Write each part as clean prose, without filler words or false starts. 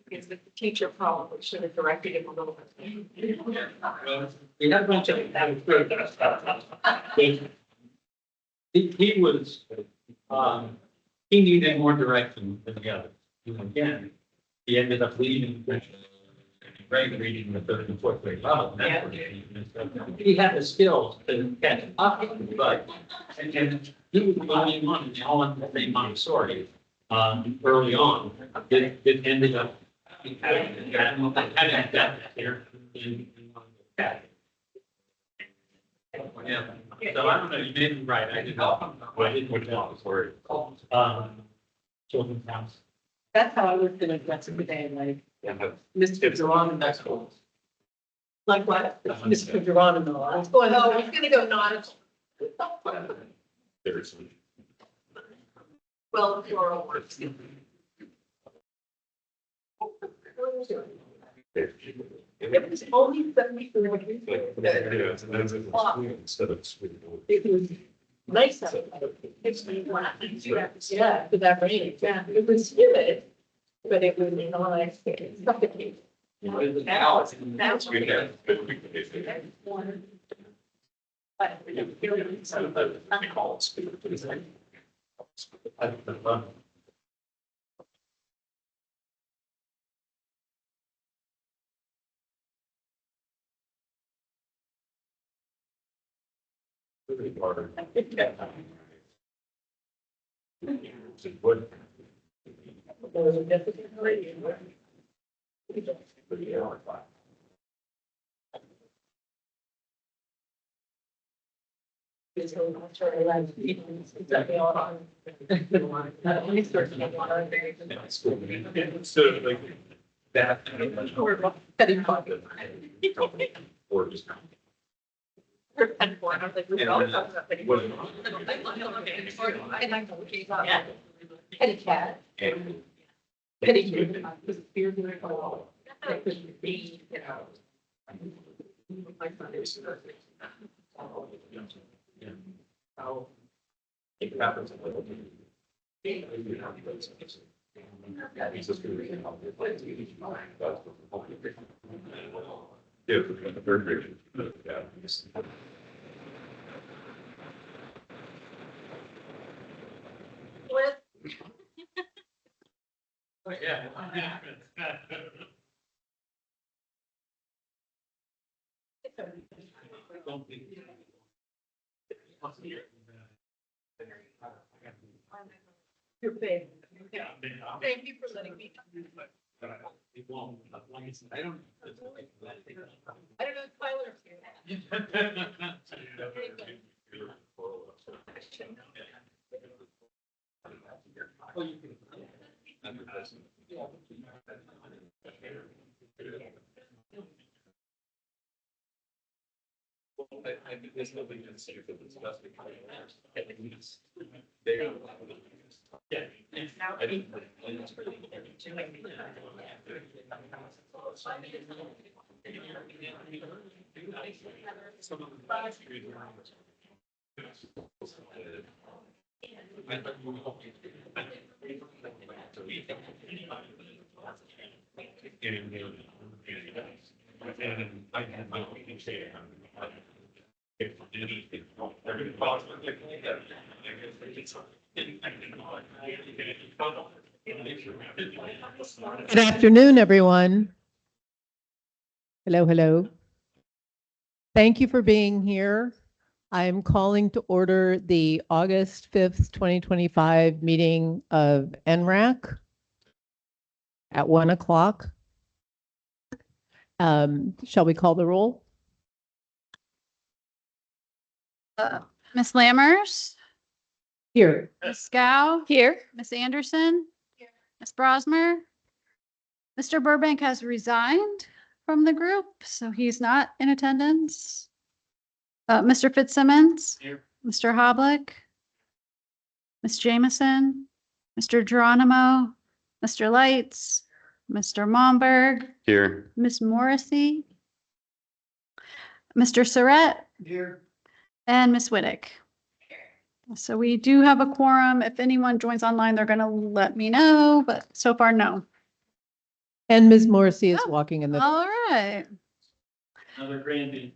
Because the teacher probably should have directed him a little bit. We had a bunch of. He was, he needed more direction than the others. And again, he ended up leaving grade reading the third and fourth grade level. And that's what he had the skills to catch up, but, and he was the only one in all of the same Montessori, early on. It ended up having that here in yeah. So I don't know, you may be right. I didn't know. I didn't know Montessori. Children's house. That's how I was gonna address it today, like, Mr. Geronimo. Like what? Mr. Geronimo. I was going, oh, he's gonna go nautical. Well, floral works. It was only 74 degrees. It was nice out. Yeah, for that rain, yeah, it was humid, but it was not suffocating. Now it's. Or just. Petty cat. Petty kid. Was beard in the hole. That could be, you know. My son is. How it happens a little bit. Yeah, the third grade. What? Yeah. Your favorite. Thank you for letting me. It won't, like I said, I don't. I don't know if Tyler's here. Well, you can. I think there's nobody to see if it's just because. They. Yeah. Good afternoon, everyone. Hello, hello. Thank you for being here. I am calling to order the August 5th, 2025 meeting of ENRAC at 1 o'clock. Shall we call the roll? Miss Lammers, Here. Miss Scow. Here. Miss Anderson. Here. Miss Brosmer. Mr. Burbank has resigned from the group, so he's not in attendance. Mr. Fitzsimmons. Here. Mr. Hoblick. Miss Jameson. Mr. Geronimo. Mr. Lights. Mr. Momberg. Here. Miss Morrissey. Mr. Surratt. Here. And Miss Whittick. So we do have a quorum. If anyone joins online, they're going to let me know, but so far, no. And Ms. Morrissey is Oh, walking in the, All right. Another grandie.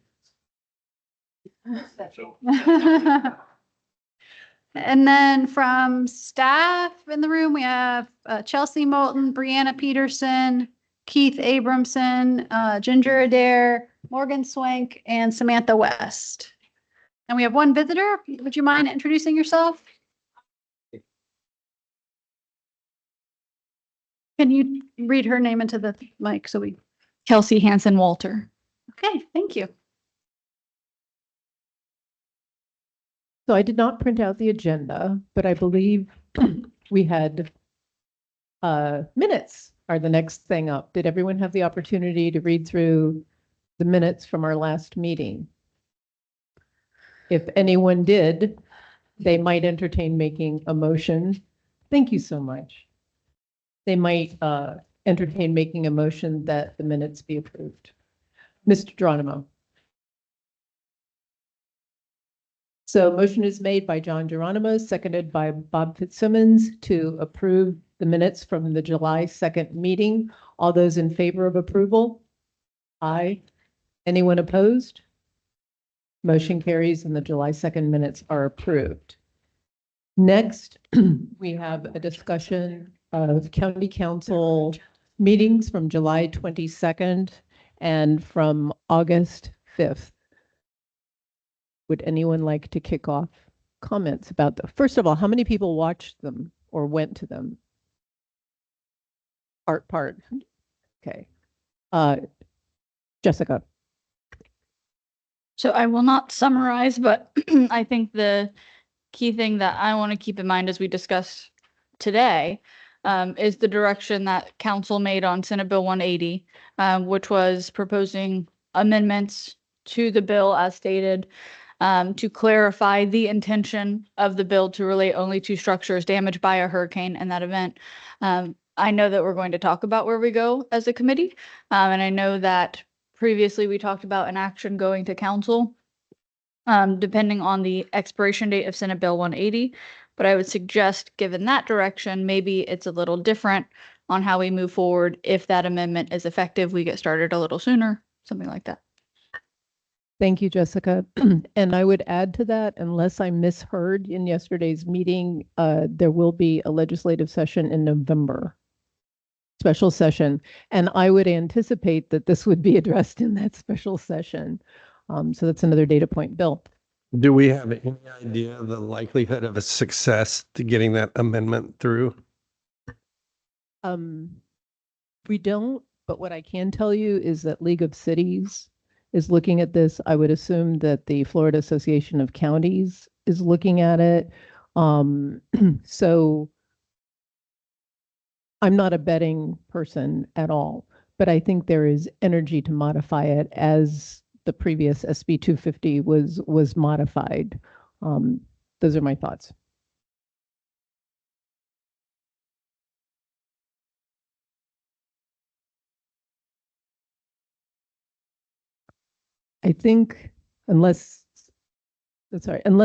And then from staff in the room, we have Chelsea Moulton, Brianna Peterson, Keith Abramson, Ginger Adair, Morgan Swank, and Samantha West. And we have one visitor. Would you mind introducing yourself? Can you read her name into the mic so we? Kelsey Hansen Walter. Okay, thank you. so I did not print out the agenda, but I believe we had minutes are the next thing up. Did everyone have the opportunity to read through the minutes from our last meeting? If anyone did, they might entertain making a motion. Thank you so much. They might entertain making a motion that the minutes be approved. Mr. Geronimo. So motion is made by John Geronimo, seconded by Bob Fitzsimmons to approve the minutes from the July 2nd meeting. All those in favor of approval? Aye. Anyone opposed? Motion carries and the July 2nd minutes are approved. Next, we have a discussion of county council meetings from July 22nd and from August 5th. Would anyone like to kick off comments about the, first of all, how many people watched them or went to them? Part. Okay. Jessica. So I will not summarize, but I think the key thing that I want to keep in mind as we discuss today is the direction that council made on Senate Bill 180, which was proposing amendments to the bill as stated to clarify the intention of the bill to relate only to structures damaged by a hurricane in that event. I know that we're going to talk about where we go as a committee, and I know that previously we talked about an action going to council depending on the expiration date of Senate Bill 180. But I would suggest, given that direction, maybe it's a little different on how we move forward. If that amendment is effective, we get started a little sooner, something like that. Thank you, Jessica. And I would add to that, unless I misheard in yesterday's meeting, there will be a legislative session in November, special session. And I would anticipate that this would be addressed in that special session. So that's another data point. Bill. Do we have any idea of the likelihood of a success to getting that amendment through? We don't, but what I can tell you is that League of Cities is looking at this. I would assume that the Florida Association of Counties is looking at it. So I'm not a betting person at all, but I think there is energy to modify it as the previous SB 250 was modified. Those are my thoughts. I think unless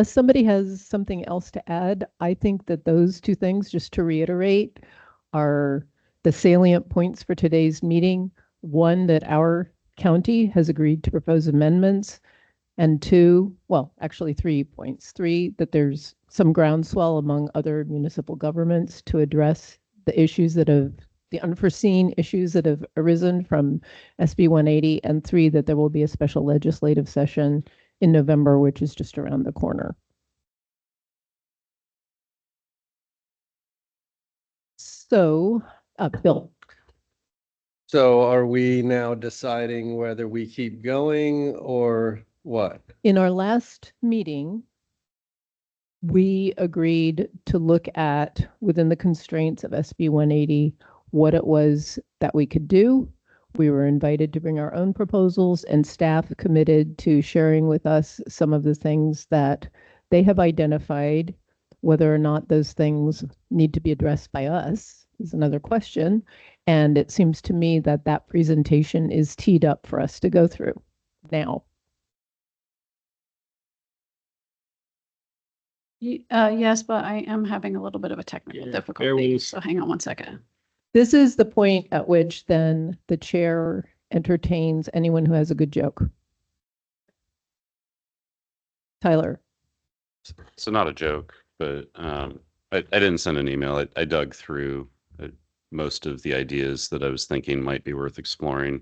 somebody has something else to add, I think that those two things, just to reiterate, are the salient points for today's meeting. One, that our county has agreed to propose amendments, and two, well, actually 3 points. 3, that there's some groundswell among other municipal governments to address the issues that have, the unforeseen issues that have arisen from SB 180, and 3, that there will be a special legislative session in November, which is just around the corner. So, Bill. So are we now deciding whether we keep going or what? In our last meeting, we agreed to look at, within the constraints of SB 180, what it was that we could do. We were invited to bring our own proposals, and staff committed to sharing with us some of the things that they have identified. Whether or not those things need to be addressed by us is another question. And it seems to me that that presentation is teed up for us to go through now. Yes, but I am having a little bit of a technical Yeah, difficulty, was- so hang on one second. This is the point at which then the chair entertains anyone who has a good joke. Tyler, So not a joke, but I didn't send an email. I dug through most of the ideas that I was thinking might be worth exploring.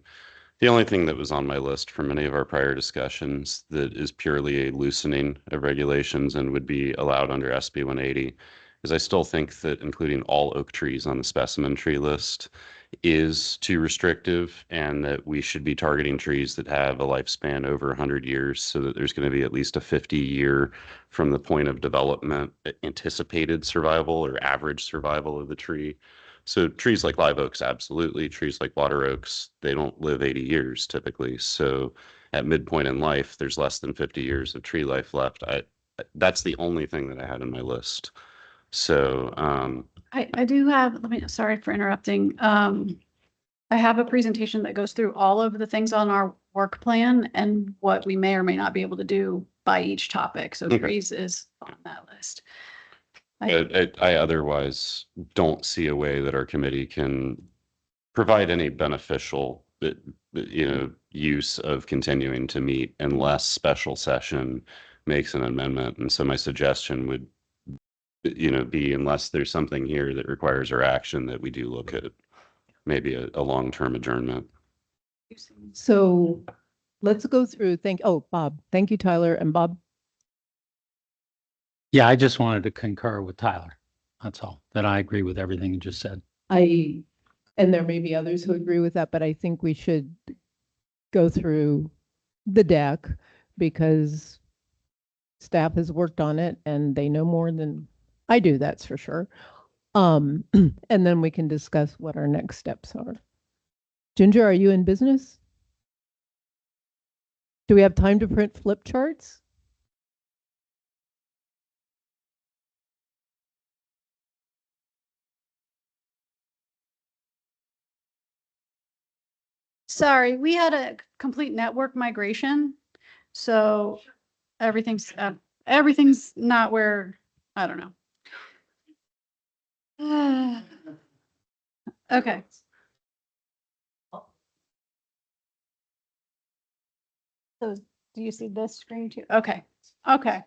The only thing that was on my list from many of our prior discussions that is purely a loosening of regulations and would be allowed under SB 180 is I still think that including all oak trees on the specimen tree list is too restrictive, and that we should be targeting trees that have a lifespan over 100 years, so that there's going to be at least a 50-year from the point of development anticipated survival or average survival of the tree. So trees like live oaks, absolutely. Trees like water oaks, they don't live 80 years typically. So at midpoint in life, there's less than 50 years of tree life left. That's the only thing that I had on my list. So I do have, sorry for interrupting. I have a presentation that goes through all of the things on our work plan and what we may or may not be able to do by each topic. So Okay. trees is on that list. I otherwise don't see a way that our committee can provide any beneficial, use of continuing to meet unless special session makes an amendment. And so my suggestion would, be unless there's something here that requires our action, that we do look at maybe a long-term adjournment. so let's go through, Bob, thank you, Tyler, and Bob. Yeah, I just wanted to concur with Tyler. That's all, that I agree with everything you just said. And there may be others who agree with that, but I think we should go through the deck because staff has worked on it and they know more than I do, that's for sure. And then we can discuss what our next steps are. Ginger, are you in business? Do we have time to print flip charts? Sorry, we had a complete network migration. So everything's not where, I don't know. Okay. So do you see this screen too? Okay. Okay.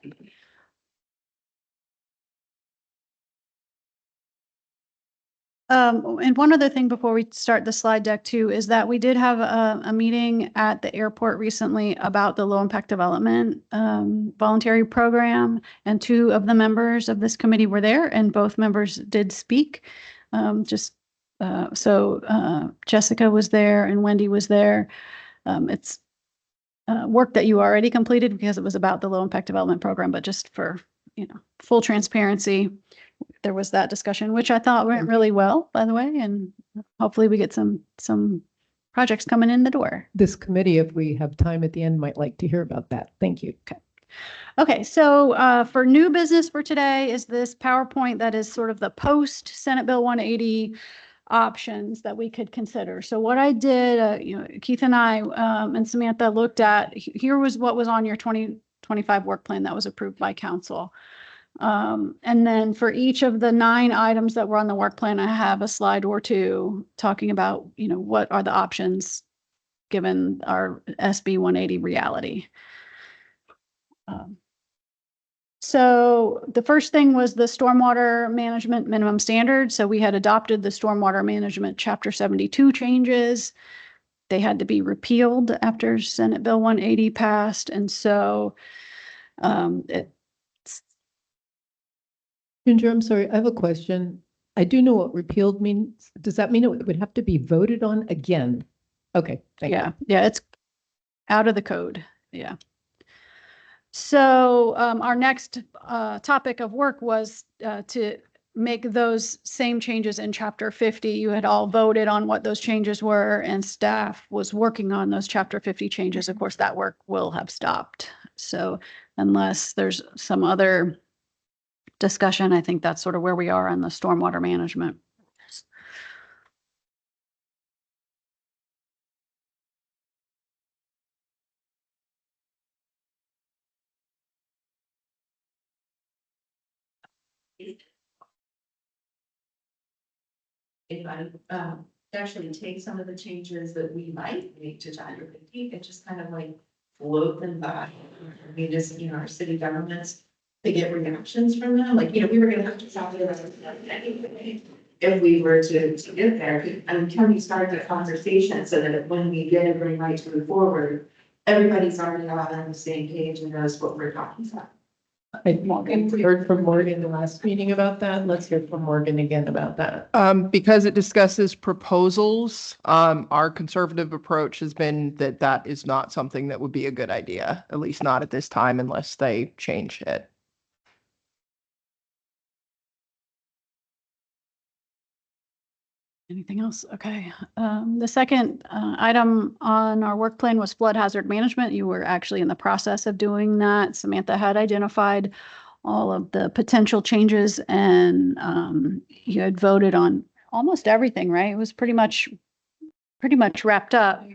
And one other thing before we start the slide deck too, is that we did have a meeting at the airport recently about the low impact development voluntary program. And two of the members of this committee were there and both members did speak. Jessica was there and Wendy was there. It's work that you already completed because it was about the low impact development program, but just for, full transparency, there was that discussion, which I thought went really well, by the way, and hopefully we get some projects coming in the door. This committee, if we have time at the end, might like to hear about that. Thank you. Okay, so for new business for today is this PowerPoint that is sort of the post Senate Bill 180 options that we could consider. So what I did, Keith and I and Samantha looked at, here was what was on your 2025 work plan that was approved by council. And then for each of the 9 items that were on the work plan, I have a slide or two talking about, what are the options given our SB 180 reality. So the first thing was the stormwater management minimum standard. So we had adopted the stormwater management chapter 72 changes. They had to be repealed after Senate Bill 180 passed. And so Ginger, I'm sorry, I have a question. I do know what repealed means. Does that mean it would have to be voted on again? Okay, thank you. Yeah, it's out of the code. Yeah. So our next topic of work was to make those same changes in chapter 50. You had all voted on what those changes were and staff was working on those chapter 50 changes. Of course, that work will have stopped. So unless there's some other discussion, I think that's sort of where we are on the stormwater management. if I, actually take some of the changes that we might make to chapter 50 and just kind of like float them by. I mean, just, our city governments to get reactions from them, like, we were gonna have to talk about it anyway. If we were to get there, and can we start the conversation so that when we get a green light to move forward, everybody's already on the same page and knows what we're talking about. I heard from Morgan the last meeting about that. Let's hear from Morgan again about that. Because it discusses proposals, our conservative approach has been that that is not something that would be a good idea, at least not at this time unless they change it. Anything else? Okay. The second item on our work plan was flood hazard management. You were actually in the process of doing that. Samantha had identified all of the potential changes and you had voted on almost everything, right? It was pretty much wrapped up.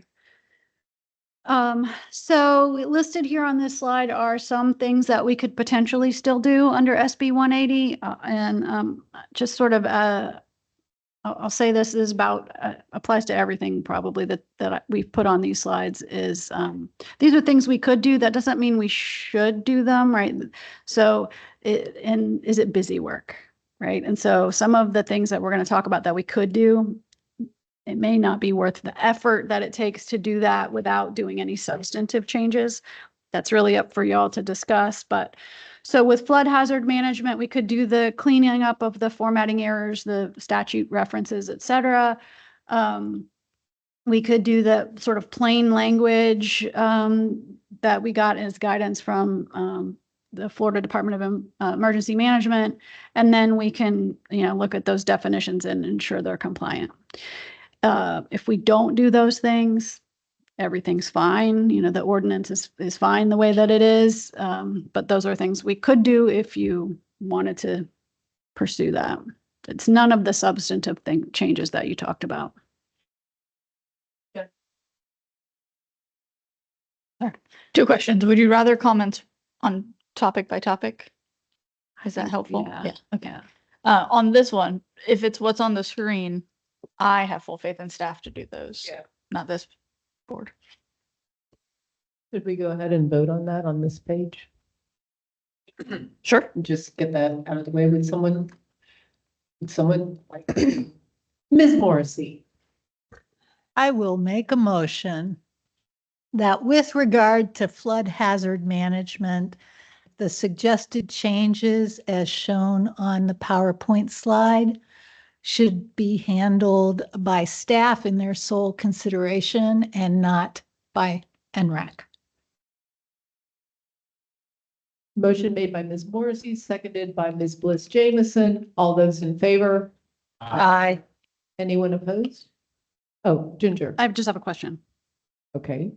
So listed here on this slide are some things that we could potentially still do under SB 180 and just sort of I'll say this is about applies to everything probably that we've put on these slides is these are things we could do. That doesn't mean we should do them, right? So and is it busy work, right? And so some of the things that we're going to talk about that we could do, it may not be worth the effort that it takes to do that without doing any substantive changes. That's really up for y'all to discuss, but so with flood hazard management, we could do the cleaning up of the formatting errors, the statute references, et cetera. We could do the sort of plain language that we got as guidance from the Florida Department of Emergency Management. And then we can, look at those definitions and ensure they're compliant. If we don't do those things, everything's fine. The ordinance is fine the way that it is. But those are things we could do if you wanted to pursue that. It's none of the substantive changes that you talked about. Yeah. Two questions. Would you rather comment on topic by topic? Is that helpful? Yeah. Okay. On this one, if it's what's on the screen, I have full faith in staff to do those. Yeah. Not this board. Should we go ahead and vote on that on this page? Sure. Just get that out of the way with someone like Ms. Morrissey. I will make a motion that with regard to flood hazard management, the suggested changes as shown on the PowerPoint slide should be handled by staff in their sole consideration and not by ENRAC. Motion made by Ms. Morrissey, seconded by Ms. Bliss Jamison. All those in favor? Aye. Anyone opposed? Oh, Ginger. I just have a question. Okay.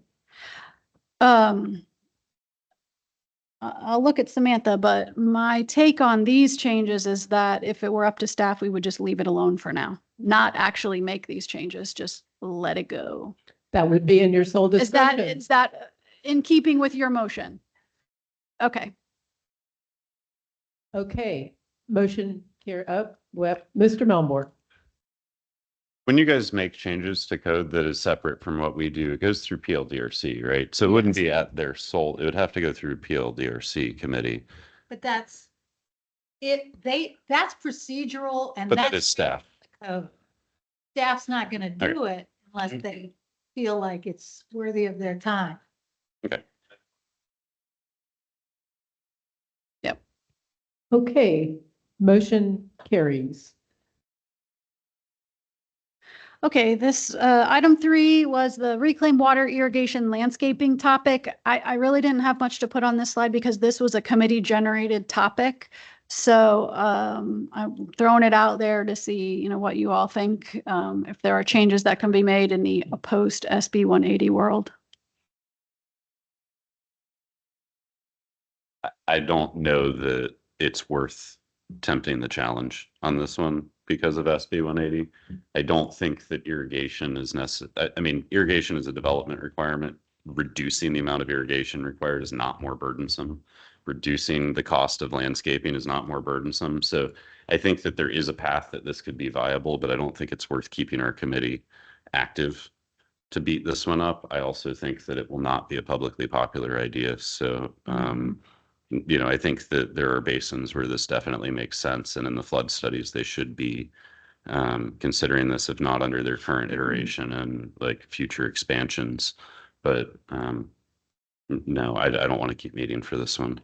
I'll look at Samantha, but my take on these changes is that if it were up to staff, we would just leave it alone for now. Not actually make these changes, just let it go. That would be in your sole discretion. Is that in keeping with your motion? Okay. Okay. Motion here up. Mr. Melmore. When you guys make changes to code that is separate from what we do, it goes through PLDRC, right? So it wouldn't be at their sole, it would have to go through PLDRC committee. But that's that's procedural and But that that's is staff. staff's not going to do it unless they feel like it's worthy of their time. Okay. Yep. Okay. Motion carries. Okay, this item 3 was the reclaimed water irrigation landscaping topic. I really didn't have much to put on this slide because this was a committee generated topic. So I'm throwing it out there to see, what you all think, if there are changes that can be made in the post SB 180 world. I don't know that it's worth tempting the challenge on this one because of SB 180. I don't think that irrigation is necessary. I mean, irrigation is a development requirement. Reducing the amount of irrigation required is not more burdensome. Reducing the cost of landscaping is not more burdensome. So I think that there is a path that this could be viable, but I don't think it's worth keeping our committee active to beat this one up. I also think that it will not be a publicly popular idea. So, I think that there are basins where this definitely makes sense. And in the flood studies, they should be considering this, if not under their current iteration and like future expansions. But no, I don't want to keep meeting for this one.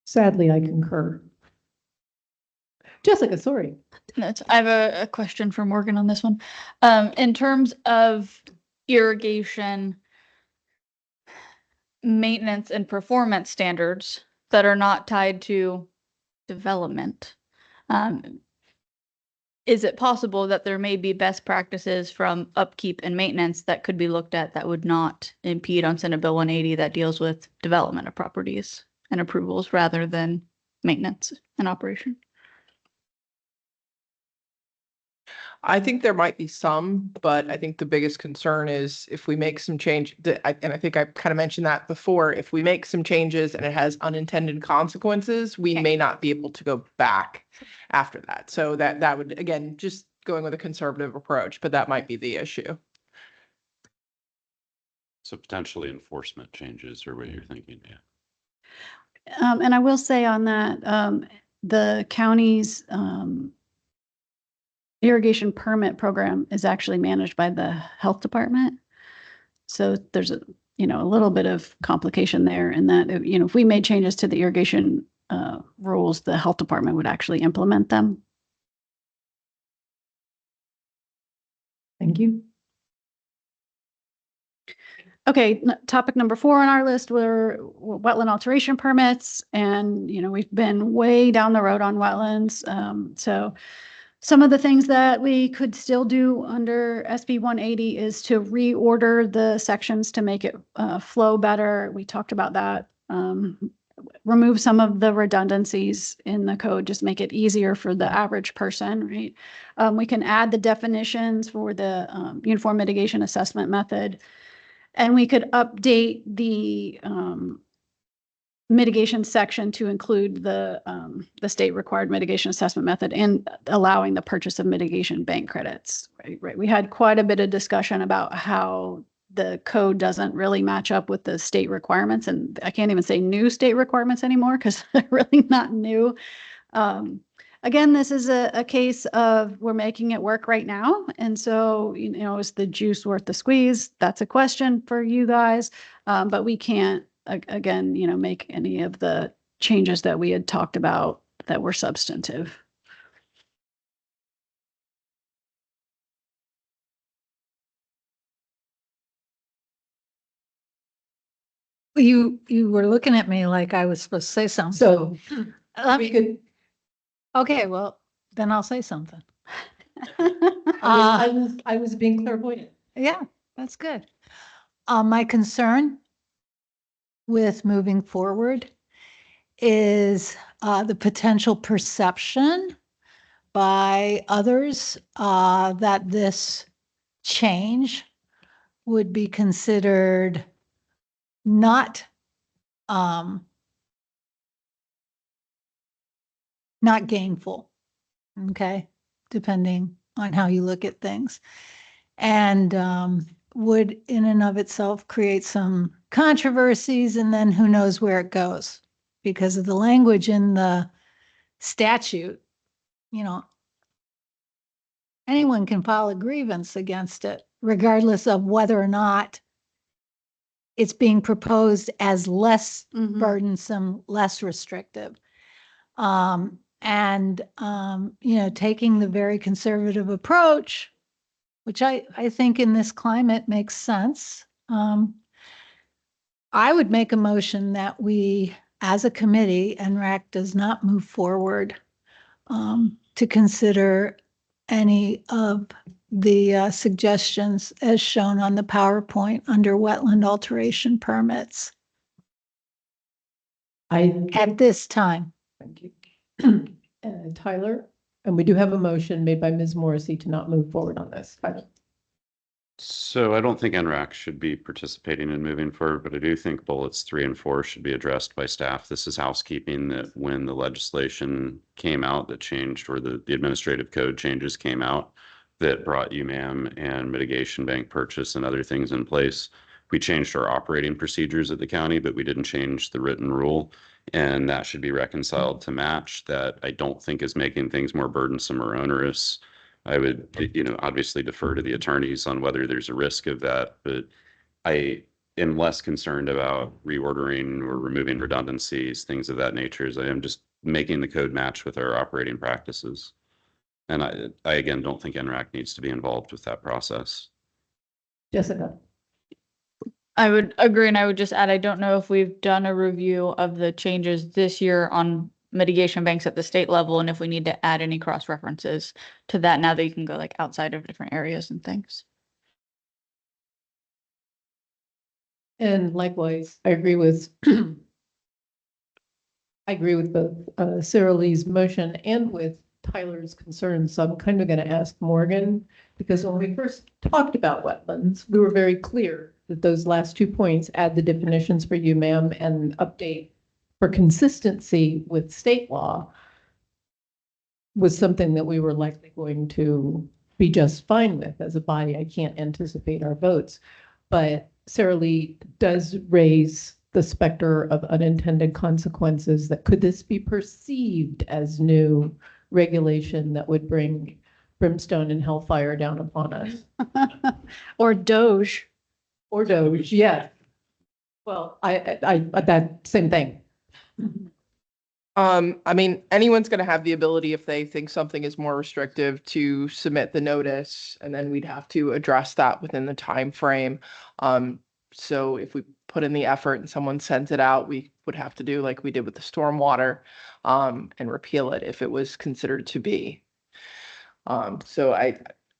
Sadly, I concur. Jessica, sorry. I have a question for Morgan on this one. In terms of irrigation maintenance and performance standards that are not tied to development, is it possible that there may be best practices from upkeep and maintenance that could be looked at that would not impede on Senate Bill 180 that deals with development of properties and approvals rather than maintenance and operation? I think there might be some, but I think the biggest concern is if we make some change, and I think I kind of mentioned that before, if we make some changes and it has unintended consequences, we Okay. may not be able to go back after that. So that would, again, just going with a conservative approach, but that might be the issue. So potentially enforcement changes or what you're thinking, yeah. And I will say on that, the county's irrigation permit program is actually managed by the health department. So there's a little bit of complication there in that, if we made changes to the irrigation rules, the health department would actually implement them. Thank you. Okay, topic number 4 on our list were wetland alteration permits. And, we've been way down the road on wetlands. So some of the things that we could still do under SB 180 is to reorder the sections to make it flow better. We talked about that. Remove some of the redundancies in the code, just make it easier for the average person, right? We can add the definitions for the uniform mitigation assessment method. And we could update the mitigation section to include the state required mitigation assessment method and allowing the purchase of mitigation bank credits, right? We had quite a bit of discussion about how the code doesn't really match up with the state requirements. And I can't even say new state requirements anymore because they're really not new. Again, this is a case of we're making it work right now. And so, is the juice worth the squeeze? That's a question for you guys. But we can't, again, make any of the changes that we had talked about that were substantive. You were looking at me like I was supposed to say something. So Let we me- could, Okay, well, then I'll say something. I was being clairvoyant. Yeah, that's good. My concern with moving forward is the potential perception by others that this change would be considered not gainful, okay, depending on how you look at things. And would in and of itself create some controversies, and then who knows where it goes because of the language in the statute. Anyone can file a grievance against it, regardless of whether or not it's being proposed as less burdensome, less restrictive. Taking the very conservative approach, which I think in this climate makes sense. I would make a motion that we, as a committee, ENRAC does not move forward to consider any of the suggestions as shown on the PowerPoint under wetland alteration permits at this time. Thank you. Tyler, and we do have a motion made by Ms. Morrissey to not move forward on this. Tyler. So I don't think ENRAC should be participating in moving forward, but I do think bullets 3 and 4 should be addressed by staff. This is housekeeping that when the legislation came out that changed, or the administrative code changes came out that brought UMAM and mitigation bank purchase and other things in place, we changed our operating procedures at the county, but we didn't change the written rule. And that should be reconciled to match. That I don't think is making things more burdensome or onerous. I would, obviously defer to the attorneys on whether there's a risk of that, but I am less concerned about reordering or removing redundancies, things of that nature, as I am just making the code match with our operating practices. And I again, don't think NRAC needs to be involved with that process. Jessica? I would agree, and I would just add, I don't know if we've done a review of the changes this year on mitigation banks at the state level, and if we need to add any cross references to that now that you can go like outside of different areas and things. And likewise, I agree with both Sarah Lee's motion and with Tyler's concerns. So I'm kind of going to ask Morgan, because when we first talked about wetlands, we were very clear that those last 2 points, add the definitions for UMAM and update for consistency with state law, was something that we were likely going to be just fine with as a body. I can't anticipate our votes, but Sarah Lee does raise the specter of unintended consequences. That could this be perceived as new regulation that would bring brimstone and hellfire down upon us? Or Doge. Or Doge, yeah. Well, I that same thing. I mean, anyone's going to have the ability, if they think something is more restrictive, to submit the notice, and then we'd have to address that within the time frame. So if we put in the effort and someone sends it out, we would have to do like we did with the stormwater, and repeal it if it was considered to be. So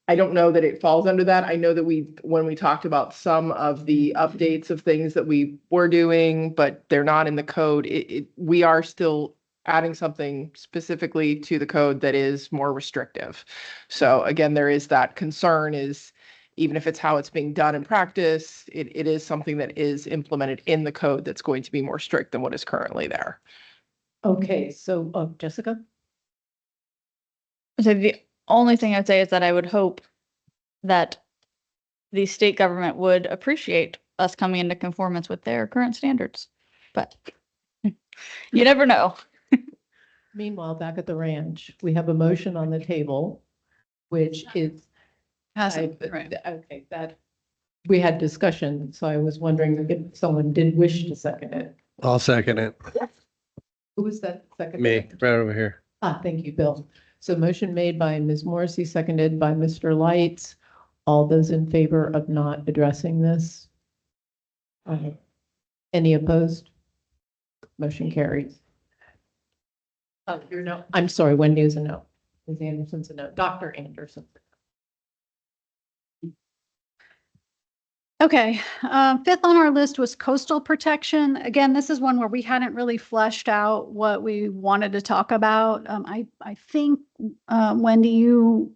I don't know that it falls under that. I know that when we talked about some of the updates of things that we were doing, but they're not in the code, we are still adding something specifically to the code that is more restrictive. So again, there is that concern, is even if it's how it's being done in practice, it is something that is implemented in the code that's going to be more strict than what is currently there. Okay, so Jessica? So the only thing I'd say is that I would hope that the state government would appreciate us coming into conformance with their current standards, but you never know. Meanwhile, back at the ranch, we have a motion on the table, which is, okay, that we had discussion, so I was wondering if someone did wish to second it. I'll second it. Who was that second? Me, right over here. Thank you, Bill. So motion made by Ms. Morrissey, seconded by Mr. Lights. All those in favor of not addressing this? Any opposed? Motion carries. You're no, I'm sorry, Wendy is a no. Ms. Anderson's a no. Dr. Anderson. Okay, fifth on our list was coastal protection. Again, this is one where we hadn't really fleshed out what we wanted to talk about. I think, Wendy, you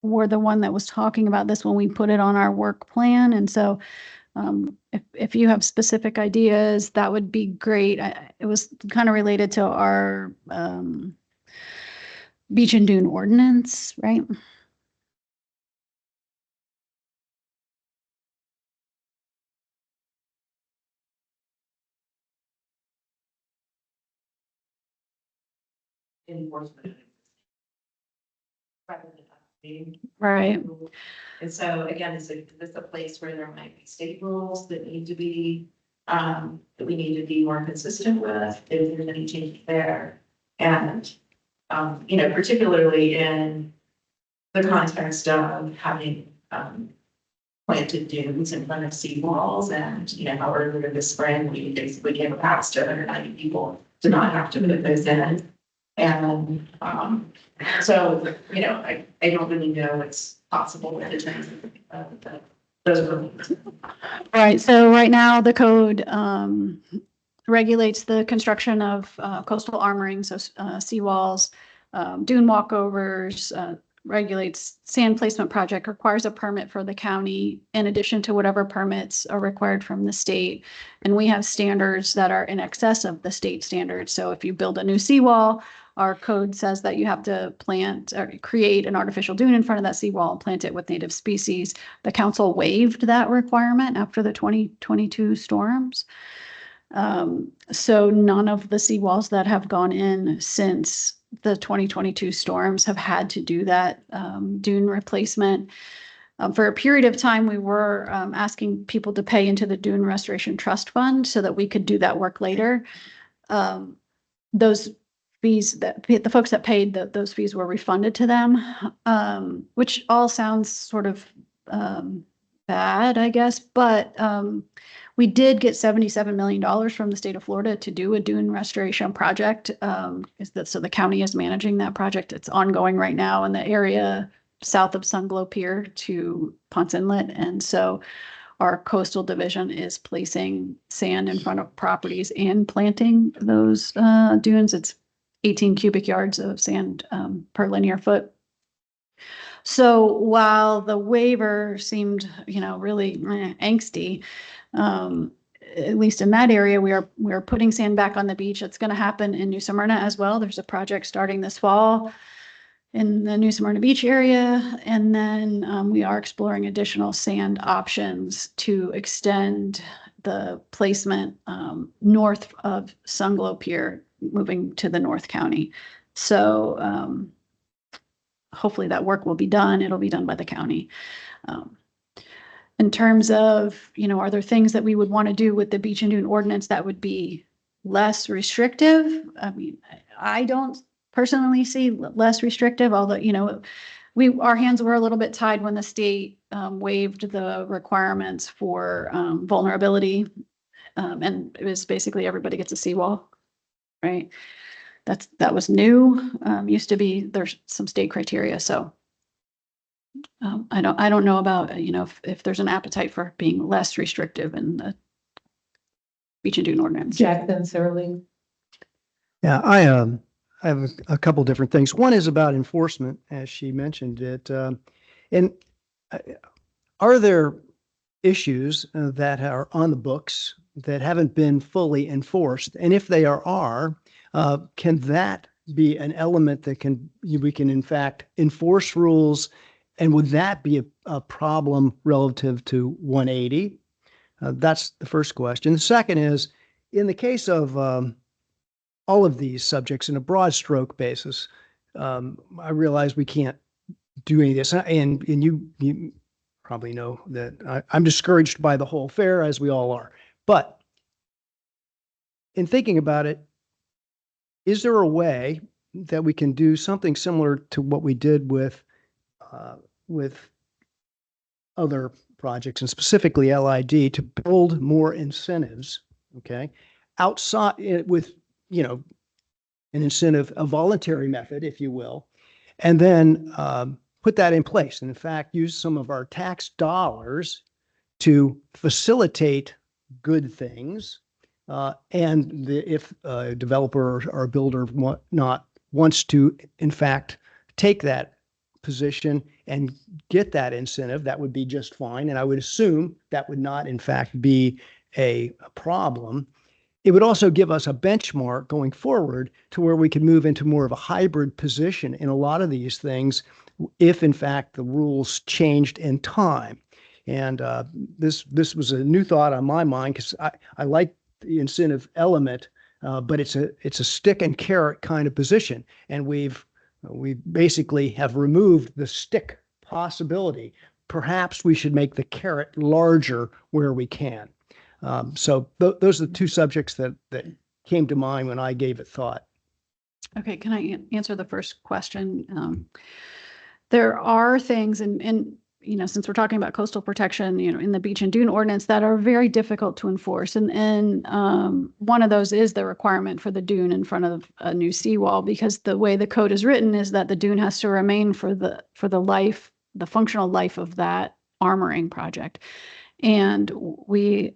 were the one that was talking about this when we put it on our work plan. And so if you have specific ideas, that would be great. It was kind of related to our beach and dune ordinance, right? Enforcement. Rather than updating. Right. And so again, is this a place where there might be state rules that need to be, that we need to be more consistent with, if there's any changes there? And, particularly in the context of having, planted dunes in front of seawalls, and, how earlier this spring, we basically gave a pass to 190 people to not have to put those in. And so, I don't really know what's possible with the terms of those rules. Right, so right now the code regulates the construction of coastal armoring, so seawalls, dune walkovers, regulates sand placement project requires a permit for the county in addition to whatever permits are required from the state. And we have standards that are in excess of the state standards. So if you build a new seawall, our code says that you have to plant or create an artificial dune in front of that seawall and plant it with native species. The council waived that requirement after the 2022 storms. So none of the seawalls that have gone in since the 2022 storms have had to do that dune replacement. For a period of time, we were asking people to pay into the Dune Restoration Trust Fund so that we could do that work later. Those fees, that the folks that paid those fees were refunded to them, which all sounds sort of bad, I guess. But we did get $77 million from the state of Florida to do a dune restoration project. So the county is managing that project. It's ongoing right now in the area south of Sunglow Pier to Ponce Inlet. And so our coastal division is placing sand in front of properties and planting those dunes. It's 18 cubic yards of sand per linear foot. So while the waiver seemed, really angsty, at least in that area, we are putting sand back on the beach. It's going to happen in New Smyrna as well. There's a project starting this fall in the New Smyrna Beach area. And then we are exploring additional sand options to extend the placement north of Sunglow Pier, moving to the North County. So hopefully that work will be done. It'll be done by the county. In terms of, are there things that we would want to do with the beach and dune ordinance that would be less restrictive? I mean, I don't personally see less restrictive, although, our hands were a little bit tied when the state waived the requirements for vulnerability. And it was basically everybody gets a seawall, right? That was new. Used to be, there's some state criteria. So I don't know about, if there's an appetite for being less restrictive in the beach and dune ordinance. Jack, then Sarah Lee. Yeah, I have a couple different things. One is about enforcement, as she mentioned it. And are there issues that are on the books that haven't been fully enforced? And if they are, can that be an element that we can in fact enforce rules? And would that be a problem relative to 180? That's the first question. The second is, in the case of all of these subjects in a broad stroke basis, I realize we can't do any of this. And you probably know that I'm discouraged by the whole fair, as we all are. But in thinking about it, is there a way that we can do something similar to what we did with other projects, and specifically LID, to build more incentives, okay, outside with, an incentive, a voluntary method, if you will, and then put that in place. And in fact, use some of our tax dollars to facilitate good things. And if a developer or a builder wants to, in fact, take that position and get that incentive, that would be just fine. And I would assume that would not, in fact, be a problem. It would also give us a benchmark going forward to where we can move into more of a hybrid position in a lot of these things, if in fact the rules changed in time. And this was a new thought on my mind, because I like the incentive element, but it's a stick and carrot kind of position. And we basically have removed the stick possibility. Perhaps we should make the carrot larger where we can. So those are the two subjects that came to mind when I gave it thought. Okay, can I answer the first question? There are things, and since we're talking about coastal protection, in the beach and dune ordinance that are very difficult to enforce. And one of those is the requirement for the dune in front of a new seawall, because the way the code is written is that the dune has to remain for the functional life of that armoring project. And we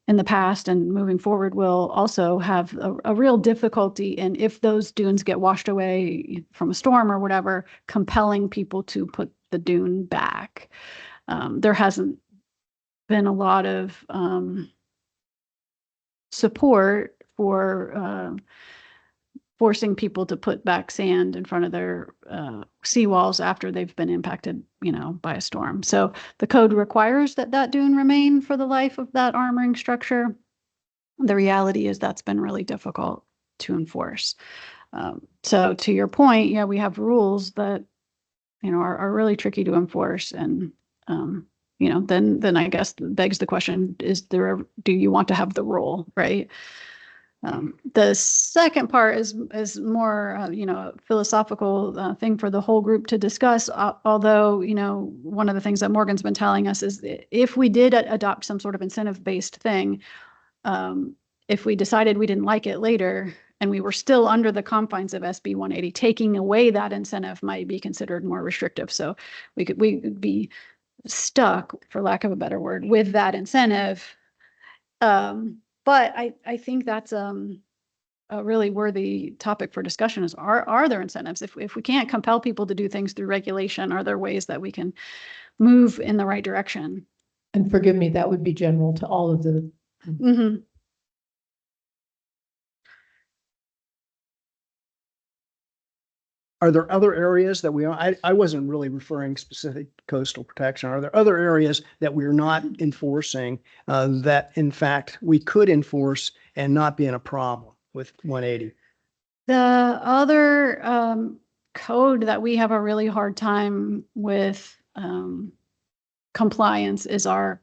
in the past and moving forward will also have a real difficulty in, if those dunes get washed away from a storm or whatever, compelling people to put the dune back. There hasn't been a lot of support for forcing people to put back sand in front of their seawalls after they've been impacted, by a storm. So the code requires that dune remain for the life of that armoring structure. The reality is that's been really difficult to enforce. So to your point, yeah, we have rules that, are really tricky to enforce. And, then I guess begs the question, do you want to have the rule, right? The second part is more, philosophical thing for the whole group to discuss. Although, one of the things that Morgan's been telling us is if we did adopt some sort of incentive-based thing, if we decided we didn't like it later and we were still under the confines of SB 180, taking away that incentive might be considered more restrictive. So we could be stuck, for lack of a better word, with that incentive. But I think that's a really worthy topic for discussion is, are there incentives? If we can't compel people to do things through regulation, are there ways that we can move in the right direction? And forgive me, that would be general to all of the. Mm-hmm. Are there other areas that I wasn't really referring specific coastal protection. Are there other areas that we're not enforcing that in fact we could enforce and not be in a problem with 180? The other code that we have a really hard time with compliance is our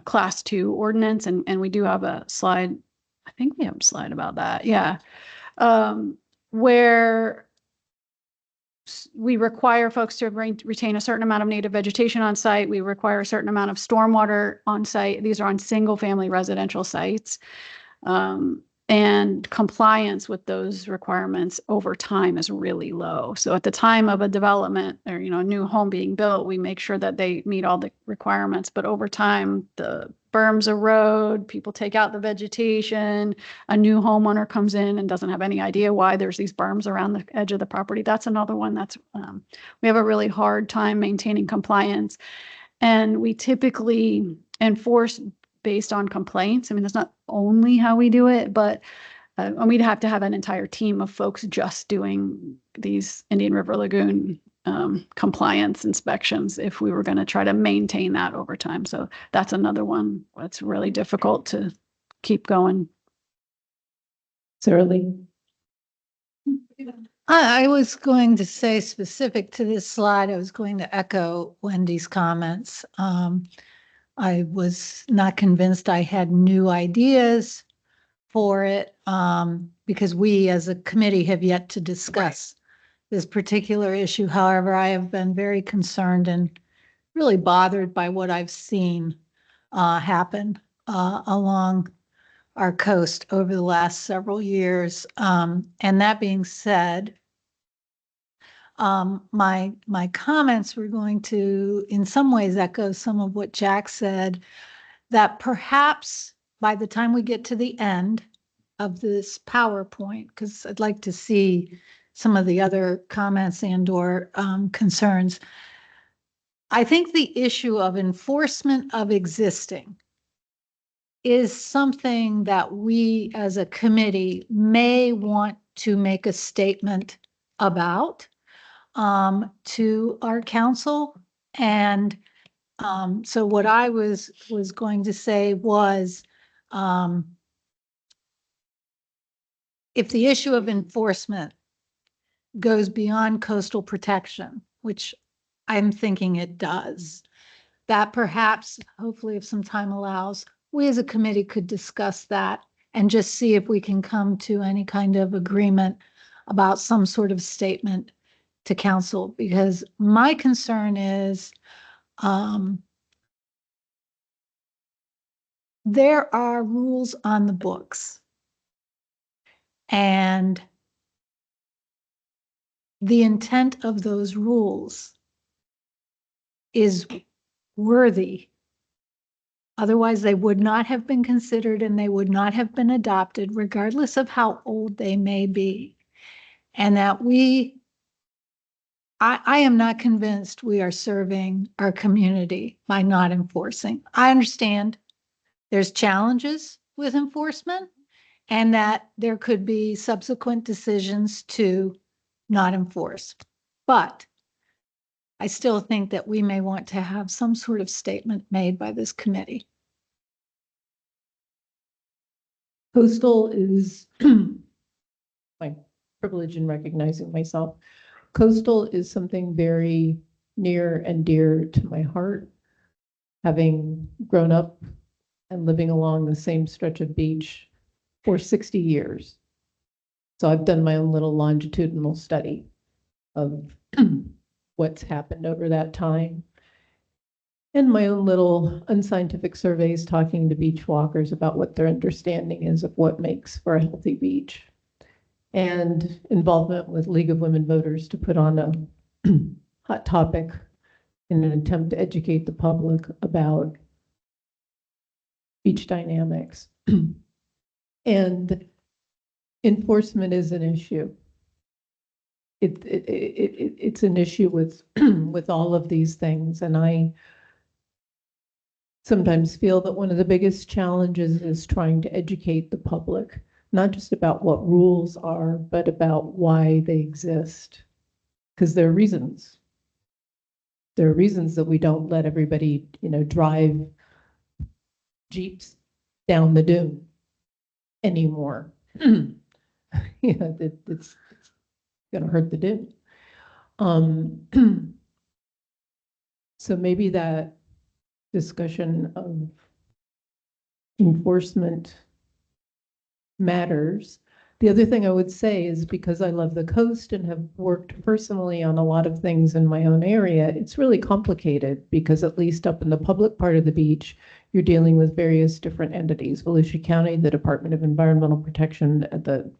Class 2 ordinance. And we do have a slide. I think we have a slide about that. Yeah. Where we require folks to retain a certain amount of native vegetation on site. We require a certain amount of stormwater on site. These are on single family residential sites. And compliance with those requirements over time is really low. So at the time of a development or, a new home being built, we make sure that they meet all the requirements. But over time, the berms erode, people take out the vegetation, a new homeowner comes in and doesn't have any idea why there's these berms around the edge of the property. That's another one that's, we have a really hard time maintaining compliance. And we typically enforce based on complaints. I mean, that's not only how we do it, but and we'd have to have an entire team of folks just doing these Indian River Lagoon compliance inspections if we were going to try to maintain that over time. So that's another one that's really difficult to keep going. Sarah Lee? I was going to say, specific to this slide, I was going to echo Wendy's comments. I was not convinced I had new ideas for it because we as a committee have yet to discuss this particular issue. However, I have been very concerned and really bothered by what I've seen happen along our coast over the last several years. And that being said, my comments were going to, in some ways, echo some of what Jack said, that perhaps by the time we get to the end of this PowerPoint, because I'd like to see some of the other comments and/or concerns, I think the issue of enforcement of existing is something that we as a committee may want to make a statement about to our council. And so what I was going to say was, if the issue of enforcement goes beyond coastal protection, which I'm thinking it does, that perhaps, hopefully if some time allows, we as a committee could discuss that and just see if we can come to any kind of agreement about some sort of statement to council, because my concern is there are rules on the books, and the intent of those rules is worthy Otherwise, they would not have been considered and they would not have been adopted, regardless of how old they may be. And that I am not convinced we are serving our community by not enforcing. I understand there's challenges with enforcement and that there could be subsequent decisions to not enforce. But I still think that we may want to have some sort of statement made by this committee. Coastal is my privilege in recognizing myself. Coastal is something very near and dear to my heart, having grown up and living along the same stretch of beach for 60 years. So I've done my own little longitudinal study of what's happened over that time. And my own little unscientific surveys talking to beach walkers about what their understanding is of what makes for a healthy beach. And involvement with League of Women Voters to put on a hot topic in an attempt to educate the public about beach dynamics. And enforcement is an issue. It's an issue with with all of these things, and I sometimes feel that one of the biggest challenges is trying to educate the public, not just about what rules are, but about why they exist. Because there are reasons. There are reasons that we don't let everybody, drive Jeeps down the dune anymore. It's going to hurt the dune. So maybe that discussion of enforcement matters. The other thing I would say is, because I love the coast and have worked personally on a lot of things in my own area, it's really complicated because at least up in the public part of the beach, you're dealing with various different entities. Volusia County, the Department of Environmental Protection at the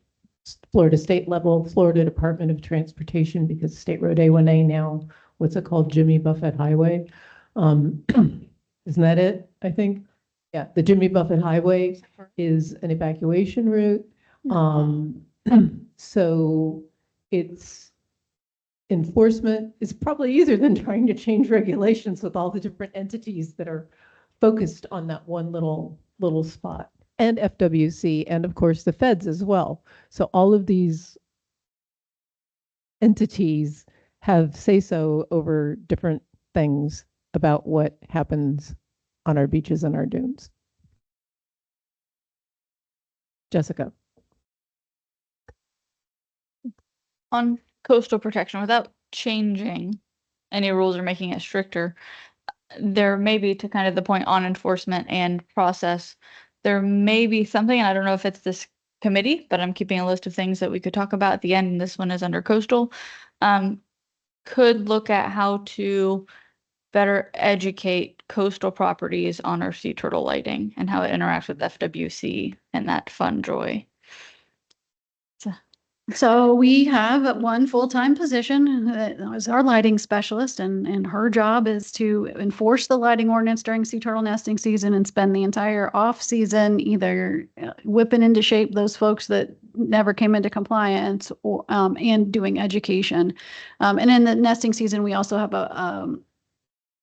Florida state level, Florida Department of Transportation, because State Road A1A now, what's it called, Jimmy Buffett Highway. Isn't that it? I think. Yeah, the Jimmy Buffett Highway is an evacuation route. So it's enforcement is probably easier than trying to change regulations with all the different entities that are focused on that one little spot. And FWC, and of course the feds as well. So all of these entities have say-so over different things about what happens on our beaches and our dunes. Jessica. On coastal protection, without changing any rules or making it stricter, there may be, to kind of the point on enforcement and process, there may be something, and I don't know if it's this committee, but I'm keeping a list of things that we could talk about at the end, and this one is under coastal. Could look at how to better educate coastal properties on our sea turtle lighting and how it interacts with FWC and that fun joy. So we have one full-time position that is our lighting specialist, and her job is to enforce the lighting ordinance during sea turtle nesting season and spend the entire off season either whipping into shape those folks that never came into compliance, or and doing education. And in the nesting season, we also have a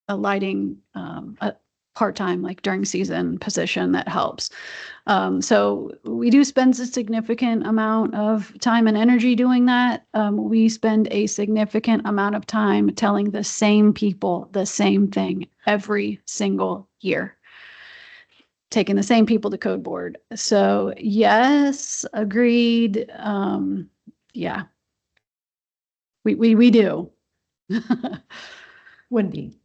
lighting a part-time, like during season position that helps. So we do spend a significant amount of time and energy doing that. We spend a significant amount of time telling the same people the same thing every single year, taking the same people to code board. So yes, agreed. Yeah, we do. Wendy.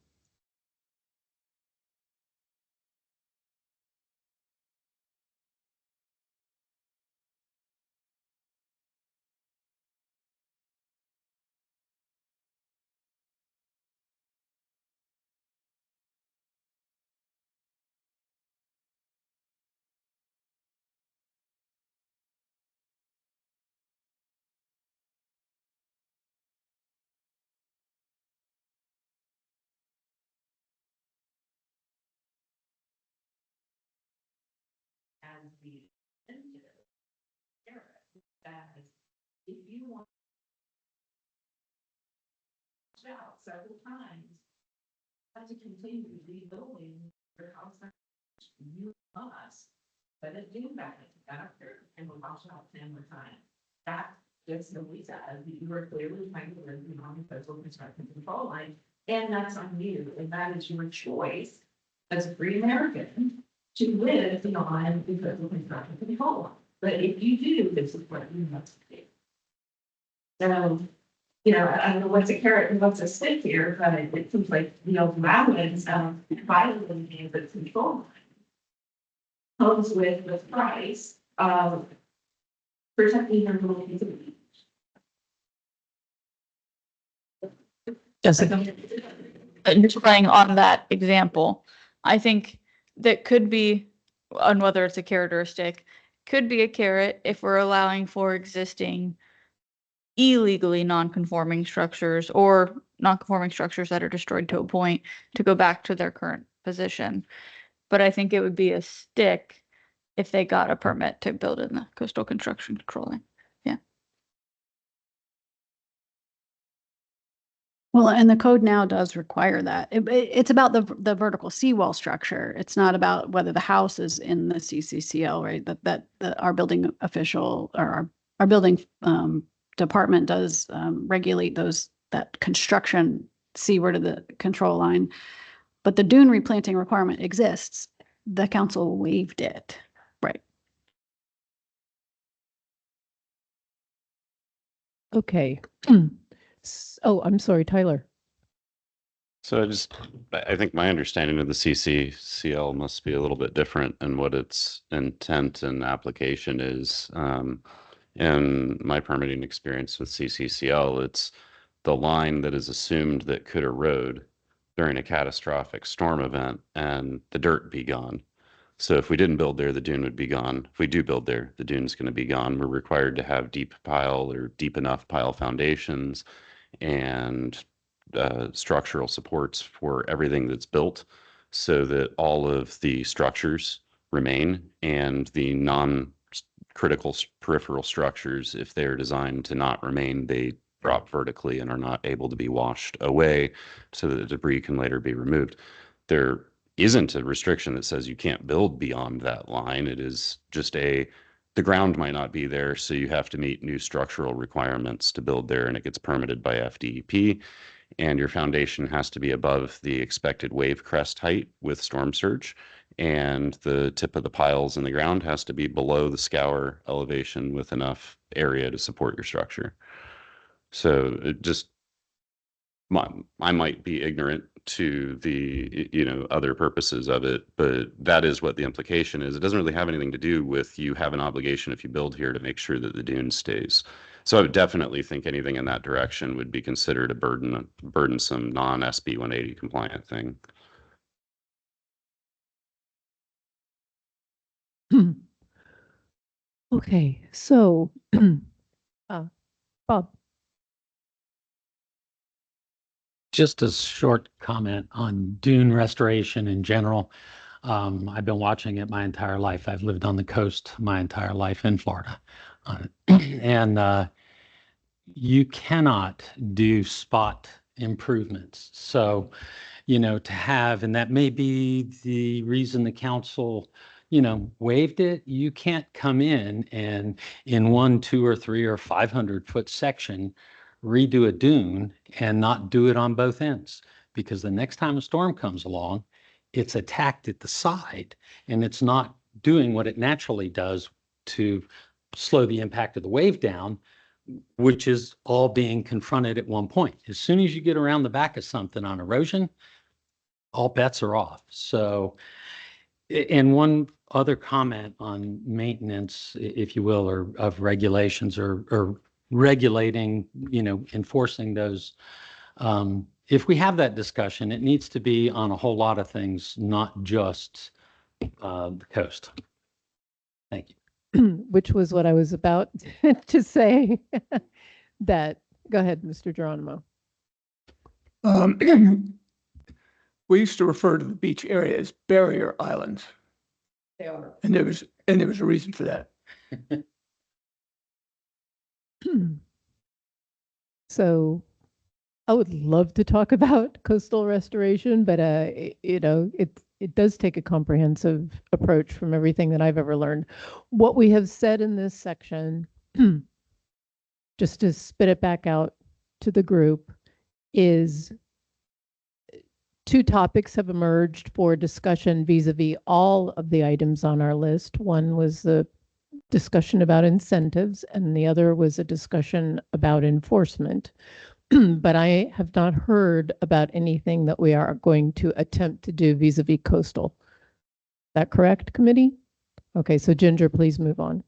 as the incentive, that if you want out several times, have to continue rebuilding your house, you must, but it do that after and we'll watch out 10 more times. That just simply says you were clearly trying to live beyond the coastal construction control line, and that's on you, and that is your choice as a free American to live beyond the coastal construction control line. But if you do, this is what you must do. So, you know, I don't know what's a carrot and what's a stick here, but it seems like the allowance of violating the control line comes with the price of protecting your little piece of beach. Jessica. Just playing on that example, I think that could be, on whether it's a carrot or a stick, could be a carrot if we're allowing for existing illegally non-conforming structures or non-conforming structures that are destroyed to a point to go back to their current position. But I think it would be a stick if they got a permit to build in the coastal construction control line. Well, and the code now does require that. It's about the vertical seawall structure. It's not about whether the house is in the CCCL, right? That our building official or our building department does regulate that construction seaward of the control line. But the dune replanting requirement exists. The council waived it, right? Okay. Oh, I'm sorry, Tyler. So I think my understanding of the CCCL must be a little bit different in what its intent and application is. In my permitting experience with CCCL, it's the line that is assumed that could erode during a catastrophic storm event and the dirt be gone. So if we didn't build there, the dune would be gone. If we do build there, the dune's going to be gone. We're required to have deep pile or deep enough pile foundations and structural supports for everything that's built so that all of the structures remain and the non-critical peripheral structures, if they're designed to not remain, they drop vertically and are not able to be washed away so that the debris can later be removed. There isn't a restriction that says you can't build beyond that line. It is just the ground might not be there, so you have to meet new structural requirements to build there, and it gets permitted by FDEP. And your foundation has to be above the expected wave crest height with storm surge, and the tip of the piles in the ground has to be below the scour elevation with enough area to support your structure. So it just, I might be ignorant to the, other purposes of it, but that is what the implication is. It doesn't really have anything to do with you have an obligation if you build here to make sure that the dune stays. So I would definitely think anything in that direction would be considered a burdensome non-SB 180 compliant thing. Okay, so Bob. Just a short comment on dune restoration in general. I've been watching it my entire life. I've lived on the coast my entire life in Florida. And you cannot do spot improvements. So, to have, and that may be the reason the council, waived it. You can't come in 1, 2, or 3 or 500-foot section redo a dune and not do it on both ends, because the next time a storm comes along, it's attacked at the side and it's not doing what it naturally does to slow the impact of the wave down, which is all being confronted at one point. As soon as you get around the back of something on erosion, all bets are off. So, and one other comment on maintenance, if you will, or of regulations or regulating, enforcing those. If we have that discussion, it needs to be on a whole lot of things, not just the coast. Thank you. Which was what I was about to say. That, go ahead, Mr. Geronimo. We used to refer to the beach area as barrier islands. They are. And there was a reason for that. So I would love to talk about coastal restoration, but it does take a comprehensive approach from everything that I've ever learned. What we have said in this section, just to spit it back out to the group, is two topics have emerged for discussion vis-a-vis all of the items on our list. One was the discussion about incentives, and the other was a discussion about enforcement. But I have not heard about anything that we are going to attempt to do vis-a-vis coastal. Is that correct, committee? Okay, so Ginger, please move on.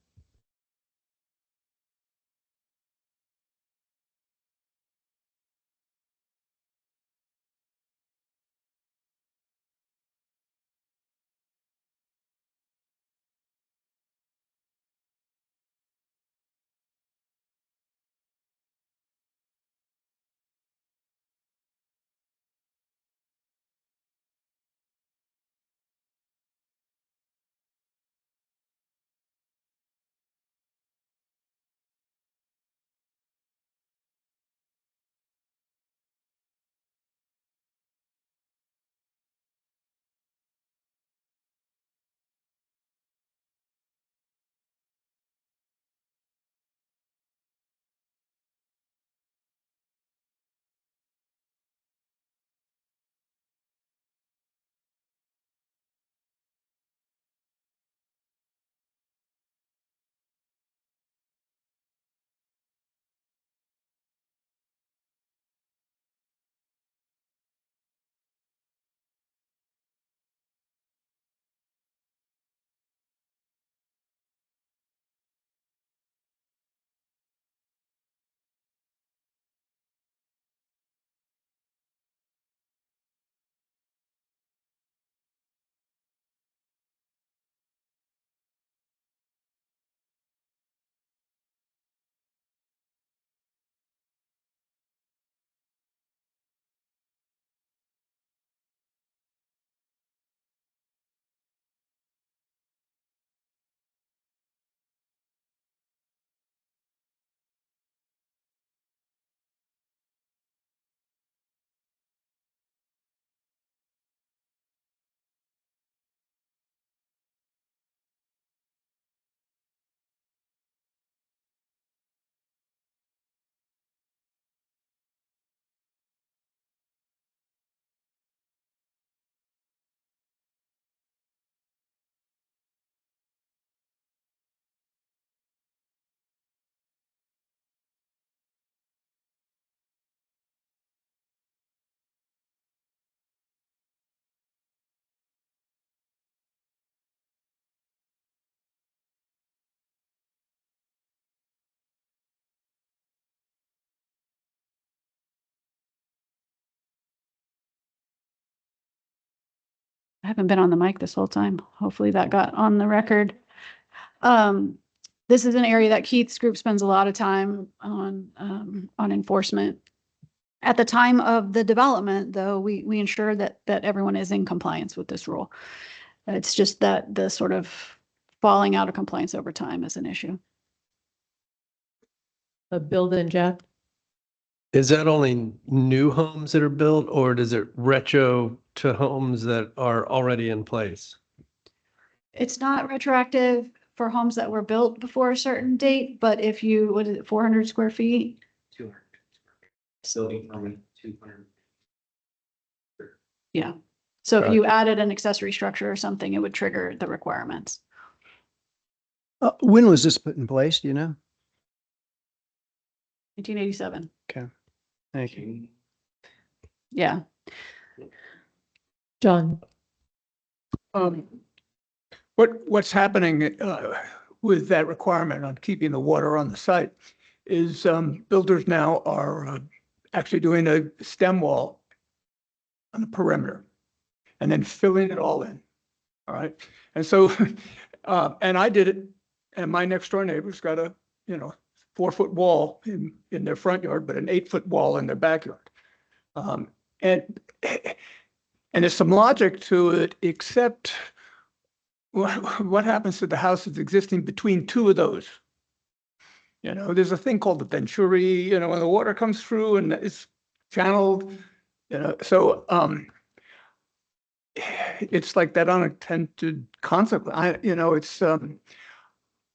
I haven't been on the mic this whole time. Hopefully that got on the record. This is an area that Keith's group spends a lot of time on enforcement. At the time of the development, though, we ensure that everyone is in compliance with this rule. It's just that the sort of falling out of compliance over time is an issue. Bill and Jack? Is that only new homes that are built, or does it retro to homes that are already in place? It's not retroactive for homes that were built before a certain date, but if you, what is it, 400 square feet? 200. Building permit, 200. Yeah. So if you added an accessory structure or something, it would trigger the requirements. When was this put in place? Do you know? 1987. Okay. Thank you. Yeah. John? What's happening with that requirement on keeping the water on the site is builders now are actually doing a stem wall on the perimeter and then filling it all in. All right. And so, and I did it, and my next door neighbor's got a, 4-foot wall in their front yard, but an 8-foot wall in their backyard. And there's some logic to it, except what happens to the houses existing between two of those? You know, there's a thing called the venturi, you know, when the water comes through and it's channeled, you know, so, it's like that unintended consequence. You know, it's, I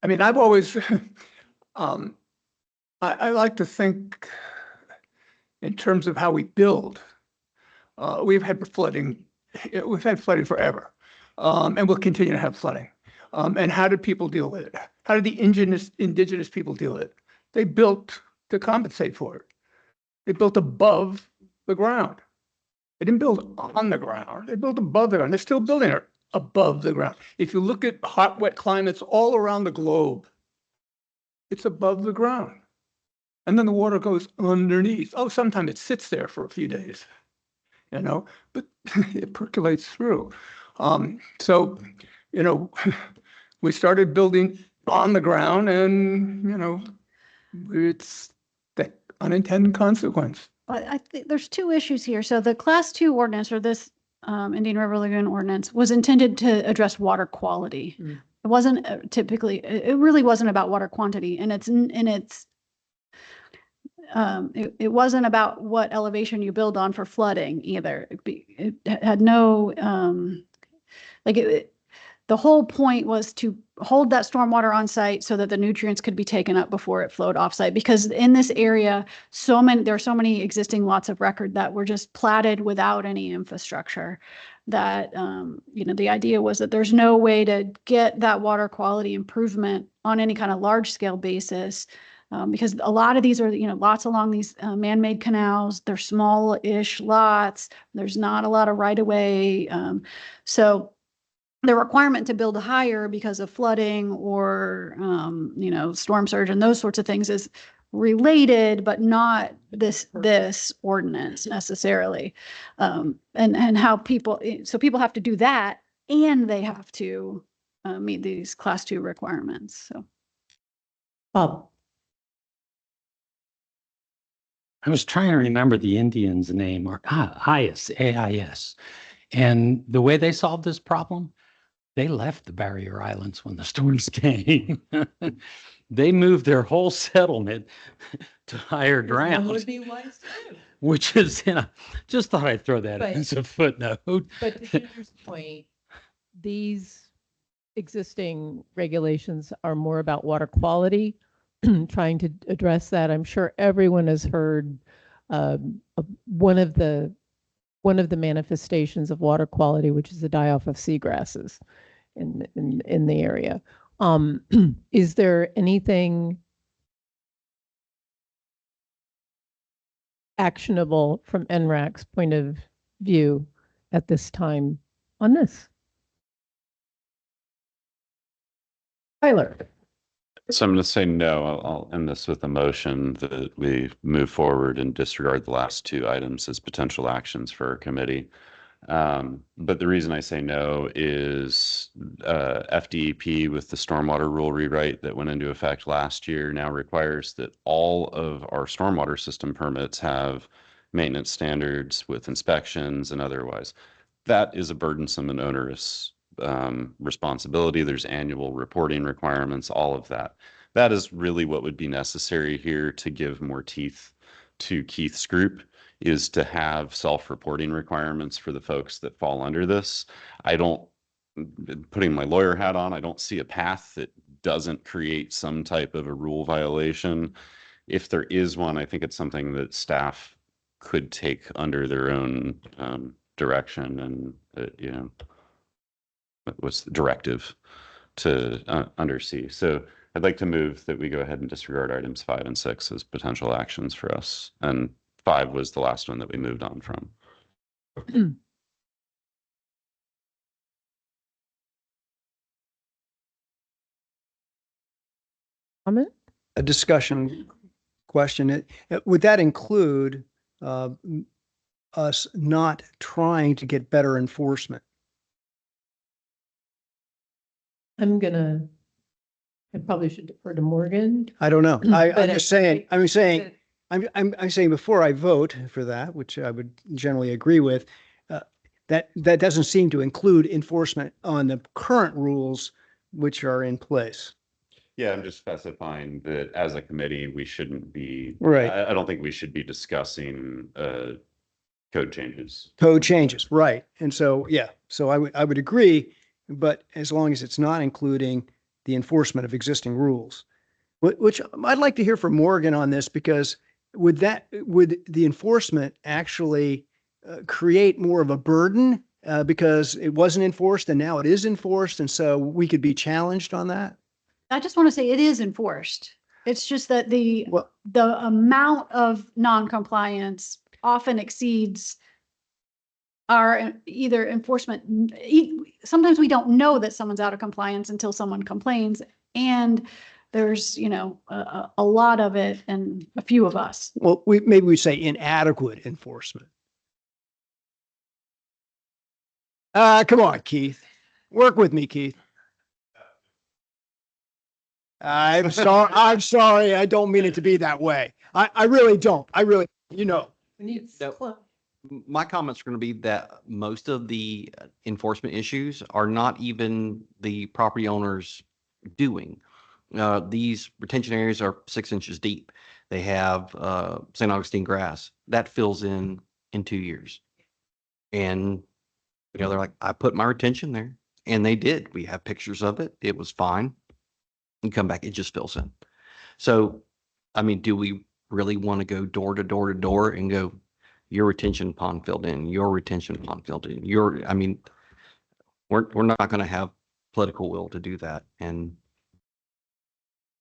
mean, I've always, I like to think in terms of how we build. We've had flooding, we've had flooding forever, and we'll continue to have flooding. And how did people deal with it? How did the indigenous people deal with it? They built to compensate for it. They built above the ground. They didn't build on the ground. They built above the ground. They're still building it above the ground. If you look at hot, wet climates all around the globe, it's above the ground. And then the water goes underneath. Oh, sometimes it sits there for a few days, you know, but it percolates through. So, you know, we started building on the ground and, you know, it's that unintended consequence. I think there's two issues here. So the class 2 ordinance, or this Indian River Lagoon ordinance, was intended to address water quality. It wasn't it really wasn't about water quantity, and it wasn't about what elevation you build on for flooding either. It had no, the whole point was to hold that stormwater on site so that the nutrients could be taken up before it flowed off site. Because in this area, there are so many existing lots of record that were just platted without any infrastructure, that, you know, the idea was that there's no way to get that water quality improvement on any kind of large scale basis. Because a lot of these are, you know, lots along these man-made canals. They're small-ish lots. There's not a lot of right-of-way. So the requirement to build higher because of flooding or, you know, storm surge and those sorts of things is related, but not this ordinance necessarily. And how people have to do that, and they have to meet these class 2 requirements. So, Bob. I was trying to remember the Indians' name, or AIS, AIS. And the way they solved this problem, they left the barrier islands when the storms came. They moved their whole settlement to higher ground. Would be wise too. Which is, you know, just thought I'd throw that But- as a footnote. But to Ginger's point, these existing regulations are more about water quality, trying to address that. I'm sure everyone has heard one of the manifestations of water quality, which is the die-off of seagrasses in the area. Is there anything actionable from ENRAC's point of view at this time on this? Tyler. So I'm going to say no. I'll end this with a motion that we move forward and disregard the last two items as potential actions for our committee. But the reason I say no is FDEP with the stormwater rule rewrite that went into effect last year now requires that all of our stormwater system permits have maintenance standards with inspections and otherwise. That is a burdensome and onerous responsibility. There's annual reporting requirements, all of that. That is really what would be necessary here to give more teeth to Keith's group, is to have self-reporting requirements for the folks that fall under this. Putting my lawyer hat on, I don't see a path that doesn't create some type of a rule violation. If there is one, I think it's something that staff could take under their own direction and, you know, was the directive to undersee. So I'd like to move that we go ahead and disregard items 5 and 6 as potential actions for us. And 5 was the last one that we moved on from. Comment? A discussion question. Would that include us not trying to get better enforcement? I probably should defer to Morgan. I don't know. I'm But just saying, I'm saying before I vote for that, which I would generally agree with, that doesn't seem to include enforcement on the current rules which are in place. Yeah, I'm just specifying that as a committee, we shouldn't be. Right. I don't think we should be discussing code changes. Code changes, right. And so, yeah, so I would agree, but as long as it's not including the enforcement of existing rules, which I'd like to hear from Morgan on this, because would the enforcement actually create more of a burden because it wasn't enforced and now it is enforced, and so we could be challenged on that? I just want to say it is enforced. It's just that the Well, amount of non-compliance often exceeds our either enforcement. Sometimes we don't know that someone's out of compliance until someone complains, and there's, a lot of it and a few of us. well, maybe we say inadequate enforcement. Come on, Keith. Work with me, Keith. I'm sorry. I'm sorry. I don't mean it to be that way. I really don't. I really, No. My comments are going to be that most of the enforcement issues are not even the property owners doing. These retention areas are 6 inches deep. They have St. Augustine grass that fills in 2 years. And, they're like, I put my retention there, and they did. We have pictures of it. It was fine. And come back, it just fills in. So, I mean, do we really want to go door to door to door and go, your retention pond filled in, your retention pond filled in, we're not going to have political will to do that. And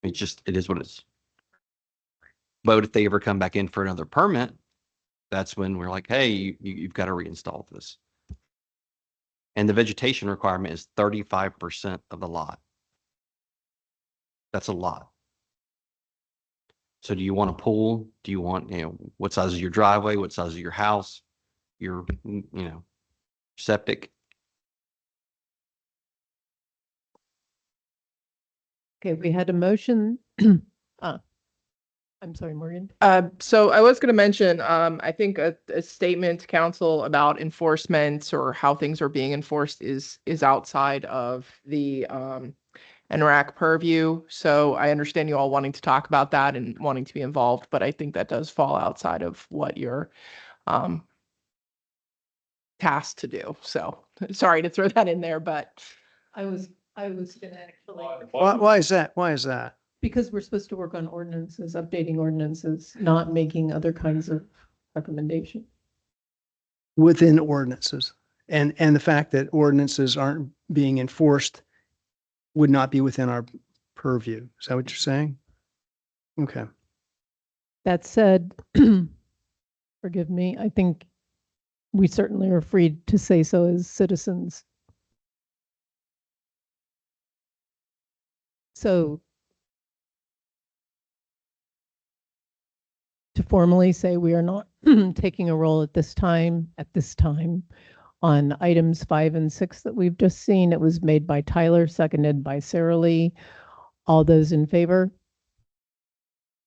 it is what it is. But if they ever come back in for another permit, that's when we're like, hey, you've got to reinstall this. And the vegetation requirement is 35% of the lot. That's a lot. So do you want a pool? Do you want, what size is your driveway? What size is your house? Your, septic? Okay, we had a motion. I'm sorry, Morgan. So I was going to mention, I think a statement to council about enforcement or how things are being enforced is outside of the ENRAC purview. So I understand you all wanting to talk about that and wanting to be involved, but I think that does fall outside of what you're tasked to do. So sorry to throw that in there, but I was gonna actually. why is that? Why is that? Because we're supposed to work on ordinances, updating ordinances, not making other kinds of recommendations. Within ordinances, and the fact that ordinances aren't being enforced would not be within our purview. Is that what you're saying? Okay. That said, forgive me, I think we certainly are free to say so as citizens. So to formally say we are not taking a role at this time on items 5 and 6 that we've just seen. It was made by Tyler, seconded by Sarah Lee. All those in favor?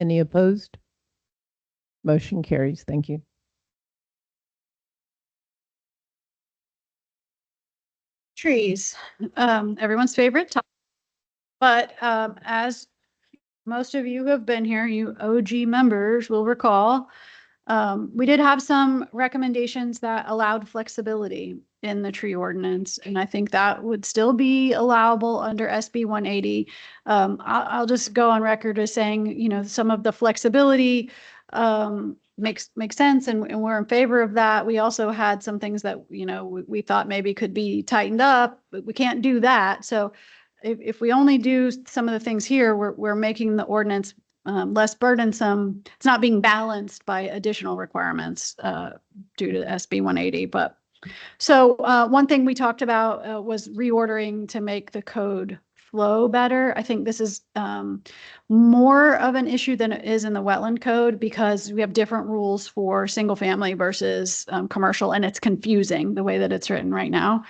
Any opposed? Motion carries. Thank you. Trees, everyone's favorite topic. But as most of you who have been here, you OG members will recall, we did have some recommendations that allowed flexibility in the tree ordinance, and I think that would still be allowable under SB 180. I'll just go on record as saying, some of the flexibility makes sense, and we're in favor of that. We also had some things that, we thought maybe could be tightened up, but we can't do that. So if we only do some of the things here, we're making the ordinance less burdensome. It's not being balanced by additional requirements due to SB 180. But so one thing we talked about was reordering to make the code flow better. I think this is more of an issue than it is in the wetland code, because we have different rules for single family versus commercial, and it's confusing the way that it's written right now.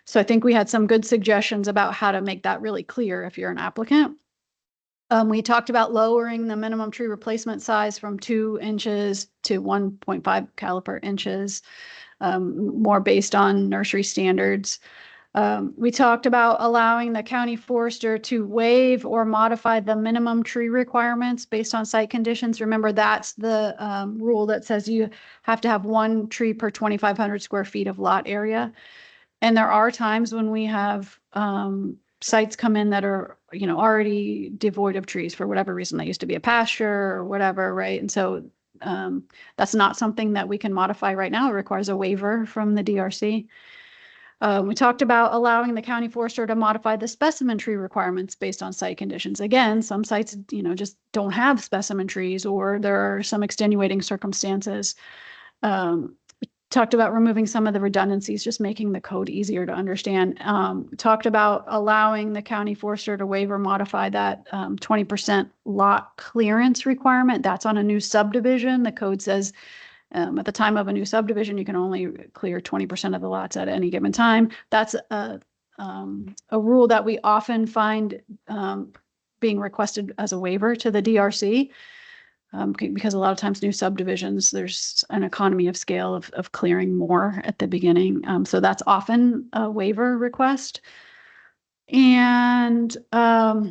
So I think we had some good suggestions about how to make that really clear if you're an applicant. We talked about lowering the minimum tree replacement size from 2 inches to 1.5 caliper inches. more based on nursery standards. We talked about allowing the county forester to waive or modify the minimum tree requirements based on site conditions. Remember, that's the rule that says you have to have one tree per 2,500 square feet of lot area. And there are times when we have sites come in that are, already devoid of trees for whatever reason. They used to be a pasture or whatever, right? And so that's not something that we can modify right now. It requires a waiver from the DRC. We talked about allowing the county forester to modify the specimen tree requirements based on site conditions. Again, some sites, just don't have specimen trees, or there are some extenuating circumstances. Talked about removing some of the redundancies, just making the code easier to understand. Talked about allowing the county forester to waive or modify that 20% lot clearance requirement. That's on a new subdivision. The code says at the time of a new subdivision, you can only clear 20% of the lots at any given time. That's a rule that we often find being requested as a waiver to the DRC. Because a lot of times new subdivisions, there's an economy of scale of clearing more at the beginning. So that's often a waiver request. And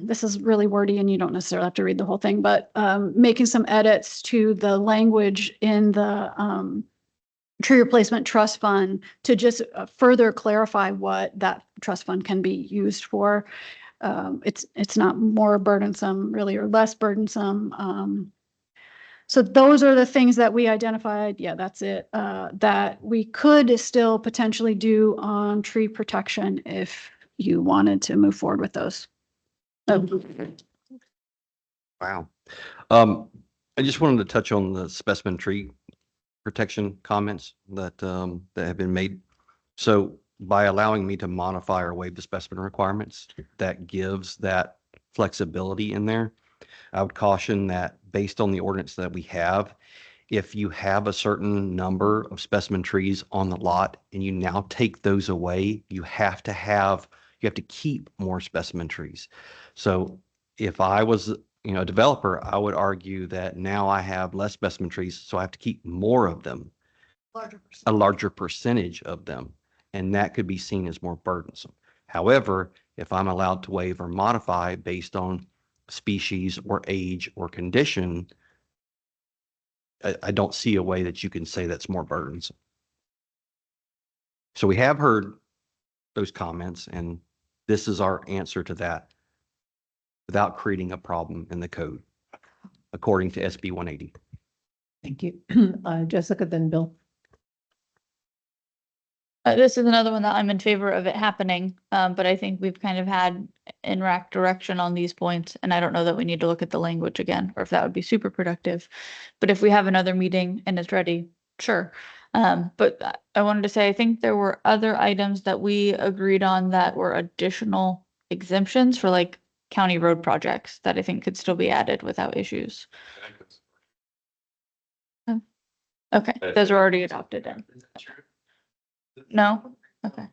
this is really wordy and you don't necessarily have to read the whole thing, but making some edits to the language in the tree replacement trust fund to just further clarify what that trust fund can be used for. It's not more burdensome really or less burdensome. So those are the things that we identified. Yeah, that's it. That we could still potentially do on tree protection if you wanted to move forward with those. Wow. I just wanted to touch on the specimen tree protection comments that have been made. So by allowing me to modify or waive the specimen requirements, that gives that flexibility in there. I would caution that based on the ordinance that we have, if you have a certain number of specimen trees on the lot and you now take those away, you have to keep more specimen trees. So if I was, a developer, I would argue that now I have less specimen trees, so I have to keep more of them, a larger percentage of them, and that could be seen as more burdensome. However, if I'm allowed to waive or modify based on species or age or condition, I don't see a way that you can say that's more burdensome. So we have heard those comments, and this is our answer to that without creating a problem in the code, according to SB 180. Thank you. Jessica, then Bill. This is another one that I'm in favor of it happening, but I think we've kind of had ENRAC direction on these points, and I don't know that we need to look at the language again, or if that would be super productive. But if we have another meeting and it's ready, sure. But I wanted to say, I think there were other items that we agreed on that were additional exemptions for like county road projects that I think could still be added without issues. Okay, those are already adopted then. No? Okay.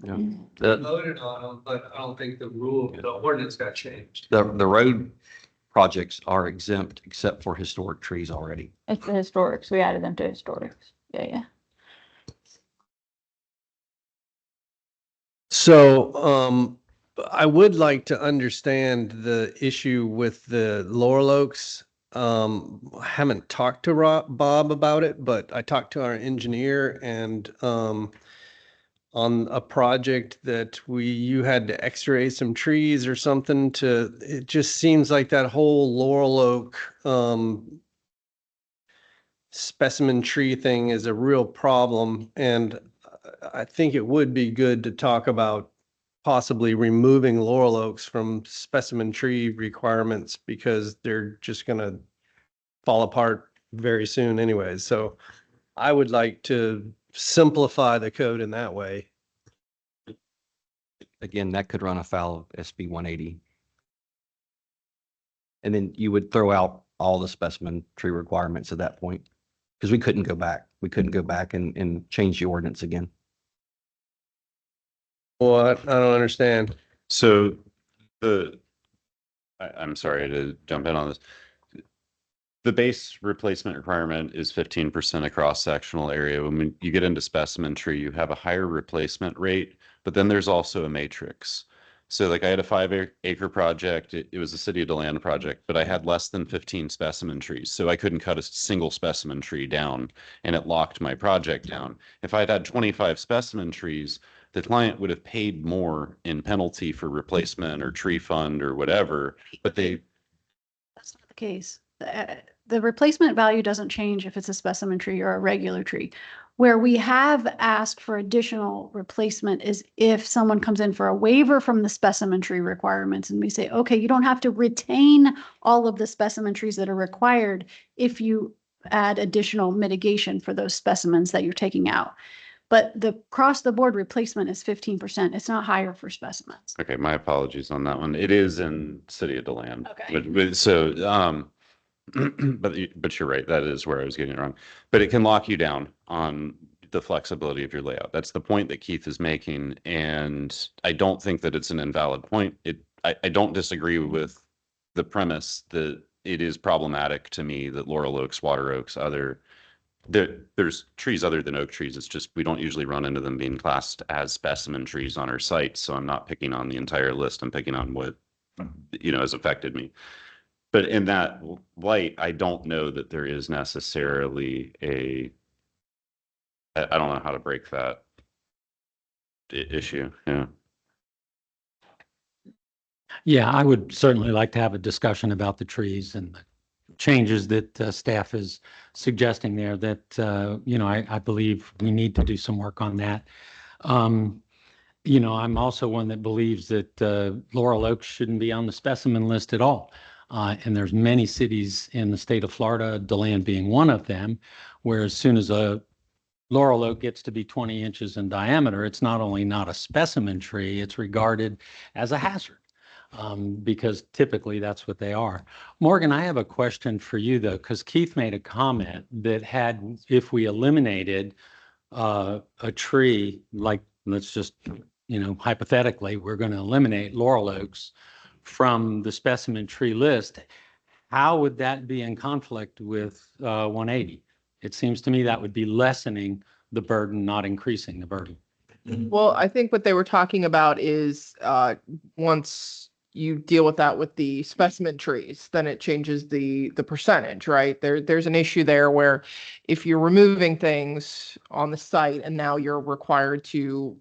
Yeah. Voted on them, but I don't think the ordinance got changed. The road projects are exempt except for historic trees already. It's the historics. We added them to historics. Yeah. So, I would like to understand the issue with the Laurel Oaks. I haven't talked to Bob about it, but I talked to our engineer and, on a project that you had to x-ray some trees or something it just seems like that whole Laurel Oak, specimen tree thing is a real problem. And I think it would be good to talk about possibly removing Laurel Oaks from specimen tree requirements because they're just going to fall apart very soon anyways. So I would like to simplify the code in that way. Again, that could run afoul of SB 180. And then you would throw out all the specimen tree requirements at that point because we couldn't go back. We couldn't go back and change the ordinance again. What? I don't understand. So I'm sorry to jump in on this. The base replacement requirement is 15% across sectional area. When you get into specimen tree, you have a higher replacement rate, but then there's also a matrix. So like I had a 5-acre project. It was a city of DeLand project, but I had less than 15 specimen trees. So I couldn't cut a single specimen tree down, and it locked my project down. If I'd had 25 specimen trees, the client would have paid more in penalty for replacement or tree fund or whatever, but That's not the case. The replacement value doesn't change if it's a specimen tree or a regular tree. Where we have asked for additional replacement is if someone comes in for a waiver from the specimen tree requirements and we say, okay, you don't have to retain all of the specimen trees that are required if you add additional mitigation for those specimens that you're taking out. But the across the board replacement is 15%. It's not higher for specimens. okay, my apologies on that one. It is in City of DeLand. Okay. But you're right. That is where I was getting it wrong. But it can lock you down on the flexibility of your layout. That's the point that Keith is making, and I don't think that it's an invalid point. I don't disagree with the premise that it is problematic to me that laurel oaks, water oaks, there's trees other than oak trees. It's just we don't usually run into them being classed as specimen trees on our site. So I'm not picking on the entire list. I'm picking on what has affected me. But in that light, I don't know that there is necessarily I don't know how to break that issue. Yeah. Yeah, I would certainly like to have a discussion about the trees and the changes that staff is suggesting there that, I believe we need to do some work on that. I'm also one that believes that laurel oaks shouldn't be on the specimen list at all. And there's many cities in the state of Florida, DeLand being one of them, where as soon as a laurel oak gets to be 20 inches in diameter, it's not only not a specimen tree, it's regarded as a hazard. Because typically that's what they are. Morgan, I have a question for you though, because Keith made a comment that if we eliminated a tree, like let's just, hypothetically, we're going to eliminate laurel oaks from the specimen tree list, how would that be in conflict with 180? It seems to me that would be lessening the burden, not increasing the burden. Well, I think what they were talking about is once you deal with that with the specimen trees, then it changes the percentage, right? There's an issue there where if you're removing things on the site and now you're required to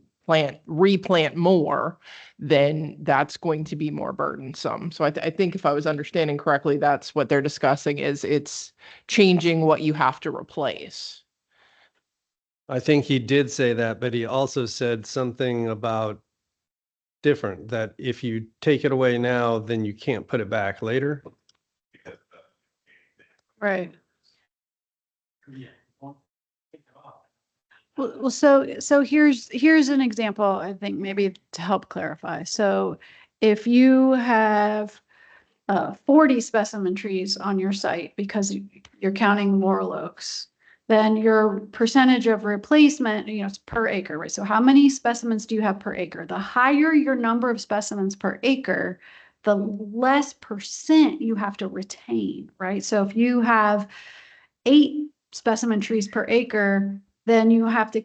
replant more, then that's going to be more burdensome. So I think if I was understanding correctly, that's what they're discussing is it's changing what you have to replace. I think he did say that, but he also said something about different, that if you take it away now, then you can't put it back later. Right. Well, so here's an example, I think maybe to help clarify. So if you have 40 specimen trees on your site because you're counting laurel oaks, then your percentage of replacement, it's per acre, right? So how many specimens do you have per acre? The higher your number of specimens per acre, the less percent you have to retain, right? So if you have 8 specimen trees per acre, then you have to,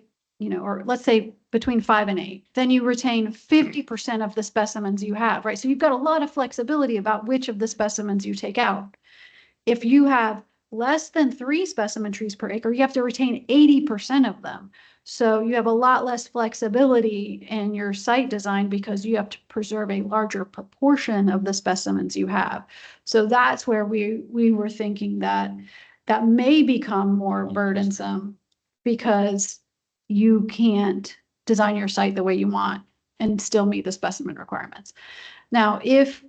or let's say between 5 and 8, then you retain 50% of the specimens you have, right? So you've got a lot of flexibility about which of the specimens you take out. If you have less than 3 specimen trees per acre, you have to retain 80% of them. So you have a lot less flexibility in your site design because you have to preserve a larger proportion of the specimens you have. So that's where we were thinking that may become more burdensome because you can't design your site the way you want and still meet the specimen requirements. Now, if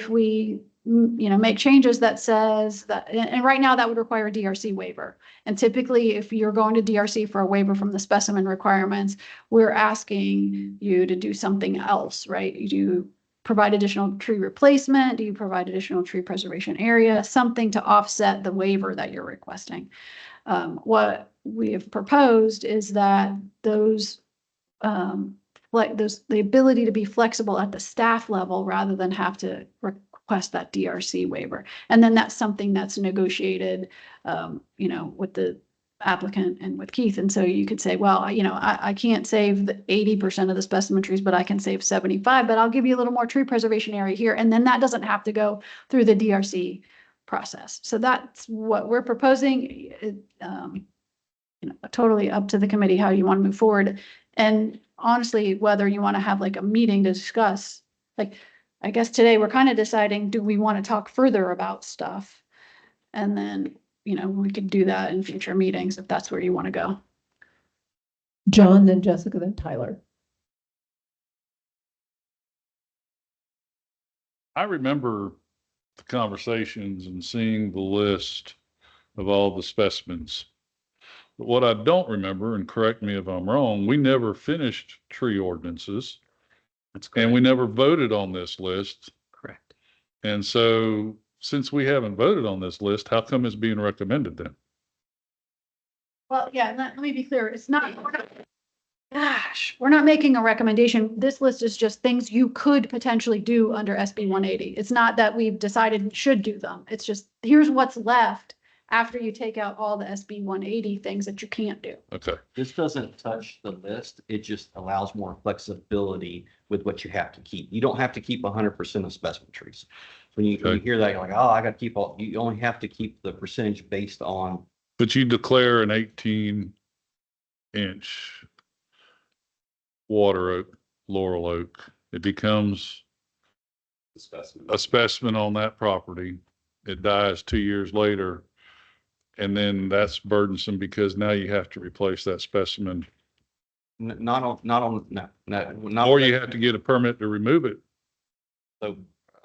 we make changes that says that, and right now that would require a DRC waiver. And typically, if you're going to DRC for a waiver from the specimen requirements, we're asking you to do something else, right? You provide additional tree replacement? Do you provide additional tree preservation area? Something to offset the waiver that you're requesting. What we have proposed is that the ability to be flexible at the staff level rather than have to request that DRC waiver. And then that's something that's negotiated, you know, with the applicant and with Keith. And so you could say, well, you know, I can't save the 80% of the specimen trees, but I can save 75, but I'll give you a little more tree preservation area here. And then that doesn't have to go through the DRC process. So that's what we're proposing. You know, totally up to the committee how you want to move forward. And honestly, whether you want to have like a meeting to discuss, like, I guess today we're kind of deciding, do we want to talk further about stuff? And then, you know, we could do that in future meetings if that's where you want to go. John, then Jessica, then Tyler. I remember the conversations and seeing the list of all the specimens. But what I don't remember, and correct me if I'm wrong, we never finished tree ordinances. That's correct. And we never voted on this list. Correct. And so since we haven't voted on this list, how come it's being recommended then? Well, yeah, let me be clear. It's not, we're not making a recommendation. This list is just things you could potentially do under SB 180. It's not that we've decided you should do them. It's just, here's what's left after you take out all the SB 180 things that you can't do. Okay. This doesn't touch the list. It just allows more flexibility with what you have to keep. You don't have to keep 100% of specimen trees. When you hear that, you're like, oh, I got to keep all, you only have to keep the percentage based on. But you declare an 18-inch water oak, laurel oak, it becomes a specimen on that property. It dies 2 years later. And then that's burdensome because now you have to replace that specimen. Not Or you have to get a permit to remove it, So,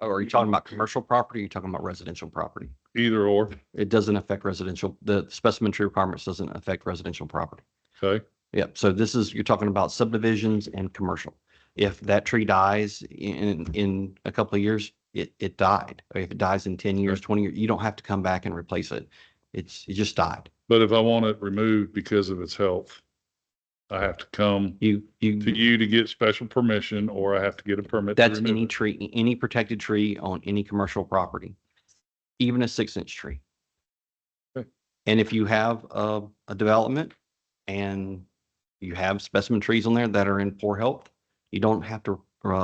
are you talking about commercial property? Or are you talking about residential property? either or. It doesn't affect residential. The specimen tree requirements doesn't affect residential property. Okay. Yep. So you're talking about subdivisions and commercial. If that tree dies in a couple of years, it died. If it dies in 10 years, 20 years, you don't have to come back and replace it. It just died. But if I want it removed because of its health, I have to come to you to get special permission, or I have to get a permit. That's any tree, any protected tree on any commercial property, even a 6-inch tree. Okay. And if you have a development and you have specimen trees on there that are in poor health, you don't have to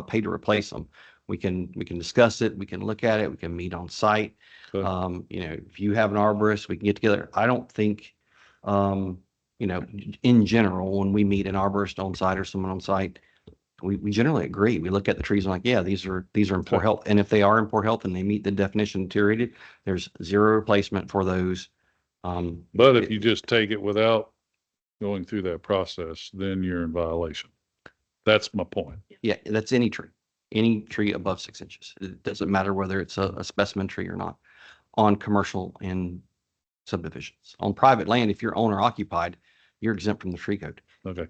pay to replace them. We can discuss it. We can look at it. We can meet on site. Okay. You know, if you have an arborist, we can get together. I don't think, you know, in general, when we meet an arborist on site or someone on site, we generally agree. We look at the trees and like, yeah, these are in poor health. And if they are in poor health and they meet the definition deteriorated, there's zero replacement for those. But if you just take it without going through that process, then you're in violation. That's my point. Yeah, that's any tree above 6 inches. It doesn't matter whether it's a specimen tree or not on commercial and subdivisions. On private land, if you're owner occupied, you're exempt from the tree code. Okay.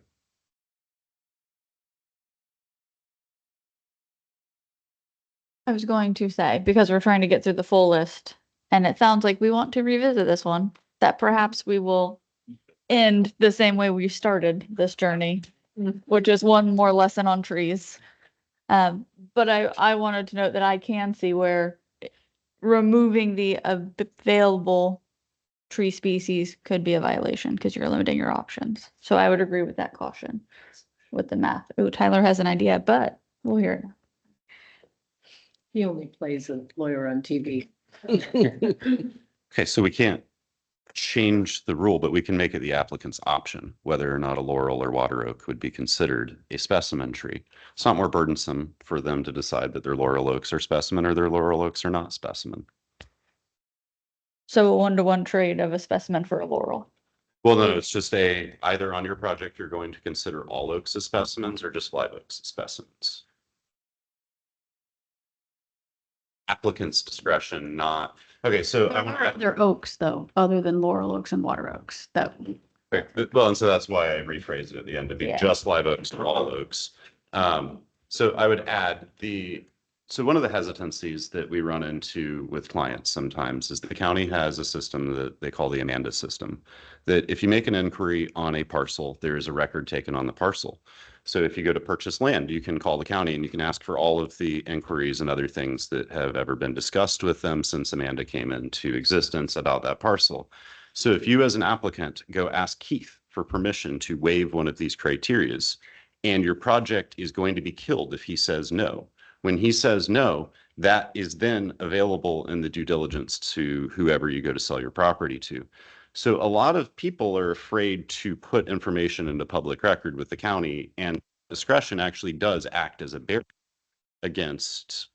I was going to say, because we're trying to get through the full list, and it sounds like we want to revisit this one, that perhaps we will end the same way we started this journey, which is one more lesson on trees. But I wanted to note that I can see where removing the available tree species could be a violation because you're limiting your options. So I would agree with that caution with the math. Oh, Tyler has an idea, but we'll hear it. He only plays a lawyer on TV. Okay, so we can't change the rule, but we can make it the applicant's option, whether or not a laurel or water oak would be considered a specimen tree. It's not more burdensome for them to decide that their laurel oaks are specimen or their laurel oaks are not specimen. So a 1-to-1 trade of a specimen for a laurel. Well, no, it's just either on your project, you're going to consider all oaks as specimens or just live oaks as specimens. Applicant's discretion, not, okay, so They're oaks though, other than laurel oaks and water oaks. That okay, well, and so that's why I rephrased it at the end to be just live oaks or all oaks. So I would add so one of the hesitancies that we run into with clients sometimes is the county has a system that they call the Amanda system, that if you make an inquiry on a parcel, there is a record taken on the parcel. So if you go to purchase land, you can call the county and you can ask for all of the inquiries and other things that have ever been discussed with them since Amanda came into existence about that parcel. So if you as an applicant go ask Keith for permission to waive one of these criterias, and your project is going to be killed if he says no. When he says no, that is then available in the due diligence to whoever you go to sell your property to. So a lot of people are afraid to put information into public record with the county, and discretion actually does act as a barrier against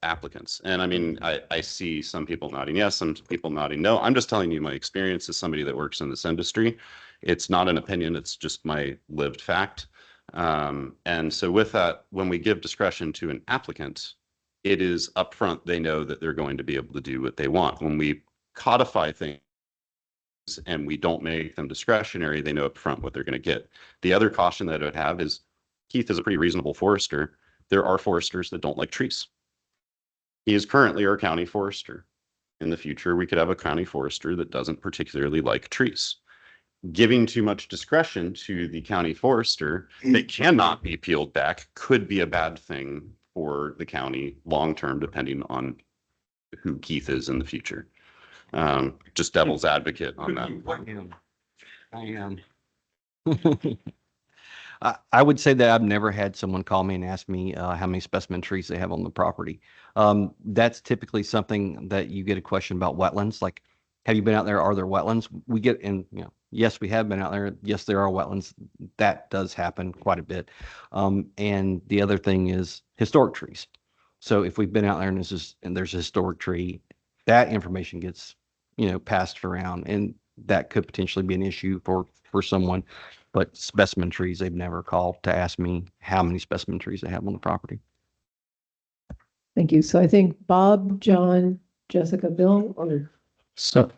applicants. And I mean, I see some people nodding yes, some people nodding no. I'm just telling you my experience as somebody that works in this industry. It's not an opinion, it's just my lived fact. And so with that, when we give discretion to an applicant, it is upfront, they know that they're going to be able to do what they want. When we codify things and we don't make them discretionary, they know upfront what they're going to get. The other caution that I would have is Keith is a pretty reasonable forester. There are foresters that don't like trees. He is currently our county forester. In the future, we could have a county forester that doesn't particularly like trees. Giving too much discretion to the county forester that cannot be peeled back could be a bad thing for the county long-term, depending on who Keith is in the future. Just devil's advocate on that. I am. I would say that I've never had someone call me and ask me how many specimen trees they have on the property. That's typically something that you get a question about wetlands, like, have you been out there? Are there wetlands? We get in, yes, we have been out there. Yes, there are wetlands. That does happen quite a bit. And the other thing is historic trees. So if we've been out there and there's a historic tree, that information gets, passed around, and that could potentially be an issue for someone. But specimen trees, they've never called to ask me how many specimen trees they have on the property. Thank you. So I think Bob, John, Jessica, Bill, or, So,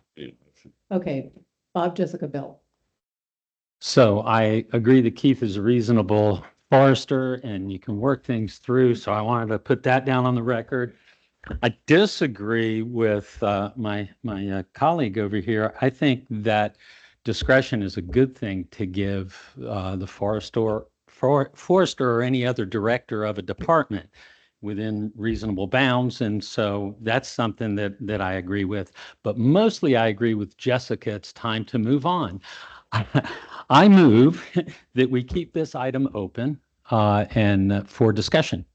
okay, Bob, Jessica, Bill. so I agree that Keith is a reasonable forester and you can work things through. So I wanted to put that down on the record. I disagree with my colleague over here. I think that discretion is a good thing to give the forester or any other director of a department within reasonable bounds. And so that's something that I agree with. But mostly I agree with Jessica. It's time to move on. I move that we keep this item open and for discussion.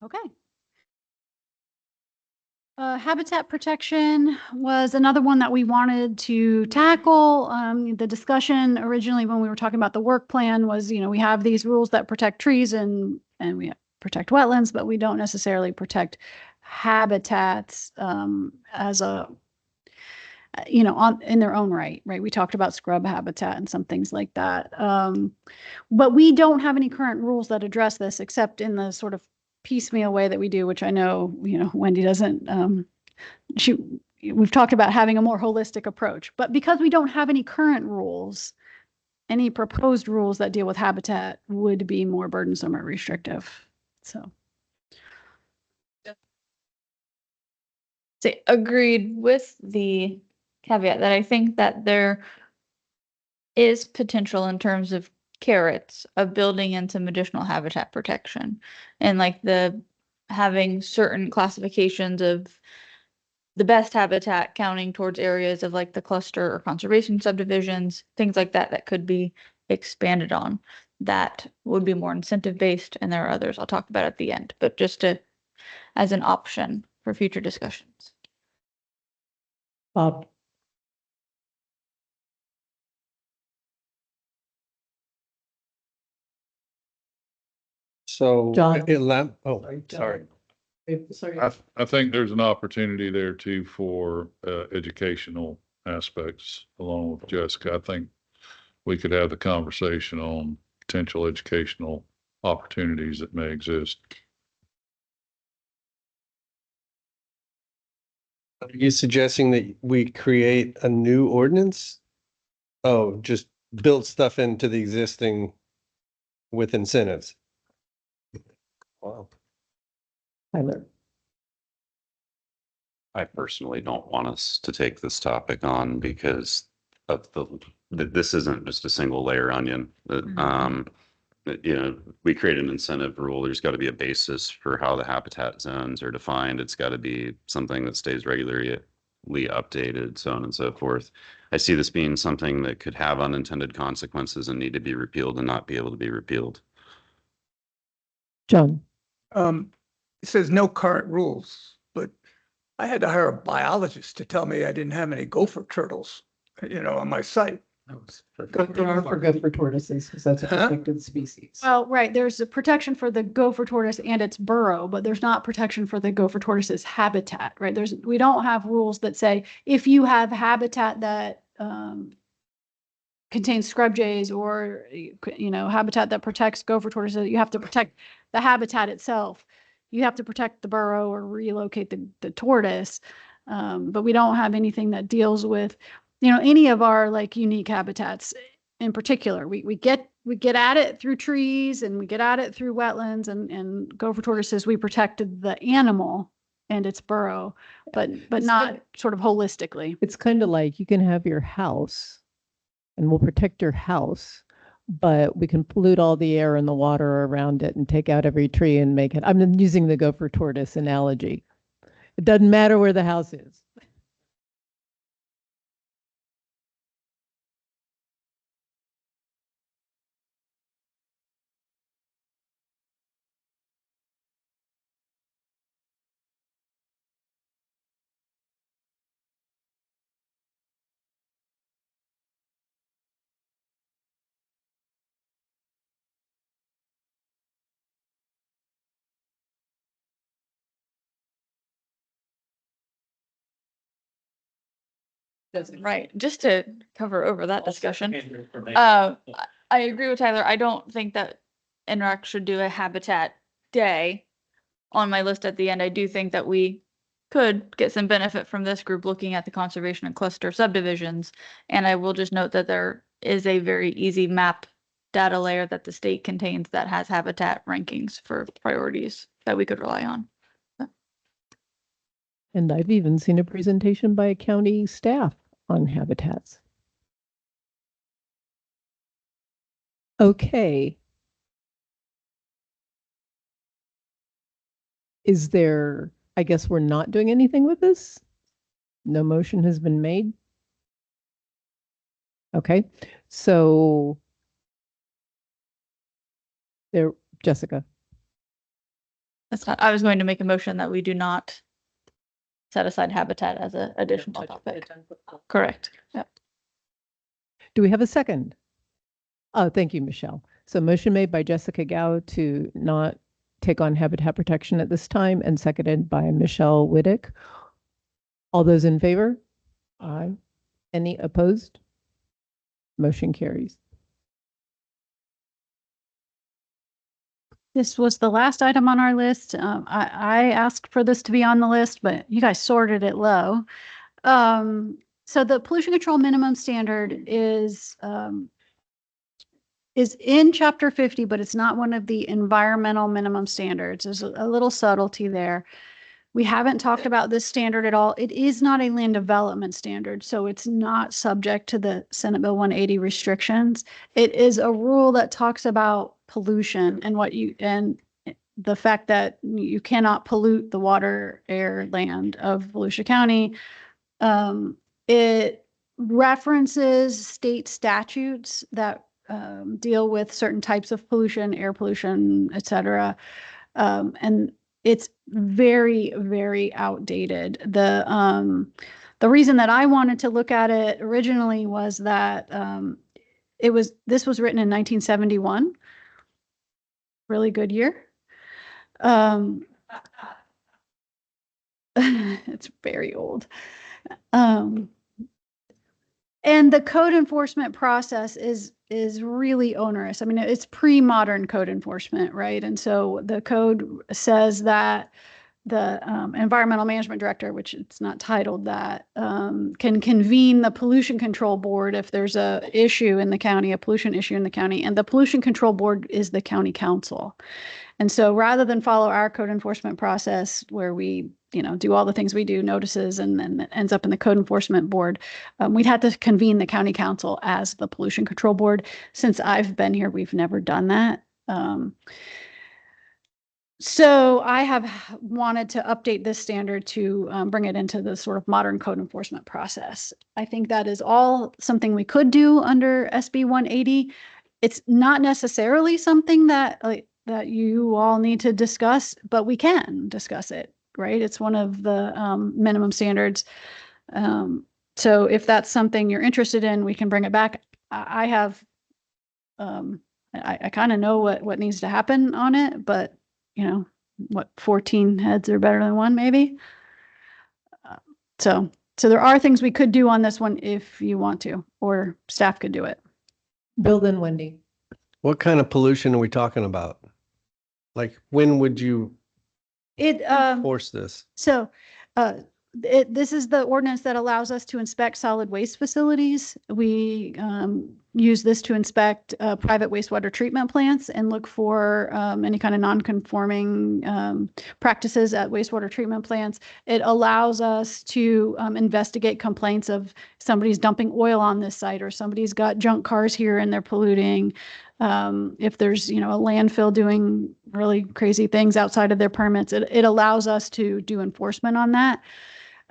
Okay. Habitat protection was another one that we wanted to tackle. The discussion originally when we were talking about the work plan was, we have these rules that protect trees and we protect wetlands, but we don't necessarily protect habitats as a, in their own right. We talked about scrub habitat and some things like that. But we don't have any current rules that address this except in the sort of piecemeal way that we do, which I know, Wendy doesn't, we've talked about having a more holistic approach, but because we don't have any current rules, any proposed rules that deal with habitat would be more burdensome or restrictive. So. Say, agreed with the caveat that I think that there is potential in terms of carrots of building in some additional habitat protection and like having certain classifications of the best habitat counting towards areas of like the cluster or conservation subdivisions, things like that could be expanded on. That would be more incentive based, and there are others I'll talk about at the end, but just as an option for future discussions. Bob. So, John. Sorry. Sorry. I think there's an opportunity there too for educational aspects along with Jessica. I think we could have the conversation on potential educational opportunities that may exist. Are you suggesting that we create a new ordinance? Oh, just build stuff into the existing with incentives? Wow. Tyler. I personally don't want us to take this topic on because of this isn't just a single layer onion. We create an incentive rule. There's got to be a basis for how the habitat zones are defined. It's got to be something that stays regularly updated, so on and so forth. I see this being something that could have unintended consequences and need to be repealed and not be able to be repealed. John. It says no current rules, but I had to hire a biologist to tell me I didn't have any gopher turtles, on my site. There are for gopher tortoises, because that's a Huh? protected species. Well, right, there's a protection for the gopher tortoise and its burrow, but there's not protection for the gopher tortoise's habitat, right? We don't have rules that say if you have habitat that contains scrub jays or, habitat that protects gopher tortoises, you have to protect the habitat itself. You have to protect the burrow or relocate the tortoise. But we don't have anything that deals with, any of our like unique habitats in particular. We get at it through trees and we get at it through wetlands and gopher tortoises. We protected the animal and its burrow, but not sort of holistically. It's kind of like you can have your house and we'll protect your house, but we can pollute all the air and the water around it and take out every tree and make it. I'm using the gopher tortoise analogy. It doesn't matter where the house is. Right, just to cover over that discussion. I agree with Tyler. I don't think that ENRAC should do a habitat day on my list at the end. I do think that we could get some benefit from this group looking at the conservation and cluster subdivisions. And I will just note that there is a very easy map data layer that the state contains that has habitat rankings for priorities that we could rely on. And I've even seen a presentation by county staff on habitats. Okay. Is there, I guess we're not doing anything with this? No motion has been made? Okay, so there, Jessica. That's not, I was going to make a motion that we do not set aside habitat as an additional topic. Correct. Yep. Do we have a second? Oh, thank you, Michelle. So motion made by Jessica Gao to not take on habitat protection at this time and seconded by Michelle Whittick. All those in favor? Aye. Any opposed? Motion carries. This was the last item on our list. I asked for this to be on the list, but you guys sorted it low. So the pollution control minimum standard is in chapter 50, but it's not one of the environmental minimum standards. There's a little subtlety there. We haven't talked about this standard at all. It is not a land development standard, so it's not subject to the Senate Bill 180 restrictions. It is a rule that talks about pollution and the fact that you cannot pollute the water, air, land of Volusia County. It references state statutes that deal with certain types of pollution, air pollution, et cetera. And it's very, very outdated. The reason that I wanted to look at it originally was that this was written in 1971. Really good year. It's very old. And the code enforcement process is really onerous. I mean, it's pre-modern code enforcement, right? And so the code says that the environmental management director, which it's not titled that, can convene the pollution control board if there's a issue in the county, a pollution issue in the county, and the pollution control board is the county council. And so rather than follow our code enforcement process where we, do all the things we do, notices, and then it ends up in the code enforcement board, we'd had to convene the county council as the pollution control board. Since I've been here, we've never done that. So I have wanted to update this standard to bring it into the sort of modern code enforcement process. I think that is all something we could do under SB 180. It's not necessarily something that that you all need to discuss, but we can discuss it, right? It's one of the minimum standards. So if that's something you're interested in, we can bring it back. I have, I kind of know what needs to happen on it, but 14 heads are better than one, maybe. So there are things we could do on this one if you want to, or staff could do it. Bill, then Wendy. What kind of pollution are we talking about? Like, when would you force this? So this is the ordinance that allows us to inspect solid waste facilities. We use this to inspect private wastewater treatment plants and look for any kind of non-conforming practices at wastewater treatment plants. It allows us to investigate complaints of somebody's dumping oil on this site, or somebody's got junk cars here and they're polluting. If there's, a landfill doing really crazy things outside of their permits, it allows us to do enforcement on that.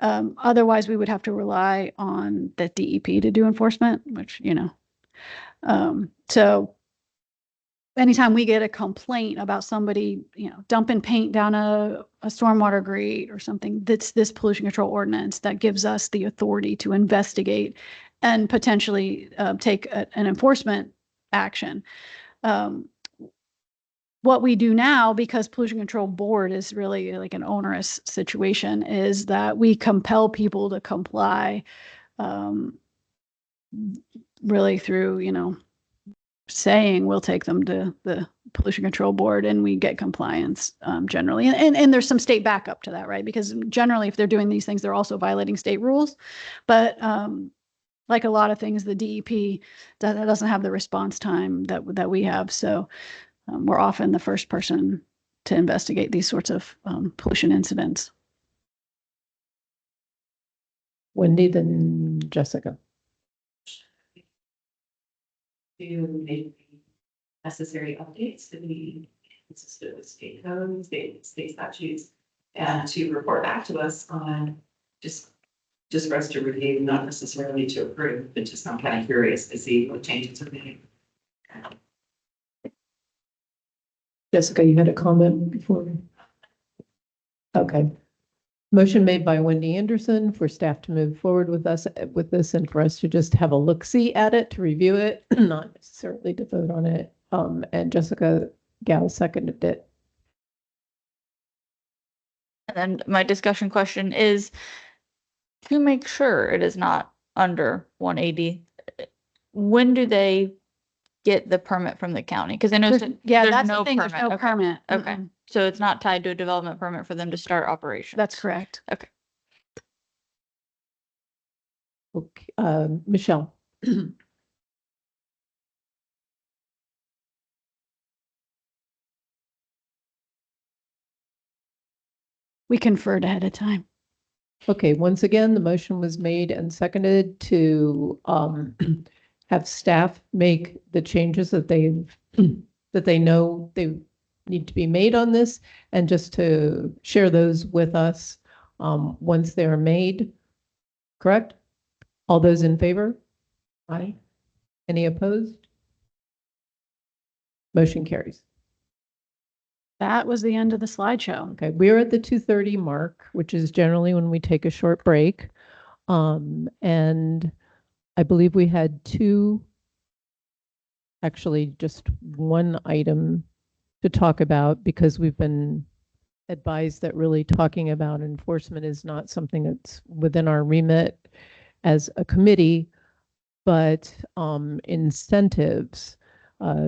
Otherwise, we would have to rely on the DEP to do enforcement, which, so anytime we get a complaint about somebody, dumping paint down a stormwater grate or something, that's this pollution control ordinance that gives us the authority to investigate and potentially take an enforcement action. What we do now, because pollution control board is really like an onerous situation, is that we compel people to comply, really through, saying we'll take them to the pollution control board and we get compliance generally. And there's some state backup to that, right? Because generally if they're doing these things, they're also violating state rules. But like a lot of things, the DEP doesn't have the response time that we have. So we're often the first person to investigate these sorts of pollution incidents. Wendy, then Jessica. To make the necessary updates to be consistent with state codes, state statutes, and to report back to us on just for us to review, not necessarily to approve, but just I'm kind of curious to see what changes are made. Jessica, you had a comment before? Okay. Motion made by Wendy Anderson for staff to move forward with us with this and for us to just have a look-see at it, to review it, not necessarily to vote on it. And Jessica Gal seconded it. And then my discussion question is to make sure it is not under 180. When do they get the permit from the county? Because I know Yeah, there's that's no the thing. There's no permit. permit. Okay. Mm-mm. So it's not tied to a development permit for them to start operations. That's correct. Okay. Okay, Michelle. We conferred ahead of time. Okay, once again, the motion was made and seconded to have staff make the changes that they know they need to be made on this, and just to share those with us once they're made. Correct? All those in favor? Aye. Any opposed? Motion carries. That was the end of the slideshow. Okay, we're at the 2:30 mark, which is generally when we take a short break. And I believe we had actually just one item to talk about, because we've been advised that really talking about enforcement is not something that's within our remit as a committee, but incentives.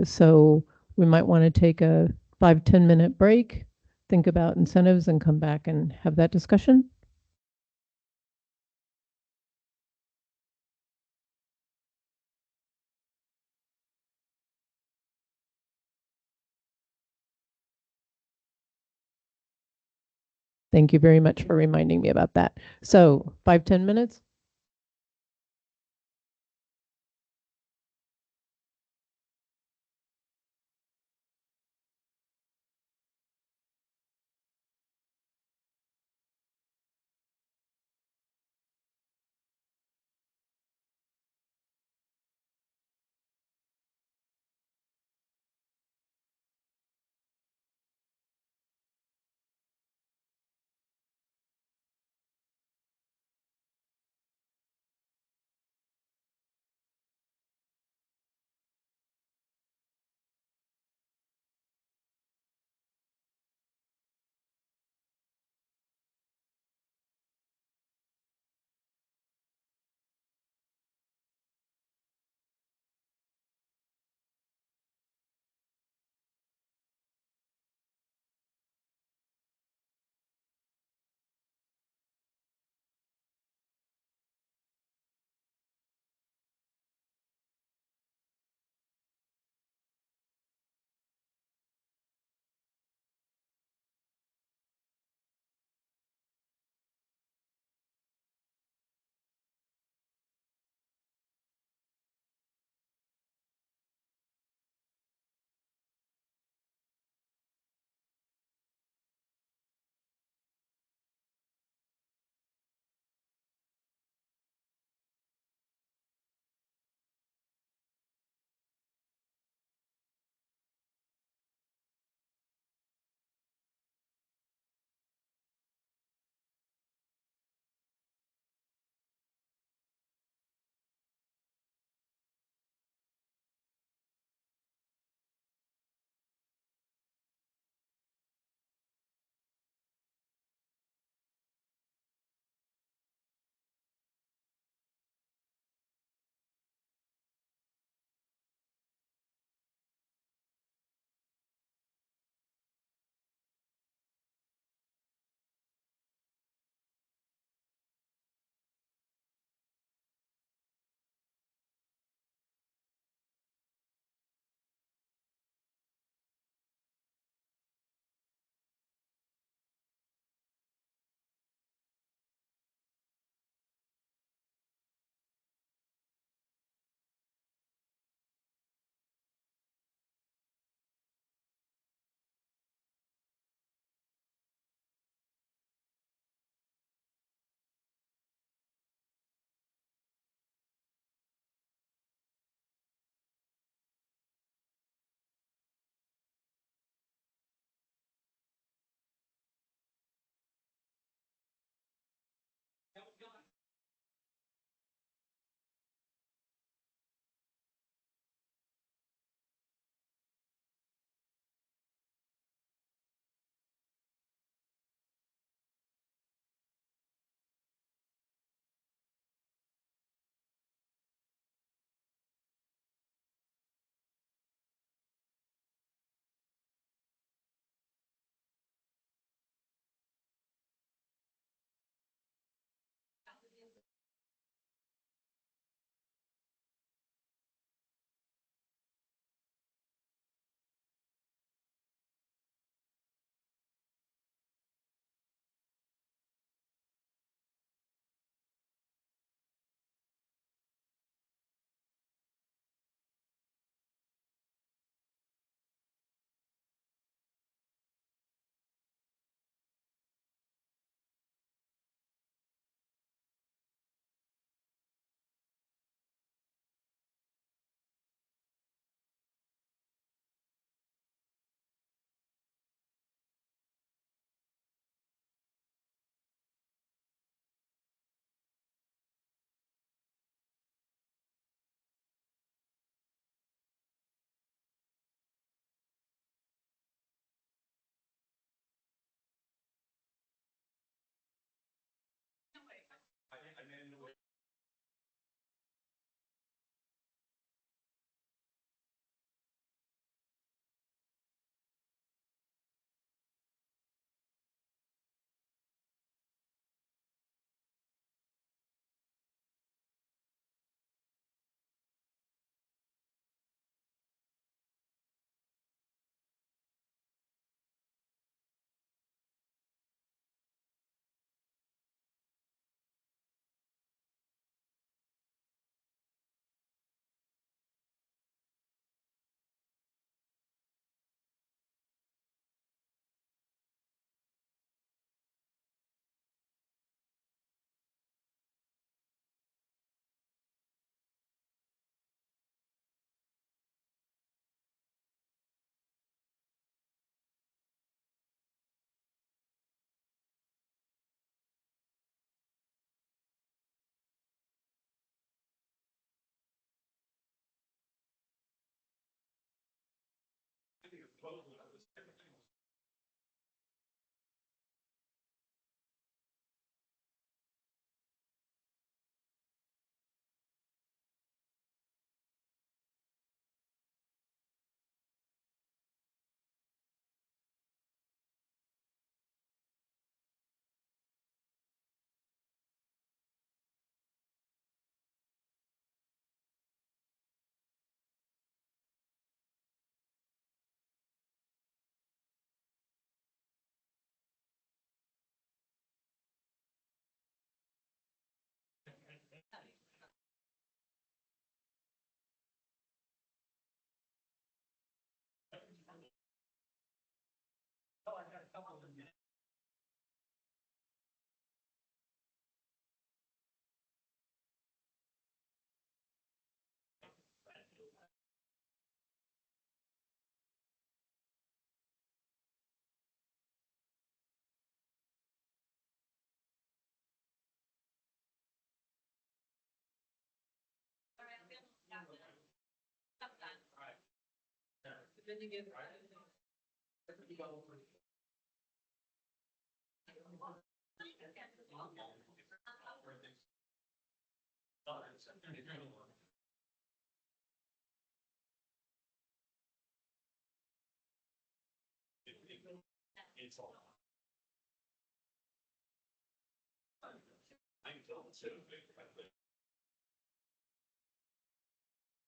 So we might want to take a 5-10 minute break think about incentives and come back and have that discussion. Thank you very much for reminding me about that. So 5, 10 minutes?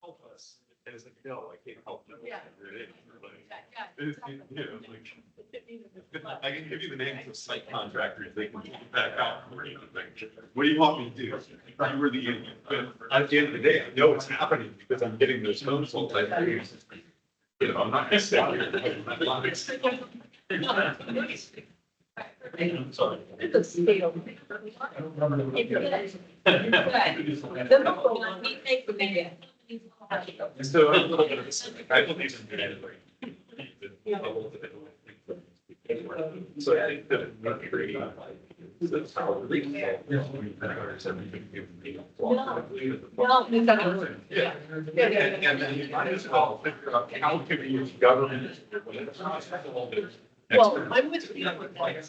Help us. And it's like, no, I can't help you. Yeah. I can give you the names of site contractors, they can back out for you. What do you want me to do? You were the union, but at the end of the day, I know it's happening because I'm getting those phone calls. You know, I'm not gonna sit here. I'm sorry. It's a scale. So a little bit of this, I believe in anyway. So I think that Mercury. That's how we. Yeah. And then you might as well figure out how can we use government. Well, I'm with you. But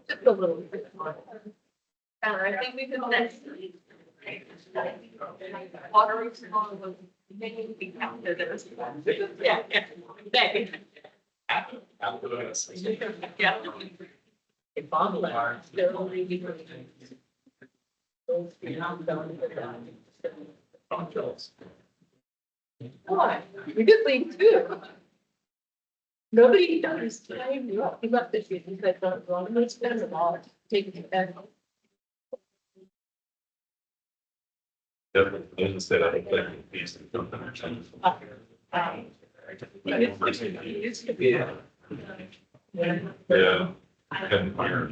just a little bit. I think we could next. Water is long, maybe we can count it as. Yeah, yeah. Yeah. If I'm left, they're only. Why? We did leave too. Nobody does time, you left this year, you said, I'm gonna spend a lot taking it back. Instead of like these. Yeah. Yeah. And we're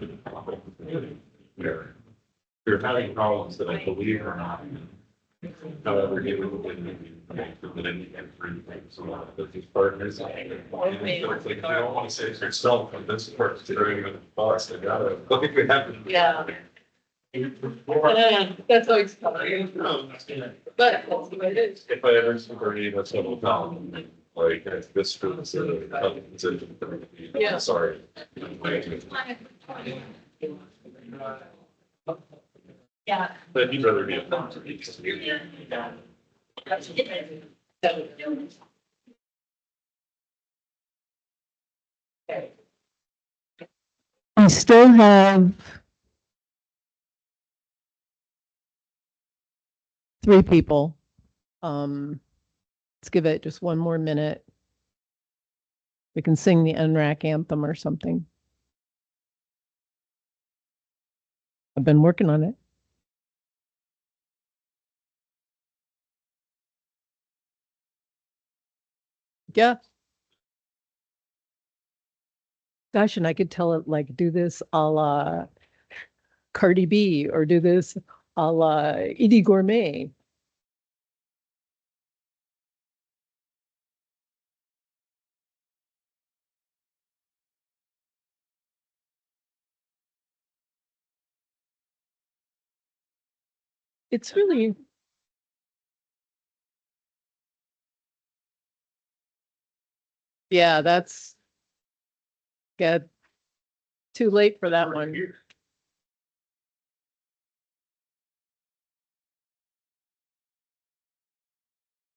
having problems that I believe are not. However, given these partners. So it's like, you don't want to say it's yourself, but this part's very good boss, I gotta, I think we have. Yeah. That's always funny. But that's the way it is. If I ever see Bernie, that's what I'll tell him. Like, this for Yeah. Sorry. Yeah. But he'd rather be a. We still have 3 people. Let's give it just one more minute. We can sing the ENRAC anthem or something. I've been working on it. Yeah. Gosh, and I could tell it like do this a la Cardi B or do this a la Edie Gourmet. It's really. Yeah, that's get too late for that one.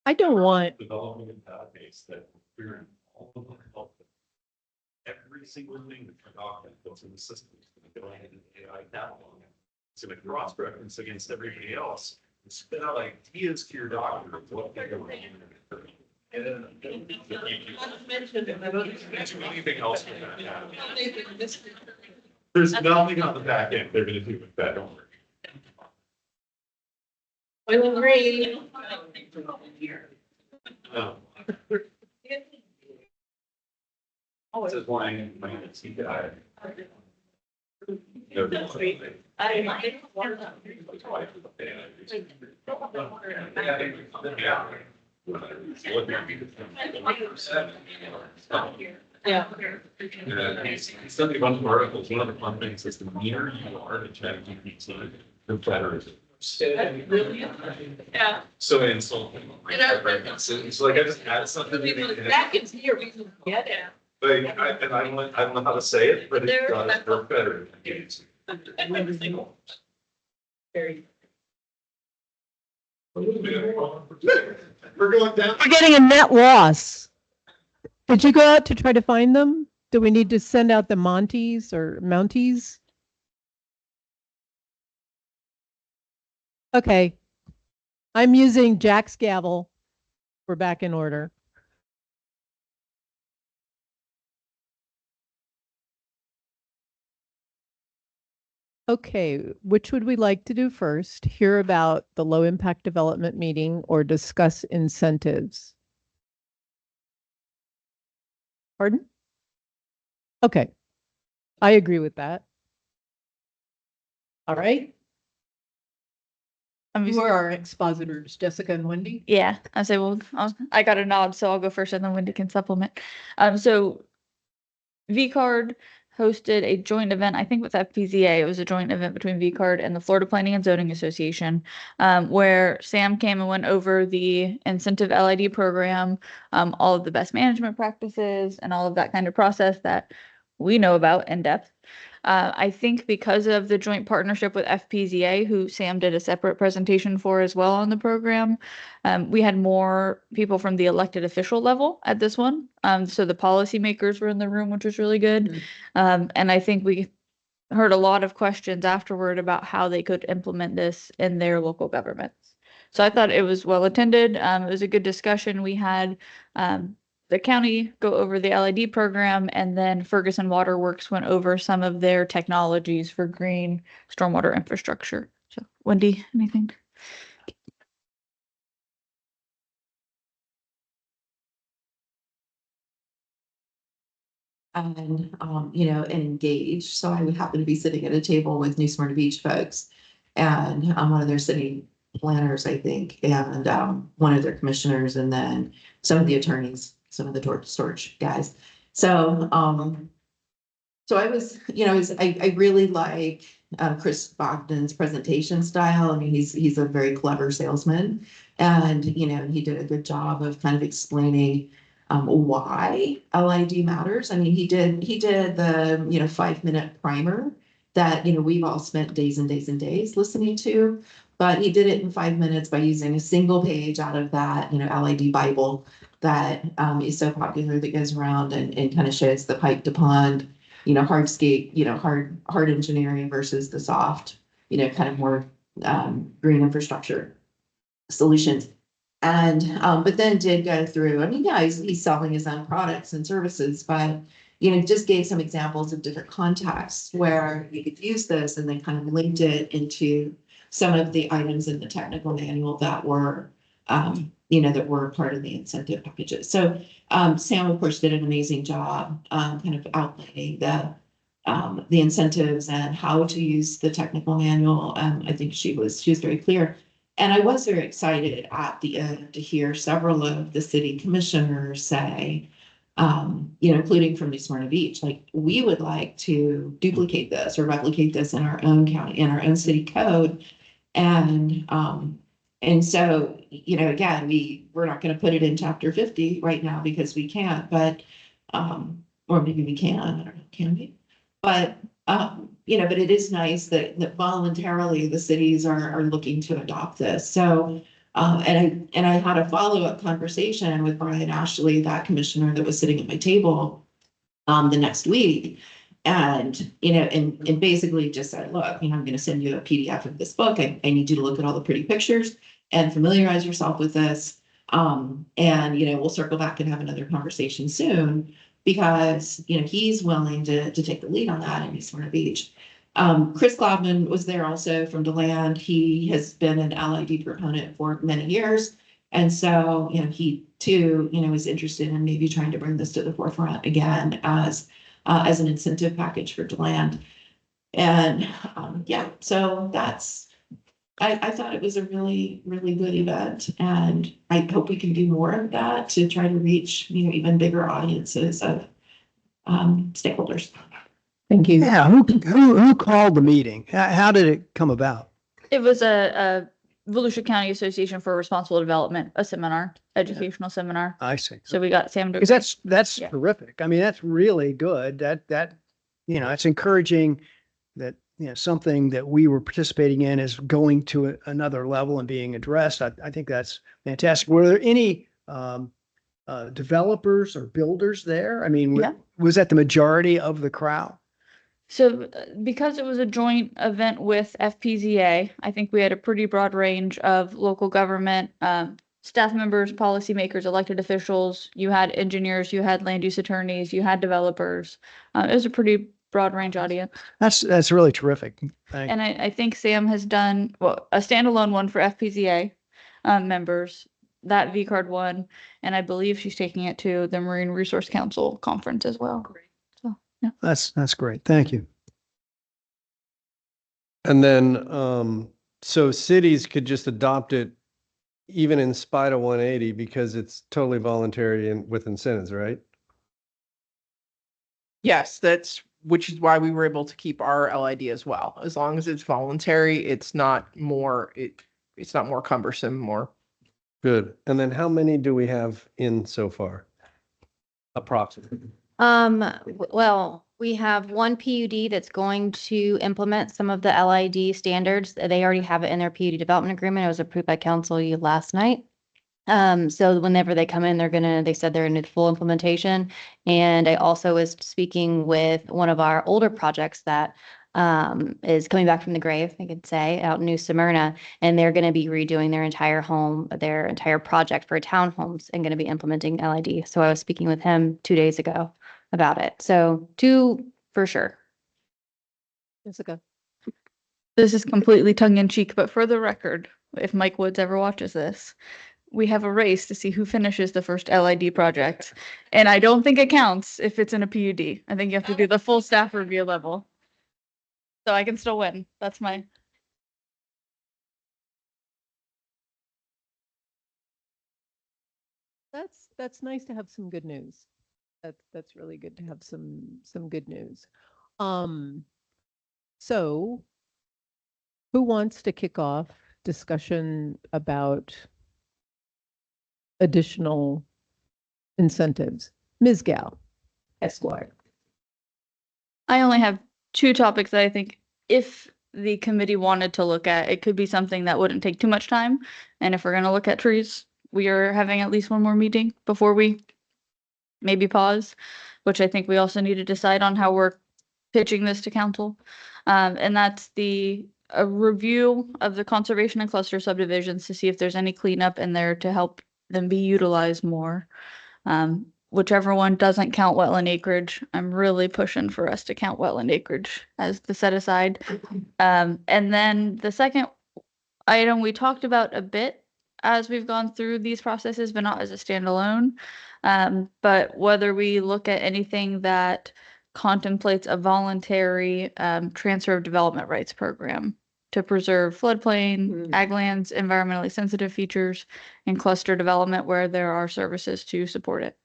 I don't want. Developing a database that we're all of the help. Every single thing that you're document goes in the system. It's gonna go into the AI catalog. It's gonna cross-reference against everybody else and spit out ideas to your document. of what they're doing. Anything else from that, yeah. There's nothing on the back end they're gonna do with that homework. Oil and green. No. This is why my guy. Yeah. Something about the articles, one of the fun things is the nearer you are to ChatGPT, the better it is. Really? Yeah. So insulting. It's like I just add something. That gets here, we can get it. Like, I don't know how to say it, but it does work better. Very. We're going down. We're getting a net loss. Did you go out to try to find them? Do we need to send out the Monties or Mounties? Okay. I'm using Jack's gavel. We're back in order. Okay, which would we like to do first? Hear about the low impact development meeting or discuss incentives? Pardon? Okay, I agree with that. All right. Who are our expositors, Jessica and Wendy? Yeah, I say, well, I got a nod, so I'll go first and then Wendy can supplement. So VCARD hosted a joint event, I think with FPZA. It was a joint event between VCARD and the Florida Planning and Zoning Association, where Sam came and went over the incentive LID program, all of the best management practices and all of that kind of process that we know about in depth. I think because of the joint partnership with FPZA, who Sam did a separate presentation for as well on the program, we had more people from the elected official level at this one. So the policymakers were in the room, which was really good. And I think we heard a lot of questions afterward about how they could implement this in their local governments. So I thought it was well attended. It was a good discussion. We had the county go over the LID program, and then Ferguson Waterworks went over some of their technologies for green stormwater infrastructure. So Wendy, anything? And, and engaged. So I would happen to be sitting at a table with New Smyrna Beach folks. And I'm one of their city planners, I think, and one of their commissioners, and then some of the attorneys, some of the storage guys. So, so I was, I really like Chris Bogdan's presentation style. I mean, he's a very clever salesman, and he did a good job of kind of explaining why LID matters. I mean, he did the 5-minute primer that we've all spent days and days and days listening to, but he did it in 5 minutes by using a single page out of that LID Bible that is so popular, that goes around and kind of shows the pipe to pond, hardscape, hard engineering versus the soft, kind of more green infrastructure solutions. And but then did go through, I mean, yeah, he's selling his own products and services, but just gave some examples of different contexts where you could use this, and then kind of linked it into some of the items in the technical manual that were that were part of the incentive packages. So Sam, of course, did an amazing job kind of outlining the incentives and how to use the technical manual. I think she was very clear. And I was very excited at the end to hear several of the city commissioners say, including from New Smyrna Beach, like, we would like to duplicate this or replicate this in our own county, in our own city code. And so, again, we're not going to put it in chapter 50 right now because we can't, but, or maybe we can, I don't know, can we? But, but it is nice that voluntarily the cities are looking to adopt this. So, and I had a follow-up conversation with Brian Ashley, that commissioner that was sitting at my table, the next week. And, and basically just said, look, I'm going to send you a PDF of this book. I need you to look at all the pretty pictures and familiarize yourself with this. And, we'll circle back and have another conversation soon, because, he's willing to take the lead on that in New Smyrna Beach. Chris Gladman was there also from DeLand. He has been an LID proponent for many years. And so, he too, is interested in maybe trying to bring this to the forefront again as an incentive package for DeLand. And, yeah, so I thought it was a really, really good event, and I hope we can do more of that to try to reach, even bigger audiences of, stakeholders. Thank you. Yeah, who called the meeting? How did it come about? It was a Volusia County Association for Responsible Development, a seminar, educational seminar. I see. So we got Sam to. Because that's Yeah. terrific. I mean, that's really good. It's encouraging that, something that we were participating in is going to another level and being addressed. I think that's fantastic. Were there any developers or builders there? I mean, Yeah. was that the majority of the crowd? So because it was a joint event with FPZA, I think we had a pretty broad range of local government, staff members, policymakers, elected officials. You had engineers, you had land use attorneys, you had developers. It was a pretty broad range audience. That's really terrific. And I think Sam has done, well, a standalone one for FPZA members, that V card one, and I believe she's taking it to the Marine Resource Council conference as well. So, yeah. That's great. Thank you. And then, so cities could just adopt it even in spite of 180 because it's totally voluntary and with incentives, right? Yes, which is why we were able to keep our LID as well. As long as it's voluntary, it's not more cumbersome, more. Good. And then how many do we have in so far? Approximately. Well, we have one PUD that's going to implement some of the LID standards. They already have it in their PUD development agreement. It was approved by council last night. So whenever they come in, they said they're in full implementation. And I also was speaking with one of our older projects that is coming back from the grave, I could say, out in New Smyrna, and they're going to be redoing their entire project for townhomes and going to be implementing LID. So I was speaking with him 2 days ago about it. So 2 for sure. Jessica. This is completely tongue in cheek, but for the record, if Mike Woods ever watches this, we have a race to see who finishes the first LID project. And I don't think it counts if it's in a PUD. I think you have to do the full staff review level. So I can still win. That's my. That's nice to have some good news. That's really good to have some good news. So who wants to kick off discussion about additional incentives? Ms. Gal, Esquire. I only have 2 topics that I think if the committee wanted to look at, it could be something that wouldn't take too much time. And if we're going to look at trees, we are having at least one more meeting before we maybe pause, which I think we also need to decide on how we're pitching this to council. And that's a review of the conservation and cluster subdivisions to see if there's any cleanup in there to help them be utilized more. Whichever one doesn't count wetland acreage, I'm really pushing for us to count wetland acreage as the set aside. And then the second item we talked about a bit as we've gone through these processes, but not as a standalone. But whether we look at anything that contemplates a voluntary transfer of development rights program to preserve floodplain, ag lands, environmentally sensitive features, and cluster development where there are services to support it.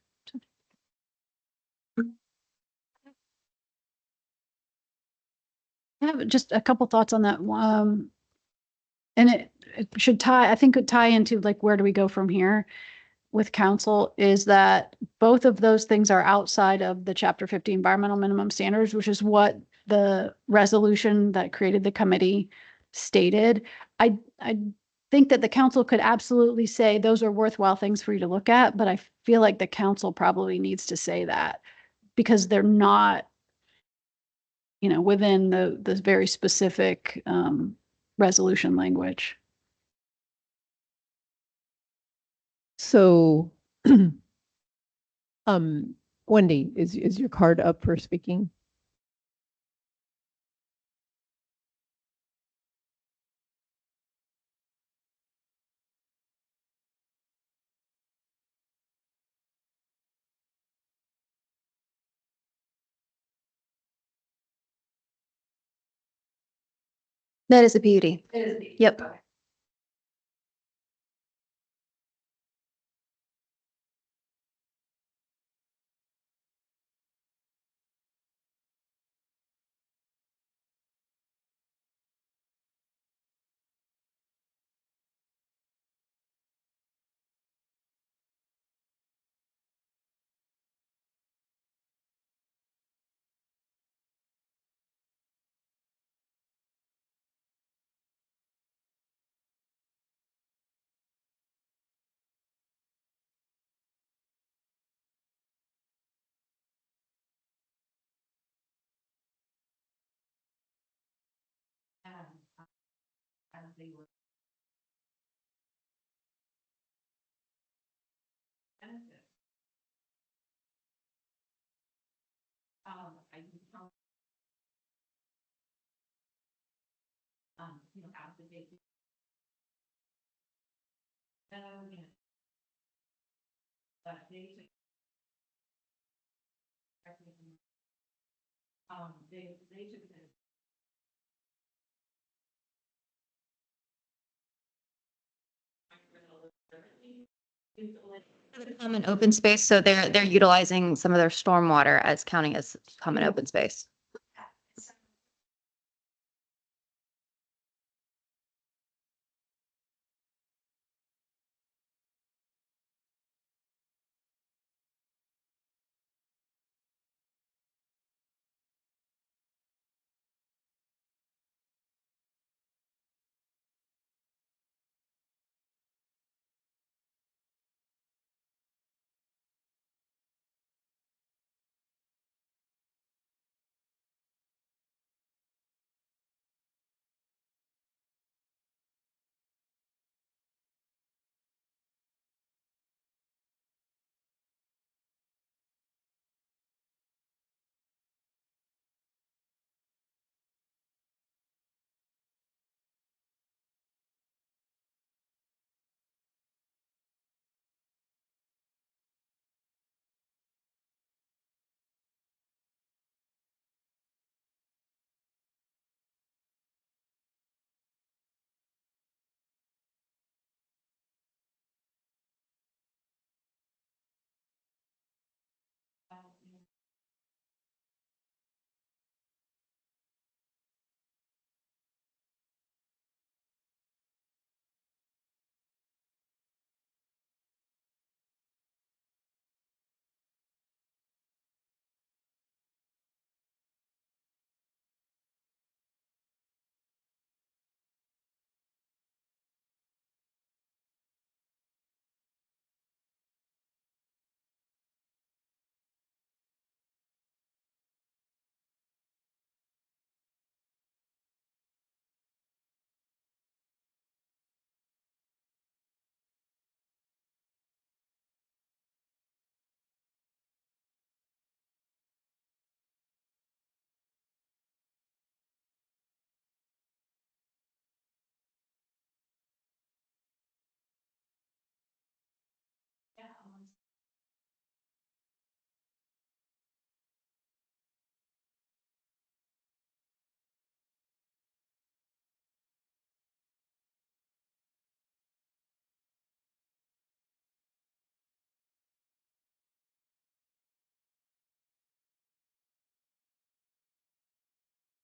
I have just a couple thoughts on that. And it should tie, I think it tie into like, where do we go from here with council, is that both of those things are outside of the Chapter 50 environmental minimum standards, which is what the resolution that created the committee stated. I think that the council could absolutely say those are worthwhile things for you to look at, but I feel like the council probably needs to say that because they're not, within the very specific resolution language. So, Wendy, is your card up for speaking? That is a PUD. It is a PUD. Yep. Okay. They were benefit. I can tell. You know, after they. Yeah. But they took. They took the. Common open space, so they're utilizing some of their stormwater as counting as common open space.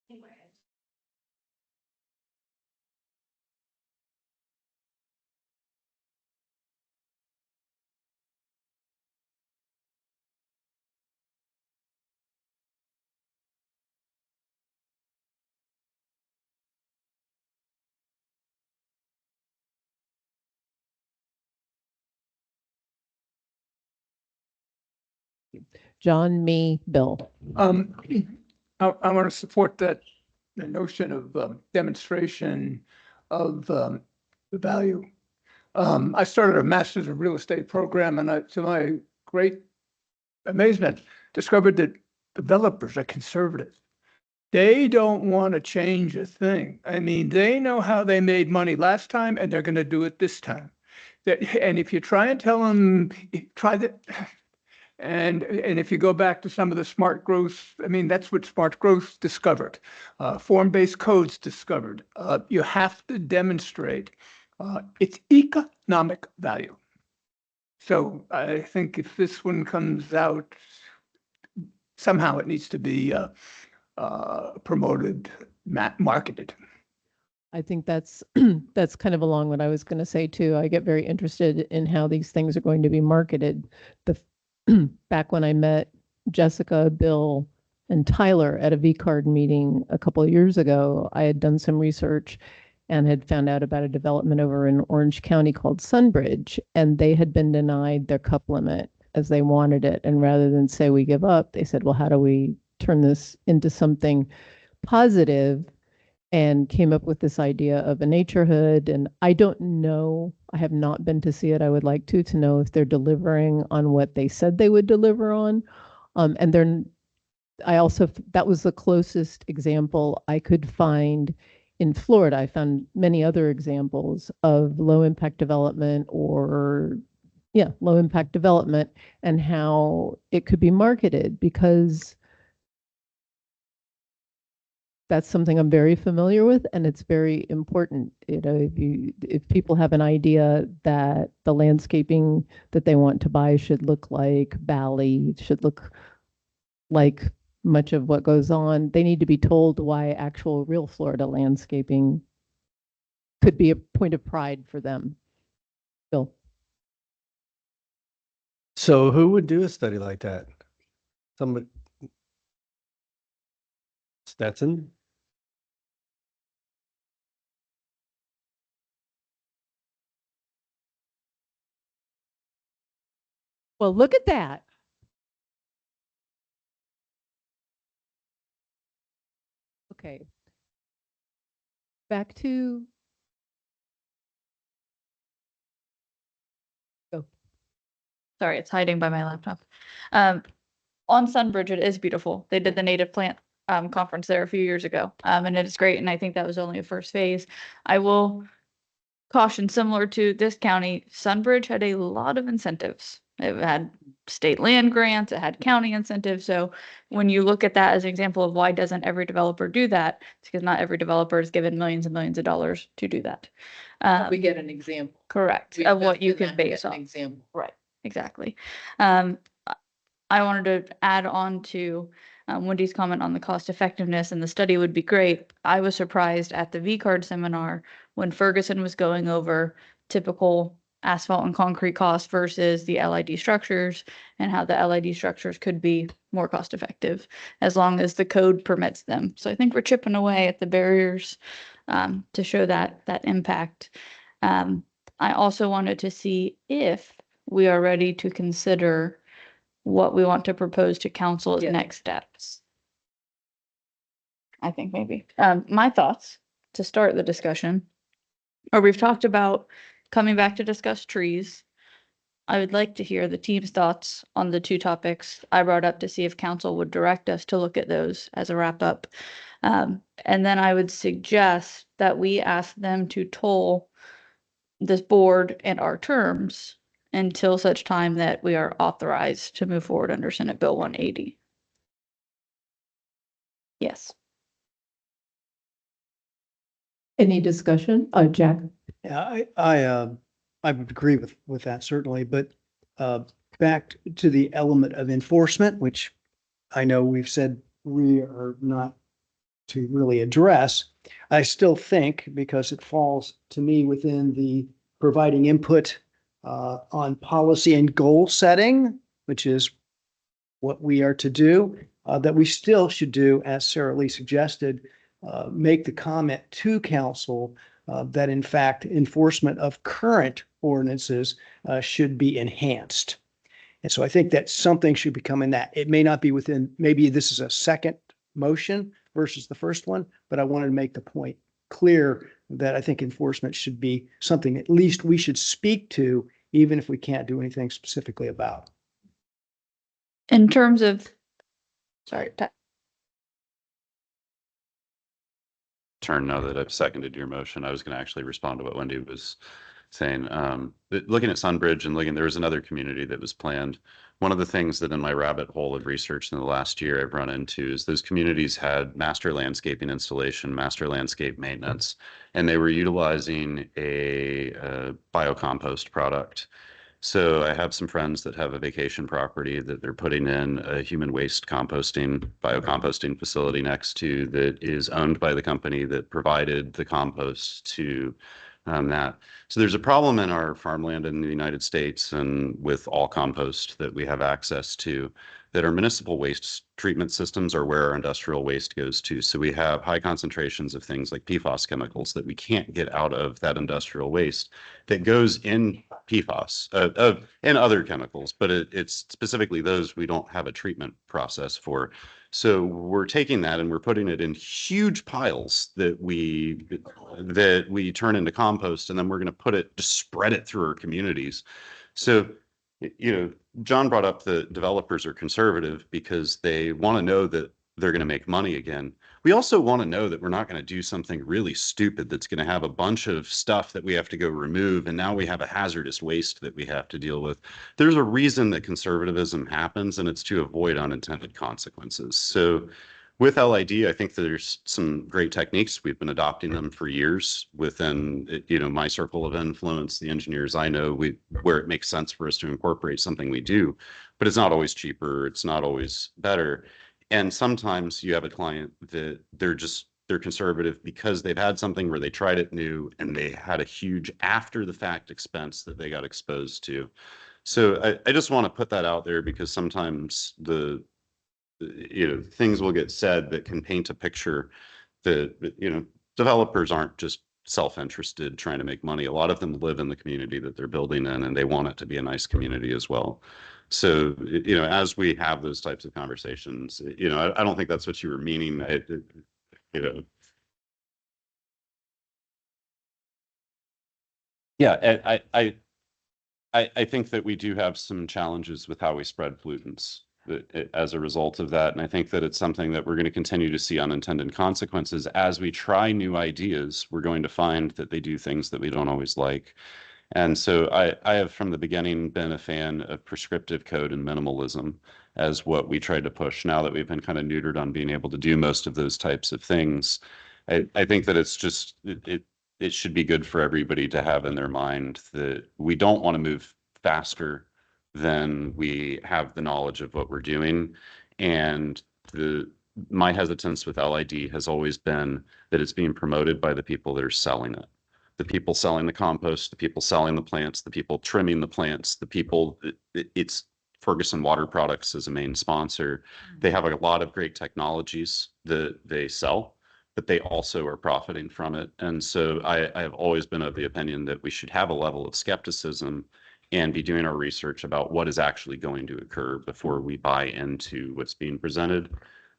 Anyway. John, me, Bill. I want to support that, the notion of demonstration of the value. I started a master's of real estate program and to my great amazement, discovered that developers are conservative. They don't want to change a thing. I mean, they know how they made money last time and they're going to do it this time. And if you try and tell them, And if you go back to some of the smart growth, I mean, that's what smart growth discovered. Form-based codes discovered. You have to demonstrate its economic value. So I think if this one comes out, somehow it needs to be promoted, marketed. I think that's that's kind of along what I was going to say too. I get very interested in how these things are going to be marketed. The back when I met Jessica, Bill, and Tyler at a V-Card meeting a couple of years ago, I had done some research and had found out about a development over in Orange County called Sunbridge, and they had been denied their cup limit as they wanted it. And rather than say we give up, they said, well, how do we turn this into something positive? And came up with this idea of a naturehood. And I don't know, I have not been to see it. I would like to know if they're delivering on what they said they would deliver on. And they're, I also, that was the closest example I could find in Florida. I found many other examples of low impact development or low impact development and how it could be marketed, because that's something I'm very familiar with, and it's very important. You know, if people have an idea that the landscaping that they want to buy should look like Bali, should look like much of what goes on, they need to be told why actual real Florida landscaping could be a point of pride for them. Bill. So who would do a study like that? Somebody. Stetson? Well, look at that. Okay. Back to. Go. Sorry, it's hiding by my laptop. On Sunbridge, it is beautiful. They did the native plant conference there a few years ago. And it is great. And I think that was only a first phase. I will caution, similar to this county, Sunbridge had a lot of incentives. It had state land grants, it had county incentives. So when you look at that as an example of why doesn't every developer do that, it's because not every developer is given millions and millions of dollars to do that. We get an example. Correct, We of what invest you in can that, base get an on. example. Right, exactly. I wanted to add on to Wendy's comment on the cost effectiveness, and the study would be great. I was surprised at the V-Card seminar when Ferguson was going over typical asphalt and concrete costs versus the LID structures, and how the LID structures could be more cost effective as long as the code permits them. So I think we're chipping away at the barriers to show that impact. I also wanted to see if we are ready to consider what we want to propose to council as Yes. next steps. I think maybe. My thoughts to start the discussion, or we've talked about coming back to discuss trees. I would like to hear the team's thoughts on the two topics I brought up to see if council would direct us to look at those as a wrap up. And then I would suggest that we ask them to toll this board and our terms until such time that we are authorized to move forward under Senate Bill 180. Yes. Any discussion? Jack? Yeah, I would agree with that certainly, but back to the element of enforcement, which I know we've said we are not to really address. I still think, because it falls to me within the providing input on policy and goal setting, which is what we are to do, that we still should do, as Sarah Lee suggested, make the comment to council that in fact enforcement of current ordinances should be enhanced. And so I think that something should become in that. It may not be within, maybe this is a second motion versus the first one, but I wanted to make the point clear that I think enforcement should be something at least we should speak to, even if we can't do anything specifically about. In terms of, sorry, Turn now that I've seconded your motion, I was going to actually respond to what Wendy was thing. Looking at Sunbridge and there was another community that was planned. One of the things that in my rabbit hole of research in the last year I've run into is those communities had master landscaping installation, master landscape maintenance, and they were utilizing a biocompost product. So I have some friends that have a vacation property that they're putting in a human waste composting, biocomposting facility next to that is owned by the company that provided the compost to that. So there's a problem in our farmland in the United States and with all compost that we have access to, that our municipal waste treatment systems are where our industrial waste goes to. So we have high concentrations of things like PFAS chemicals that we can't get out of that industrial waste that goes in PFAS and other chemicals, but it's specifically those we don't have a treatment process for. So we're taking that and we're putting it in huge piles that we turn into compost, and then we're going to just spread it through our communities. So, John brought up the developers are conservative because they want to know that they're going to make money again. We also want to know that we're not going to do something really stupid that's going to have a bunch of stuff that we have to go remove, and now we have a hazardous waste that we have to deal with. There's a reason that conservatism happens, and it's to avoid unintended consequences. So with LID, I think that there's some great techniques. We've been adopting them for years within, my circle of influence, the engineers I know, where it makes sense for us to incorporate something we do, but it's not always cheaper. It's not always better. And sometimes you have a client that they're conservative because they've had something where they tried it new and they had a huge after the fact expense that they got exposed to. So I just want to put that out there because sometimes things will get said that can paint a picture that, developers aren't just self-interested trying to make money. A lot of them live in the community that they're building in, and they want it to be a nice community as well. So, as we have those types of conversations, I don't think that's what you were meaning. Yeah, I think that we do have some challenges with how we spread pollutants as a result of that. And I think that it's something that we're going to continue to see unintended consequences. As we try new ideas, we're going to find that they do things that we don't always like. And so I have from the beginning been a fan of prescriptive code and minimalism as what we tried to push. Now that we've been kind of neutered on being able to do most of those types of things, I think that it's just, it should be good for everybody to have in their mind that we don't want to move faster than we have the knowledge of what we're doing. And my hesitance with LID has always been that it's being promoted by the people that are selling it. The people selling the compost, the people selling the plants, the people trimming the plants, the people, it's Ferguson Water Products as a main sponsor. They have a lot of great technologies that they sell, but they also are profiting from it. And so I have always been of the opinion that we should have a level of skepticism and be doing our research about what is actually going to occur before we buy into what's being presented.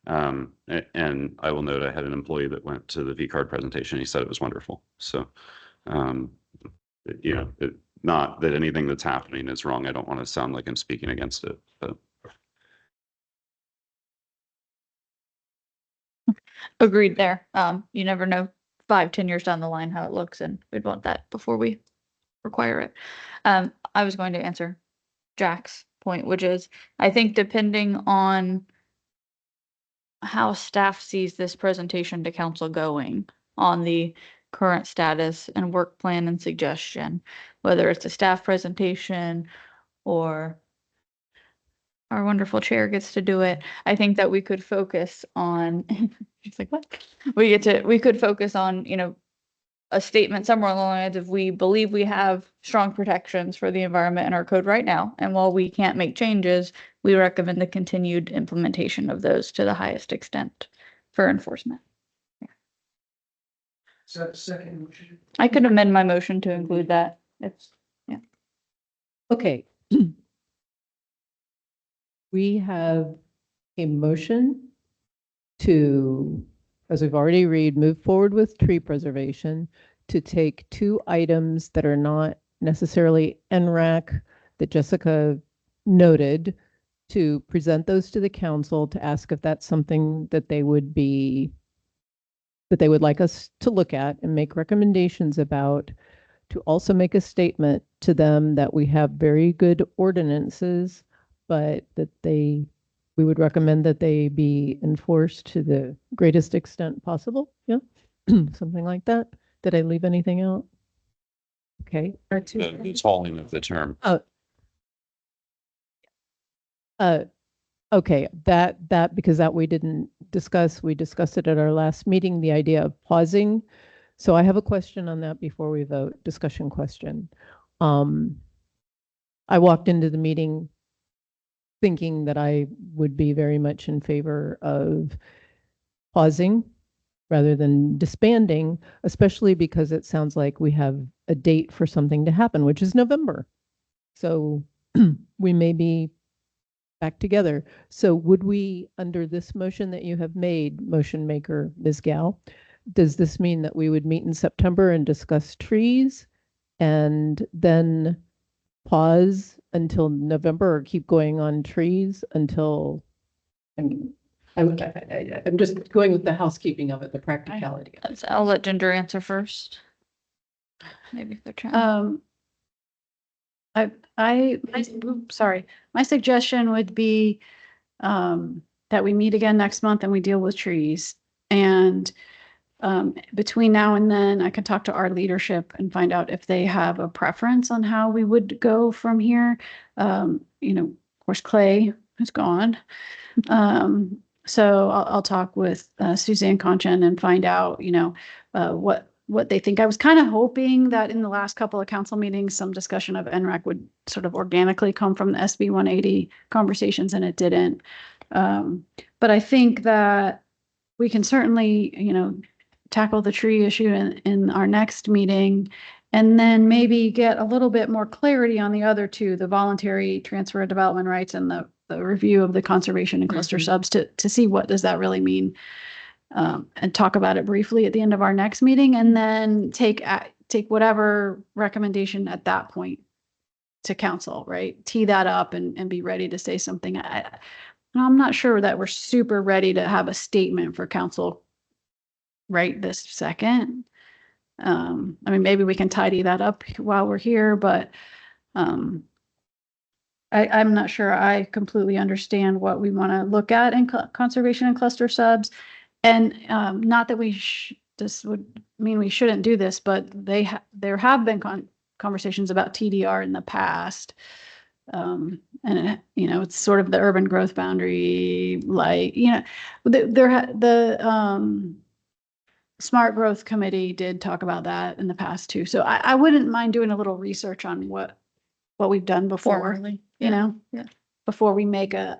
And I will note I had an employee that went to the V-Card presentation. He said it was wonderful. So, not that anything that's happening is wrong. I don't want to sound like I'm speaking against it, but. Agreed there. You never know 5-10 years down the line how it looks, and we'd want that before we require it. I was going to answer Jack's point, which is I think depending on how staff sees this presentation to council going on the current status and work plan and suggestion, whether it's a staff presentation or our wonderful chair gets to do it. I think that we could focus on, she's like, what? We could focus on, a statement somewhere along the lines of we believe we have strong protections for the environment in our code right now. And while we can't make changes, we recommend the continued implementation of those to the highest extent for enforcement. Is that a second motion? I could amend my motion to include that. Okay. We have a motion to, as we've already read, move forward with tree preservation, to take 2 items that are not necessarily ENRAC that Jessica noted, to present those to the council to ask if that's something that they would like us to look at and make recommendations about, to also make a statement to them that we have very good ordinances, but that we would recommend that they be enforced to the greatest extent possible. Yeah, something like that. Did I leave anything out? Okay. The tolling of the term. Okay, that, because that we didn't discuss, we discussed it at our last meeting, the idea of pausing. So I have a question on that before we vote, discussion question. I walked into the meeting thinking that I would be very much in favor of pausing rather than disbanding, especially because it sounds like we have a date for something to happen, which is November. So we may be back together. So would we, under this motion that you have made, motion maker Ms. Gal, does this mean that we would meet in September and discuss trees and then pause until November, or keep going on trees until, I'm just going with the housekeeping of it, the practicality of it. I'll let Ginger answer first. Maybe if they're trying. Sorry, my suggestion would be that we meet again next month and we deal with trees. And between now and then, I can talk to our leadership and find out if they have a preference on how we would go from here. Of course, Clay is gone. So I'll talk with Suzanne Conchin and find out, what they think. I was kind of hoping that in the last couple of council meetings, some discussion of ENRAC would sort of organically come from the SB 180 conversations, and it didn't. But I think that we can certainly, tackle the tree issue in our next meeting, and then maybe get a little bit more clarity on the other two, the voluntary transfer of development rights and the review of the conservation and cluster subs to see what does that really mean. And talk about it briefly at the end of our next meeting, and then take whatever recommendation at that point to council, right? Tee that up and be ready to say something. I'm not sure that we're super ready to have a statement for council right this second. Maybe we can tidy that up while we're here, but I'm not sure I completely understand what we want to look at in conservation and cluster subs. And not that this would mean we shouldn't do this, but there have been conversations about TDR in the past. And it's sort of the urban growth boundary, the Smart Growth Committee did talk about that in the past too. So I wouldn't mind doing a little research on what we've done before, Formerly, before we make a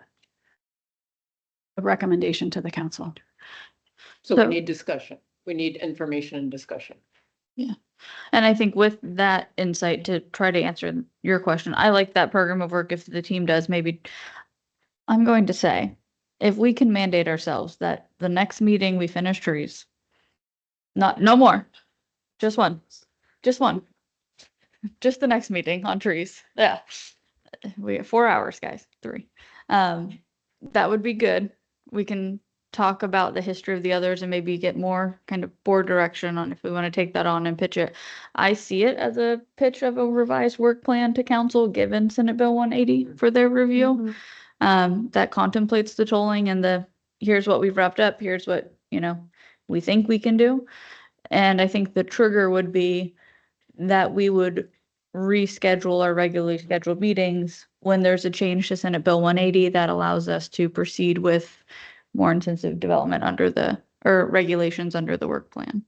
recommendation to the council. So we need discussion. We need information and discussion. Yeah. And I think with that insight to try to answer your question, I like that program of work if the team does. Maybe I'm going to say, if we can mandate ourselves that the next meeting we finish trees, no more, just one, just the next meeting on trees. Yeah. We have 4 hours, guys, 3. That would be good. We can talk about the history of the others and maybe get more kind of board direction on if we want to take that on and pitch it. I see it as a pitch of a revised work plan to council given Senate Bill 180 for their review. That contemplates the tolling and here's what we've wrapped up, here's what, we think we can do. And I think the trigger would be that we would reschedule our regularly scheduled meetings when there's a change to Senate Bill 180 that allows us to proceed with more intensive development or regulations under the work plan.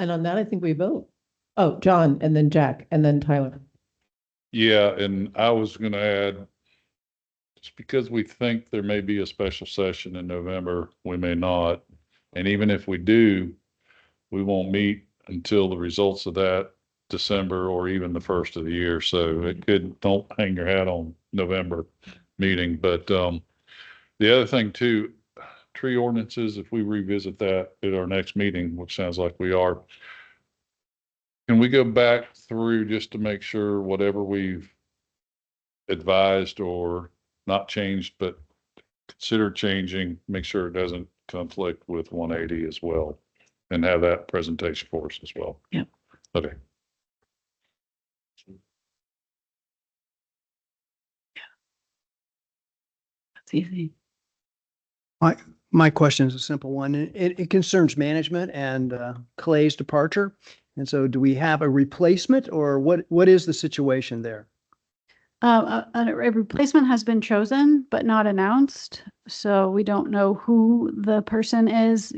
And on that, I think we vote. Oh, John, and then Jack, and then Tyler. Yeah, and I was going to add, just because we think there may be a special session in November, we may not. And even if we do, we won't meet until the results of that December or even the first of the year. So don't hang your hat on November meeting. But the other thing too, tree ordinances, if we revisit that at our next meeting, which sounds like we are, can we go back through just to make sure whatever we've advised or not changed, but consider changing, make sure it doesn't conflict with 180 as well? and have that presentation for us as well. Yeah. Okay. That's easy. My question is a simple one. It concerns management and Clay's departure. And so do we have a replacement or what is the situation there? A replacement has been chosen, but not announced. So we don't know who the person is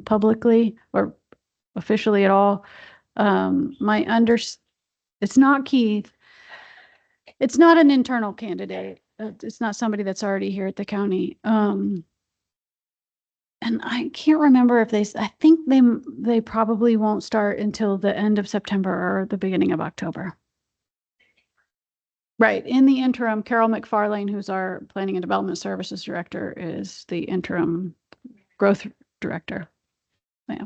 publicly or officially at all. It's not Keith. It's not an internal candidate. It's not somebody that's already here at the county. And I can't remember if I think they probably won't start until the end of September or the beginning of October. Right. In the interim, Carol McFarlane, who's our Planning and Development Services Director, is the interim growth director. Yeah.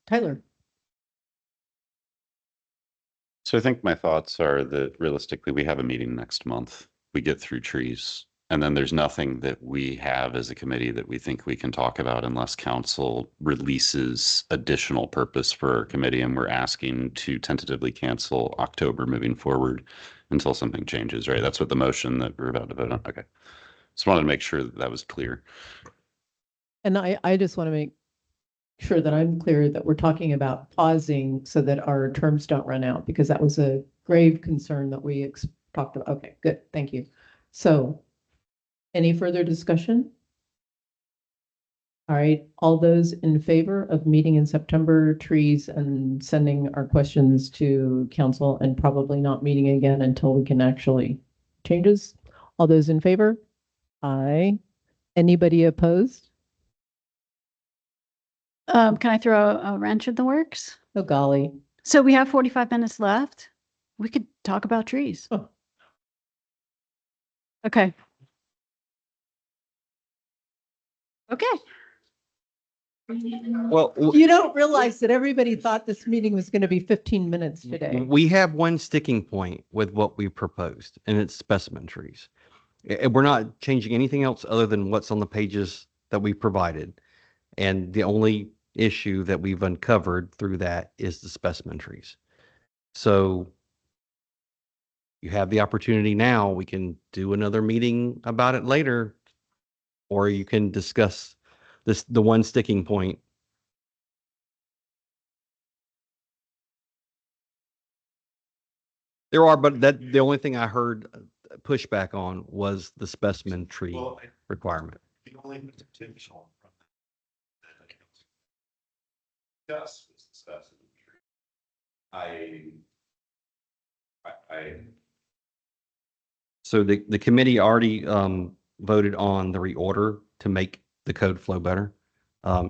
Tyler. So I think my thoughts are that realistically, we have a meeting next month. We get through trees. And then there's nothing that we have as a committee that we think we can talk about unless council releases additional purpose for our committee. And we're asking to tentatively cancel October moving forward until something changes, right? That's what the motion that we're about to vote on. Okay. Just wanted to make sure that that was clear. And I just want to make sure that I'm clear that we're talking about pausing so that our terms don't run out, because that was a grave concern that we talked about. Okay, good. Thank you. So any further discussion? All right, all those in favor of meeting in September, trees, and sending our questions to council and probably not meeting again until we can actually changes? All those in favor? Aye. Anybody opposed? Can I throw a wrench in the works? Oh, golly. So we have 45 minutes left. We could talk about trees. Oh. Okay. Okay. Well, You don't realize that everybody thought this meeting was going to be 15 minutes today. we have one sticking point with what we proposed, and it's specimen trees. We're not changing anything else other than what's on the pages that we provided. And the only issue that we've uncovered through that is the specimen trees. So you have the opportunity now. We can do another meeting about it later, or you can discuss the one sticking point. There are, but the only thing I heard pushback on was the specimen tree requirement. The only potential from that discuss was the specimen tree. So the committee already voted on the reorder to make the code flow better.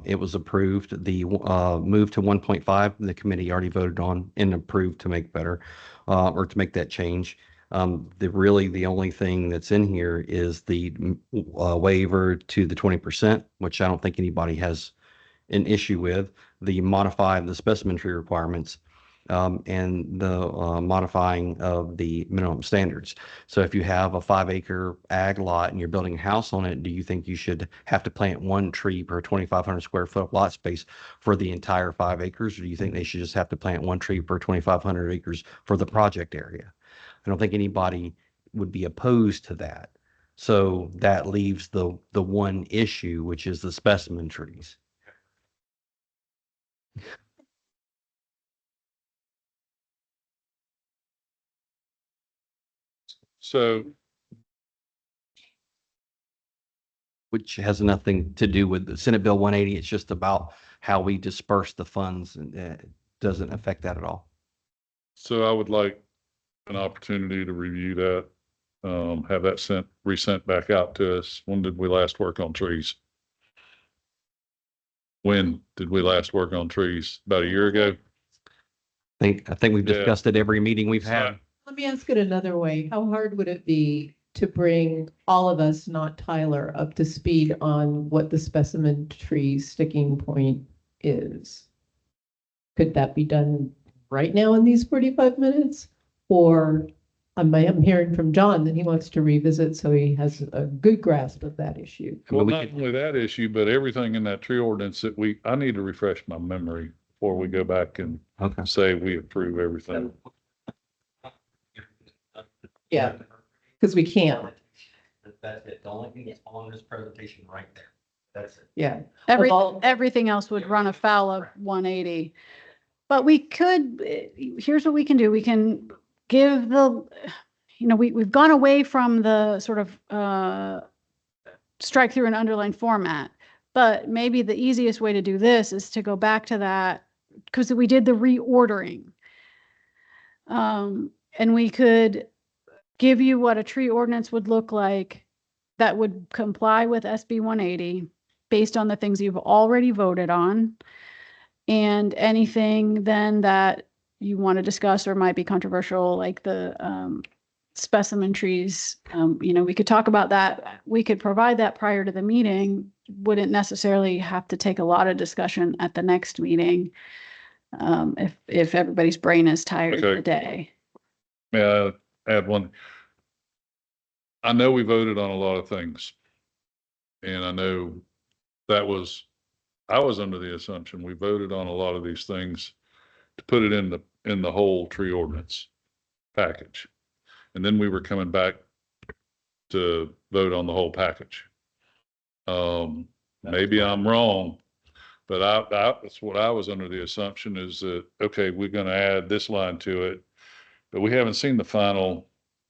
It was approved. The move to 1.5, the committee already voted on and approved to make better, or to make that change. The only thing that's in here is the waiver to the 20%, which I don't think anybody has an issue with. The modify the specimen tree requirements, and the modifying of the minimum standards. So if you have a 5-acre ag lot and you're building a house on it, do you think you should have to plant one tree per 2,500 square foot lot space for the entire 5 acres? Or do you think they should just have to plant one tree per 2,500 acres for the project area? I don't think anybody would be opposed to that. So that leaves the one issue, which is the specimen trees. So, Which has nothing to do with the Senate Bill 180. It's just about how we disperse the funds, and it doesn't affect that at all. so I would like an opportunity to review that, have that resent back out to us. When did we last work on trees? When did we last work on trees? About a year ago? I think we've Yeah. discussed it every meeting we've had. Let me ask it another way. How hard would it be to bring all of us, not Tyler, up to speed on what the specimen tree sticking point is? Could that be done right now in these 45 minutes? Or I'm hearing from John that he wants to revisit, so he has a good grasp of that issue. Well, not only that issue, but everything in that tree ordinance that I need to refresh my memory before we go back and Okay. say we approve everything. Yeah, because we can't. That's it. The only thing that's on this presentation right there. That's it. Yeah. Everything else would run afoul of 180. But we could, here's what we can do. We can give we've gone away from the sort of strike through and underline format. But maybe the easiest way to do this is to go back to that because we did the reordering. And we could give you what a tree ordinance would look like that would comply with SB 180 based on the things you've already voted on. And anything then that you want to discuss or might be controversial, like the specimen trees, we could talk about that. We could provide that prior to the meeting. Wouldn't necessarily have to take a lot of discussion at the next meeting if everybody's brain is tired Okay. today. May I add one? I know we voted on a lot of things. And I know I was under the assumption we voted on a lot of these things to put it in the whole tree ordinance package. And then we were coming back to vote on the whole package. Maybe I'm wrong, but that's what I was under the assumption is that, okay, we're going to add this line to it, but we haven't seen the final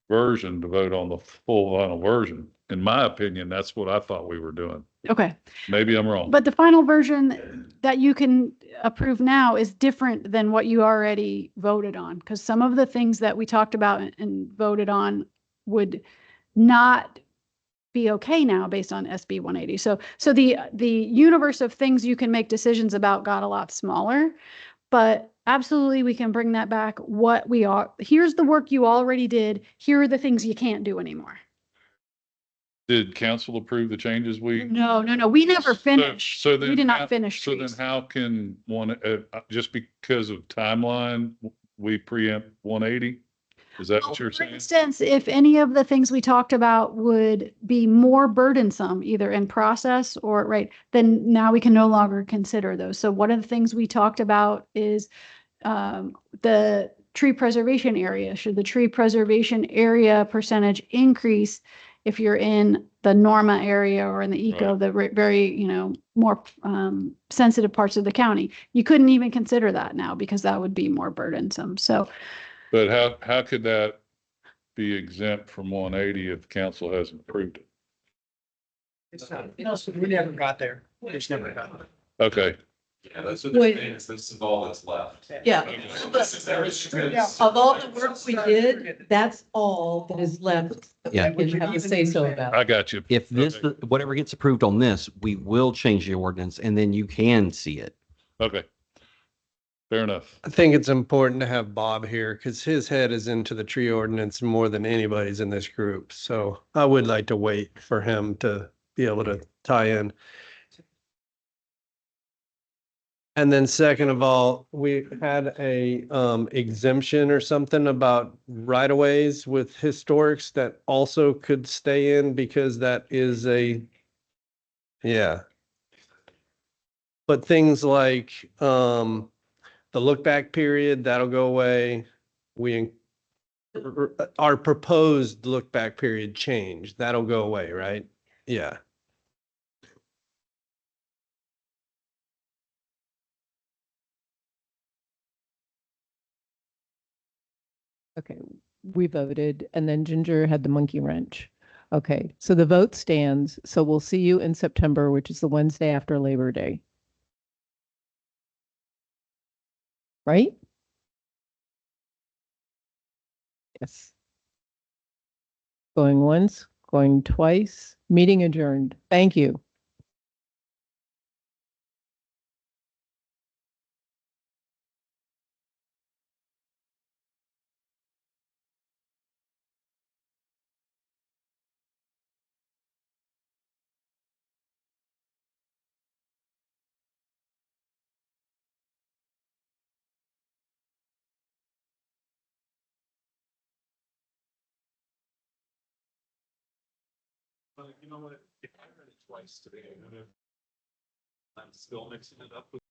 version to vote on the full final version. In my opinion, that's what I thought we were doing. Okay. Maybe I'm wrong. But the final version that you can approve now is different than what you already voted on, because some of the things that we talked about and voted on would not be okay now based on SB 180. So the universe of things you can make decisions about got a lot smaller, but absolutely we can bring that back. Here's the work you already did. Here are the things you can't do anymore. Did council approve the changes we? No. We never finished. So then We did how- not finish So then trees. how can just because of timeline, we preempt 180? Is that what you're For saying? instance, if any of the things we talked about would be more burdensome, either in process or right, then now we can no longer consider those. So one of the things we talked about is the tree preservation area. Should the tree preservation area percentage increase if you're in the Norma area or in the eco, Right. the very, more sensitive parts of the county? You couldn't even consider that now because that would be more burdensome. So But how could that be exempt from 180 if council hasn't approved it? It's not, we never got there. We just never got there. Okay. Yeah, that's what Wait. they're saying is this is all that's left. Yeah. This is everything. Of all the work we did, that's all that is left. that Yeah. We can have a say so about. I got you. If this, Okay. whatever gets approved on this, we will change the ordinance and then you can see it. Okay. Fair enough. I think it's important to have Bob here because his head is into the tree ordinance more than anybody's in this group. So I would like to wait for him to be able to tie in. And then second of all, we had a exemption or something about right of ways with historics that also could stay in because that is yeah. But things like the look back period, that'll go away. Our proposed look back period change, that'll go away, right? Yeah. Okay, we voted and then Ginger had the monkey wrench. Okay, so the vote stands. So we'll see you in September, which is the Wednesday after Labor Day. Right? Yes. Going once, going twice, meeting adjourned. Thank you. You know what? If I read it twice today, I'm still mixing it up with